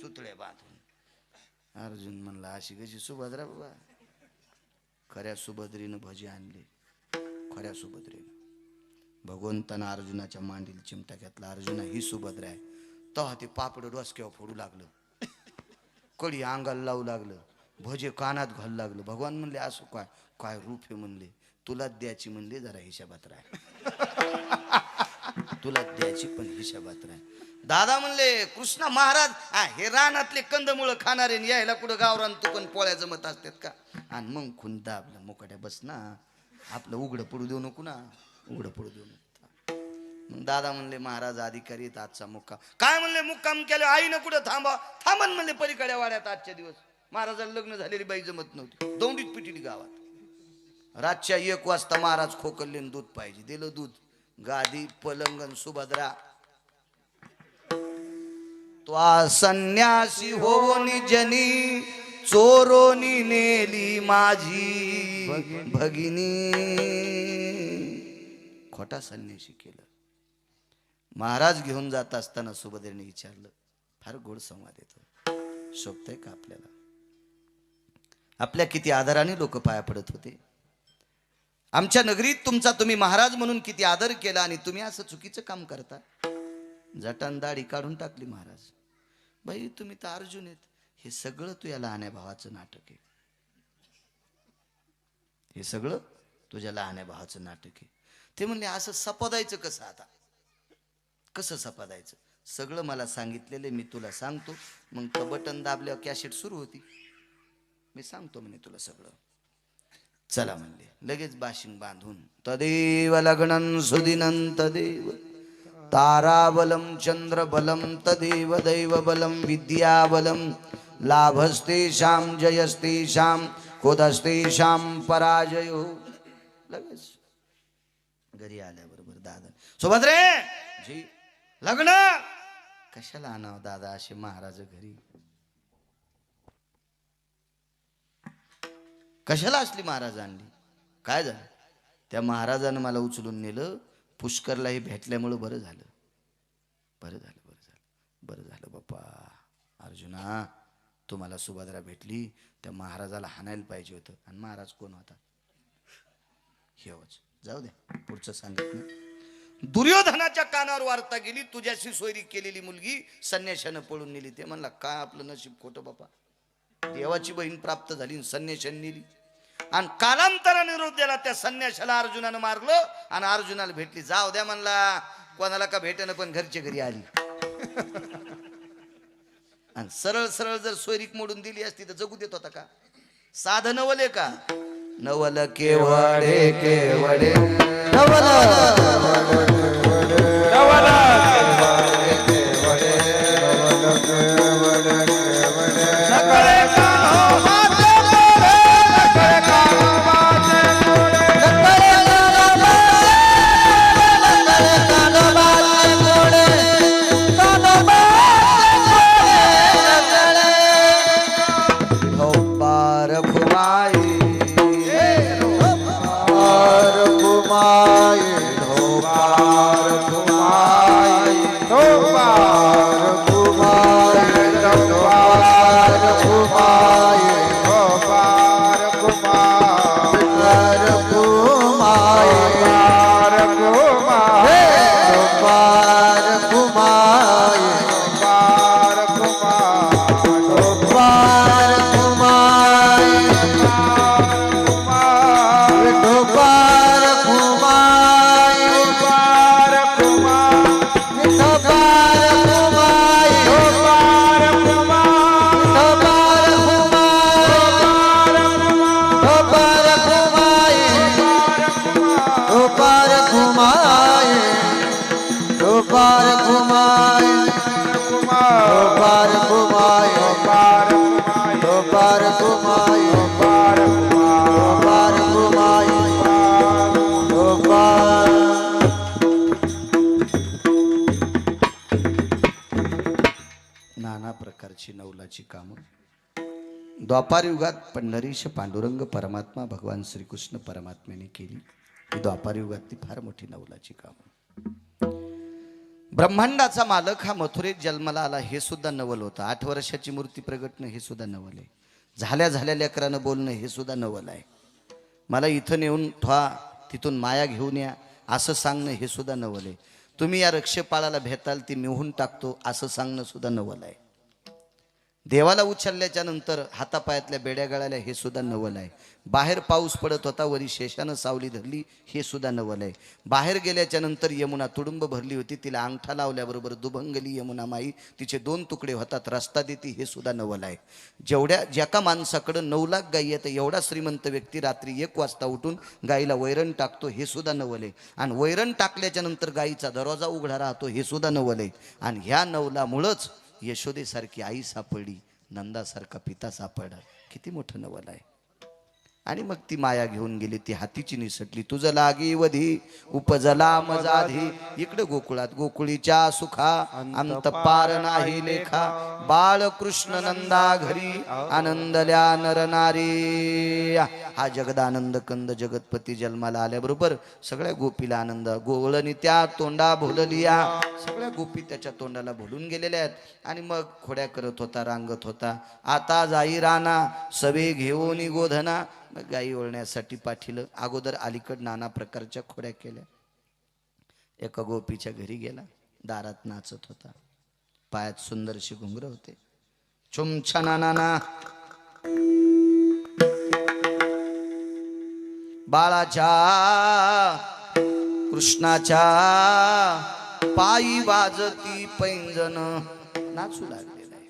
सुतळ्या बांधून. अर्जुन म्हणला अशी कशी सुभद्रा बाबा. खऱ्या सुभद्रीनं भजी आणले. खऱ्या सुभद्रेनं. भगवंतानं अर्जुनाच्या मांडीला चिमटा घेतला. अर्जुना ही सुभद्रा आहे. तेव्हा ते पापड डोसक्यावर फोडू लागलं. कडी अंगाला लावू लागलं. भजे कानात घालू लागलं. भगवान म्हणले असं काय काय रूप आहे म्हणले. तुला द्यायची म्हणले जरा हिशाबात राह. तुला द्यायची पण हिशाबात राह. दादा म्हणले कृष्णा महाराज हे रानातले कंदमुळं खाणारे यायला कुठं गावरान तुकन पोळ्या जमत असतात का. आणि मग खुंदा आपला मुकाट्या बस ना. आपलं उघडं पडू देऊ नको ना. उघडं पडू देऊ नको. मग दादा म्हणले महाराज अधिकारी आहेत आजचा मुक्काम. काय म्हणले मुक्काम केलं आईनं कुठं थांबन म्हणले पलीकडे वाड्यात आजच्या दिवस. महाराजाला लग्न झालेली बाई जमत नव्हती. दौंडीत पिटीली गावात. रातच्या 1 वाजता महाराज खोकलले दूध पाहिजे. दिलं दूध. गादी पलंगण सुभद्रा त्वा संन्यासी होऊन जनी चोरोनी नेली माझी भगिनी. खोटा संन्यासी केलं. महाराज घेऊन जात असताना सुभद्रेने विचारलं, फार गोड संवाद येतो, शोभतंय का आपल्याला? आपल्या किती आदराने लोक पाया पडत होते. आमच्या नगरीत तुमचा तुम्ही महाराज म्हणून किती आदर केला आणि तुम्ही असं चुकीचं काम करता. जटान दाढी काढून टाकली महाराज. बाई तुम्ही तर अर्जुन आहेत. हे सगळं तुझ्या लहान्या भावाचं नाटक आहे. हे सगळं तुझ्या लहान्या भावाचं नाटक आहे. ते म्हणले असं सपादायचं कसं? आता कसं सपादायचं? सगळं मला सांगितलेलं मी तुला सांगतो. मग तर बटन दाबल्यावर कॅसेट सुरू होती. मी सांगतो म्हणे तुला सगळं. चला म्हणले. लगेच बाशिंग बांधून तदेव लग्नं सुदिनं तदेव ताराबलम चंद्रबलम तदेव दैवबलम विद्याबलम लाभस्तेषां जयस्तेषां क्रोधस्तेषां पराजयो. लगेच घरी आल्याबरोबर दादा, सुभद्रे जी लग्न कशाला आणावं दादा असे महाराज घरी? कशाला असली महाराज आणली? काय झालं? त्या महाराजानं मला उचलून नेलं. पुष्करलाही भेटल्यामुळं बरं झालं. बरं झालं, बरं झालं, बरं झालं बाप्पा. अर्जुना तुम्हाला सुभद्रा भेटली. त्या महाराजाला हाणायला पाहिजे होतं. आणि महाराज कोण होता? हेच. जाऊ दे, पुढचं सांगत नाही. दुर्योधनाच्या कानावर वार्ता गेली, तुझ्याशी सोयरी केलेली मुलगी संन्याशानं पळून नेली. ते म्हणला काय आपलं नशीब खोटं बापा. देवाची बहीण प्राप्त झाली, संन्याशाने नेली. आणि कालांतराने निरोप दिला त्या संन्याशाला अर्जुनानं मारलं आणि अर्जुनाला भेटली. जाऊ द्या म्हणला, कोणाला का भेटणं पण घरच्या घरी आली. आणि सरळ सरळ जर सोयरीक मोडून दिली असती तर जगू देत होता का? साधं नवले का? नवल केवडे केवडे नवल नाना प्रकारची नवलाची कामं. द्वापार युगात पंढरीश पांडुरंग परमात्मा भगवान श्रीकृष्ण परमात्म्याने केली. ही द्वापार युगातली फार मोठी नवलाची कामं. ब्रह्मांडाचा मालक हा मथुरेत जन्माला आला हे सुद्धा नवल होतं. 8 वर्षाची मूर्ती प्रगटणं हे सुद्धा नवल आहे. झाल्या लेकरानं बोलणं हे सुद्धा नवल आहे. मला इथं नेऊन ठेवा, तिथून माया घेऊन या असं सांगणं हे सुद्धा नवल आहे. तुम्ही या रक्षपाळाला भेटाल ती मिळून टाकतो असं सांगणं सुद्धा नवल आहे. देवाला उचलल्याच्या नंतर हातापायातल्या बेड्या गळाल्या हे सुद्धा नवल आहे. बाहेर पाऊस पडत होता, वरी शेषानं सावली धरली हे सुद्धा नवल आहे. बाहेर गेल्याच्या नंतर यमुना तुडुंब भरली होती, तिला अंगठा लावल्याबरोबर दुभंगली यमुना माई, तिचे 2 तुकडे होतात, रस्ता देती हे सुद्धा नवल आहे. ज्याका माणसाकडं 9 लाख गायी आहेत एवढा श्रीमंत व्यक्ती रात्री 1 वाजता उठून गाईला वैरण टाकतो हे सुद्धा नवल आहे. आणि वैरण टाकल्याच्या नंतर गाईचा दरवाजा उघडा राहतो हे सुद्धा नवल आहे. आणि ह्या नवलामुळंच यशोदेसारखी आई सापडली, नंदासारखा पिता सापडला. किती मोठं नवल आहे. आणि मग ती माया घेऊन गेली, ती हातीची निसटली. तुझं लागी वधी उपजला मजाधी. इकडे गोकुळात गोकुळीच्या सुखा अंत पार नाही लेखा. बाळ कृष्ण नंदा घरी आनंदल्या नर नारी. हा जगदानंद कंद जगतपती जन्माला आल्याबरोबर सगळ्या गोपीला आनंद. गोवळणी त्या तोंडा भोललिया. सगळ्या गोपी त्याच्या तोंडाला भुलून गेलेल्या आहेत. आणि मग खोड्या करत होता, रांगत होता. आता जाई राणा सवे घेऊन गोधना. मग गाई वळण्यासाठी पाठीलं. अगोदर अलीकड नाना प्रकारच्या खोड्या केल्या. एका गोपीच्या घरी गेला, दारात नाचत होता. पायात सुंदरशी घुंगर होते. छुमछना नाना बाळाच्या कृष्णाच्या पायी वाजती पैंजन. नाचू लागलेला आहे.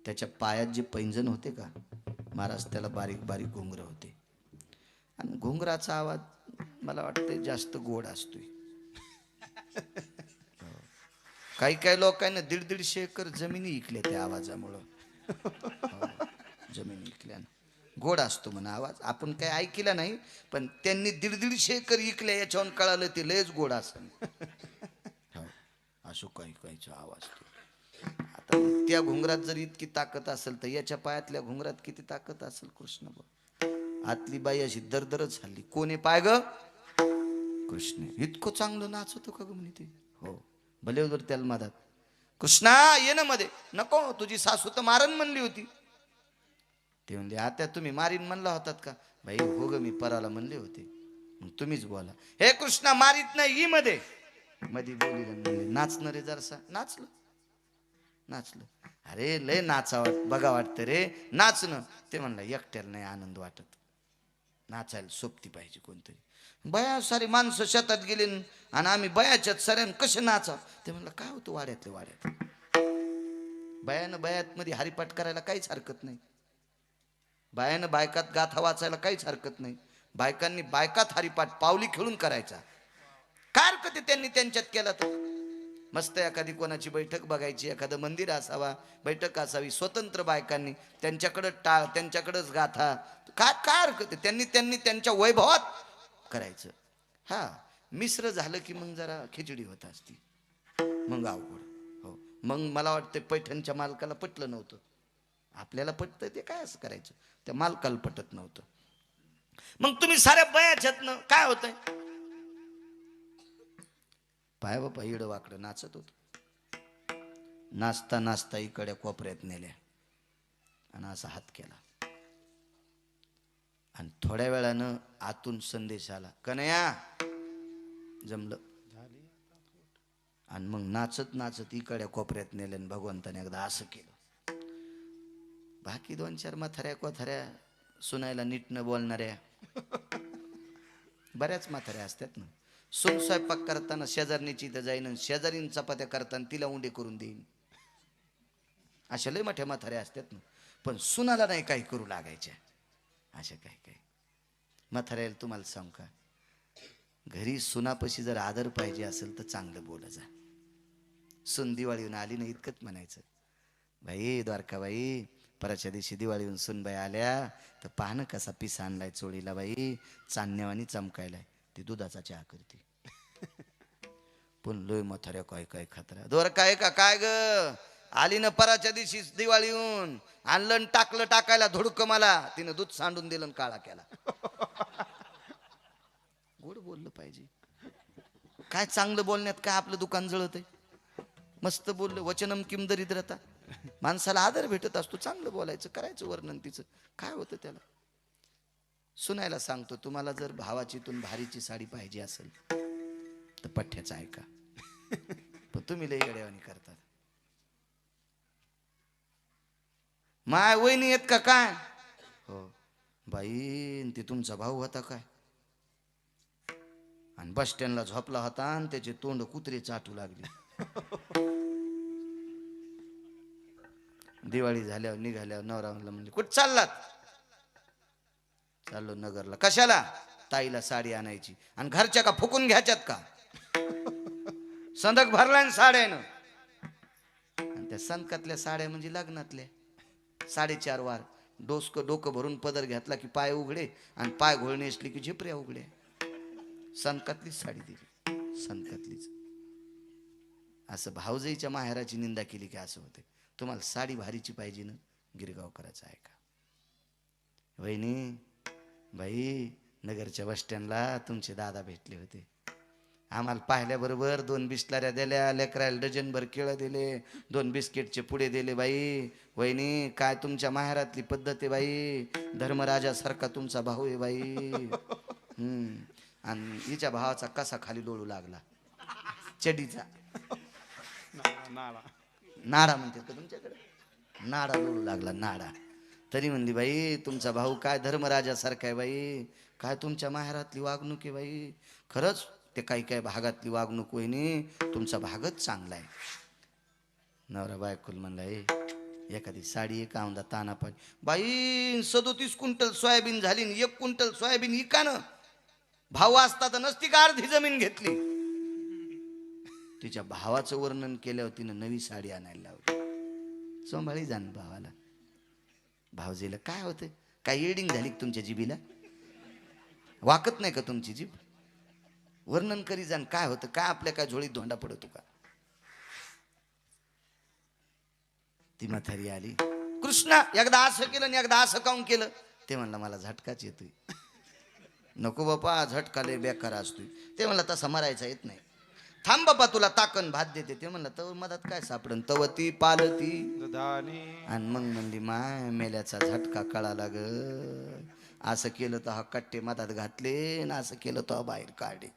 त्याच्या पायात जे पैंजन होते का महाराज, त्याला बारीक बारीक घुंगर होते. आणि घुंगराचा आवाज मला वाटतं जास्त गोड असतोय. काही काही लोकांना 150-150 एकर जमिनी इकल्या त्या आवाजामुळं. जमिनी इकल्यानं गोड असतो म्हणा आवाज. आपण काही ऐकला नाही, पण त्यांनी 150-150 एकर इकल्या याच्यावर कळालं ते लयच गोड असेल. असो काही काहीचा आवाज. आता त्या घुंगरात जर इतकी ताकद असेल तर याच्या पायातल्या घुंगरात किती ताकद असेल कृष्ण बघ. आतली बाई अशी दरदरच झाली. कोणी पाय ग? कृष्ण. इतकं चांगलं नाचतो का ग म्हणे ते. हो भले जर त्याला मधात कृष्णा ये ना मध्ये. नको, तुझी सासू तर मारन म्हणली होती. ते म्हणले आता तुम्ही मारीन म्हणला होतात का? भाई हो ग मी पराला म्हणले होते. मग तुम्हीच बोला. हे कृष्णा मारीत नाही मध्ये. मध्ये बोली म्हणले नाचणार रे जरासा. नाचलं नाचलं. अरे लय नाचा बघा वाटतं रे नाचणं. ते म्हणलं एकट्याला नाही आनंद वाटत, नाचायला सोबती पाहिजे कोणतरी. बया सारी माणसं शेतात गेली आणि आम्ही बयाच्यात सऱ्यान कसे नाचा. ते म्हणलं काय होतं वाड्यातल्या वाड्यात. बयानं बयात मध्ये हरिपाठ करायला काहीच हरकत नाही. बायानं बायकात गाथा वाचायला काहीच हरकत नाही. बायकांनी बायकात हरिपाठ पावली खेळून करायचा. काय हरकत आहे त्यांनी त्यांच्यात केला तर. मस्त एखादी कोणाची बैठक बघायची, एखादं मंदिर असावा, बैठक असावी स्वतंत्र बायकांनी, त्यांच्याकडं टाळ, त्यांच्याकडंच गाथा. काय काय हरकत आहे. त्यांनी त्यांच्या वैभवात करायचं. हा मिश्र झालं की मग जरा खिचडी होत असती, मग अवघड. हो मग मला वाटतं पैठणच्या मालकाला पटलं नव्हतं. आपल्याला पटतं ते काय असं करायचं, त्या मालकाला पटत नव्हतं. मग तुम्ही साऱ्या बयाच्यातनं काय होतंय. पाय बापा इडं वाकडं नाचत होत. नाचता नाचता इकडे कोपऱ्यात नेल्या आणि असा हात केला. आणि थोड्या वेळानं आतून संदेश आला, कन्हैया जमलं. आणि मग नाचत नाचत इकडे कोपऱ्यात नेले आणि भगवंताने एकदा असं केलं. बाकी 2-4 म्हाताऱ्या कोथऱ्या सुनायला नीट न बोलणाऱ्या बऱ्याच म्हाताऱ्या असतात ना. सून स्वयंपाक करताना शेजारणीची इथं जाईन, शेजारीन चपात्या करताना तिला उंडे करून देईन. अशा लय मोठ्या म्हाताऱ्या असतात ना. पण सुनाला नाही काही करू लागायच्या अशा काही काही म्हाताऱ्याला. तुम्हाला सांग का, घरी सुनापशी जर आदर पाहिजे असेल तर चांगलं बोला जा. सून दिवाळीहून आली ना इतकंच म्हणायचं, बाई द्वारकाबाई परच्या दिवशी दिवाळीहून सुनबाई आल्या तर पाहणं कसा पिस आणलाय चोळीला बाई, चांदण्यावानी चमकायलाय. ती दुधाचा चहा करते. पण लोय म्हाताऱ्या काय काय खातरा. द्वारका आहे का काय ग, आली ना पराच्या दिवशी दिवाळीहून, आणलं टाकलं टाकायला धुडकं मला. तिनं दूध सांडून दिलं काळा केला. गोड बोललं पाहिजे. काय चांगलं बोलण्यात काय आपलं दुकान जळत आहे. मस्त बोललं, वचनम किम दरिद्रता. माणसाला आदर भेटत असतो, चांगलं बोलायचं, करायचं वर्णन तिचं. काय होतं त्याला. सुनायला सांगतो, तुम्हाला जर भावाचीतून भारीची साडी पाहिजे असेल तर पठ्ठ्याचं ऐका. पण तुम्ही लय येड्यावानी करतात. माय वहिनी येत का काय. हो बाई ती तुमचा भाऊ होता काय. आणि बस स्टँडला झोपला होता आणि त्याचे तोंड कुत्रे चाटू लागले. दिवाळी झाल्यावर निघाल्यावर नवरा म्हणले कुठं चाललात. चाललो नगरला. कशाला. ताईला साडी आणायची. आणि घरच्या का फुकून घ्यायच्यात का. संदक भरला साड्यानं. आणि त्या संदकातल्या साड्या म्हणजे लग्नातल्या 4.5 वार. डोकं भरून पदर घातला की पाय उघडे आणि पाय घोळणे असली की झिपऱ्या उघडे. संतातलीच साडी दिली, संतातलीच. असं भावजाईच्या माहेराची निंदा केली की असं होते. तुम्हाला साडी भारीची पाहिजे ना, गिरगाव करायचं आहे का? वहिनी बाई, नगरच्या बस स्टँडला तुमचे दादा भेटले होते. आम्हाला पाहिल्याबरोबर 2 बिस्लऱ्या दिल्या, लेकराला डझनभर केळं दिले, 2 बिस्किटचे पुडे दिले. बाई वहिनी, काय तुमच्या माहेरातली पद्धत आहे बाई. धर्मराजासारखा तुमचा भाऊ आहे बाई. आणि हिच्या भावाचा कसा खाली लोळू लागला, चडीचा नाडा म्हणतात का तुमच्याकडे, नाडा लोळू लागला, नाडा. तरी म्हणली बाई तुमचा भाऊ काय धर्मराजासारखा आहे बाई. काय तुमच्या माहेरातली वागणूक आहे बाई. खरंच ते काही काही भागातली वागणूक वहिनी, तुमचा भागच चांगला आहे. नवरा बायकोल म्हणला, एखादी साडी एक औंदा ताना पाहिजे बाई. 37 क्विंटल सोयाबीन झाली, 1 क्विंटल सोयाबीन इकानं. भाऊ असता तर नसती का अर्धी जमीन घेतली. तिच्या भावाचं वर्णन केल्यावर तिनं नवी साडी आणायला लावली. सांभाळी जाण भावाला. भावजीला काय होतं, काय एडिंग झाली तुमच्या जिबीला, वाकत नाही का तुमची जीभ? वर्णन करी जाण काय होतं, काय आपल्या काय झोळीत धोंडा पडतो का? ती म्हातारी आली, कृष्णा एकदा असं केलं आणि एकदा असं काऊन केलं. ते म्हणलं मला झटकाच येतोय. नको बापा, झटका लय बेकार असतोय. ते म्हणलं तसं मरायचा येत नाही. थांब बापा तुला ताकन भात देते. ते म्हणलं तव मधात काय सापडन, तवती पालती दुधानी. आणि मग म्हणली माय मेल्याचा झटका कळाला ग. असं केलं तर हा कट्टे मधात घातले ना, असं केलं तर बाहेर काढे.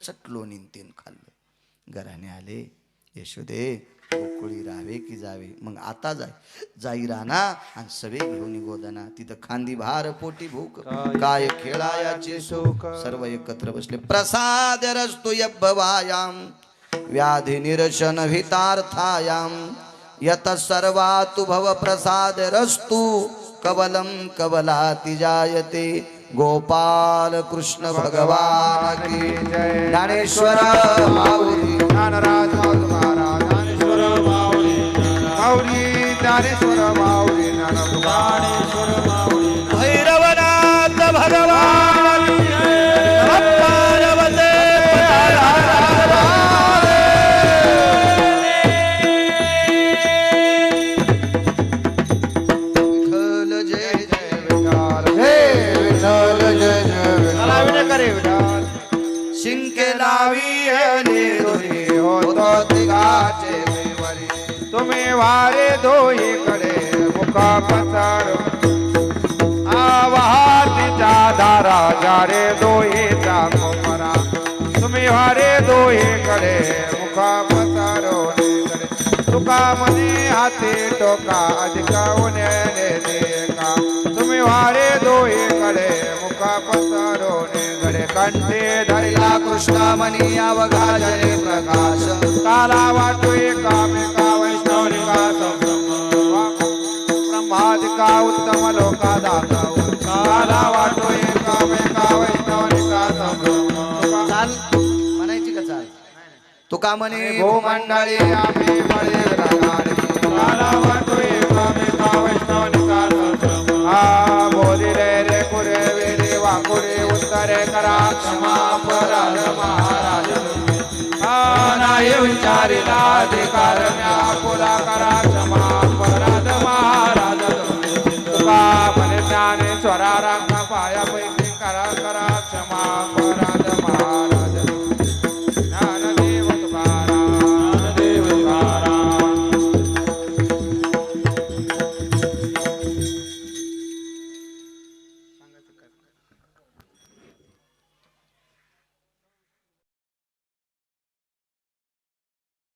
चटलो निंतीन खाल्लं. घराने आले, यशोदे गोकुळी राहावे की जावे. मग आता जाई राना आणि सवे घेऊन गोदना. तिथं खांदी भार पोटी भूक, काय खेळायाचे सुख. सर्व एकत्र बसले. प्रसाद रस्तु यभवायाम व्याधी निरशन हितार्थायाम. यत सर्वातु भव प्रसाद रस्तु कवलम कवलाति जायते. गोपाल कृष्ण भगवान की जय. ज्ञानेश्वर माऊली, ज्ञानराज महाराज, ज्ञानेश्वर माऊली, माऊली ज्ञानेश्वर माऊली, ज्ञानेश्वर माऊली. भैरवनाथ भगवान पार्वते विठ्ठल जय जय विठ्ठल हे विठ्ठल जय जय विठ्ठल. विनय करे विठ्ठल. शिंके लावी आणि दोरी होतो तिघाचे देवरी. तुम्ही वारे दोहीकडे मुखा पसार. आवाहातीच्या धारा जारे दोहीचा कोमरा. तुम्ही वारे दोहीकडे मुखा पसारो कडे. तुका मनी हाती टोका अधिका उन्याने देखा. तुम्ही वारे दोहीकडे मुखा पसारो कडे. कंठे धरिला कृष्णामणी अवघा जय प्रकाश. काला वाटो एकामेका वैष्णवनिका ब्रह्मादिका उत्तम लोका दाता. काला वाटो एकामेका वैष्णवनिका चाल म्हणायची का चाल? तुका म्हणे भूमंडळी आम्ही मळे रागाडे. काला वाटो एकामेका वैष्णवनिका. हा बोली रे कुरे वेरे वाकुरे उत्तरे करा क्षमा पराध महाराज. नाही विचारिला अधिकार म्या पुरा करा.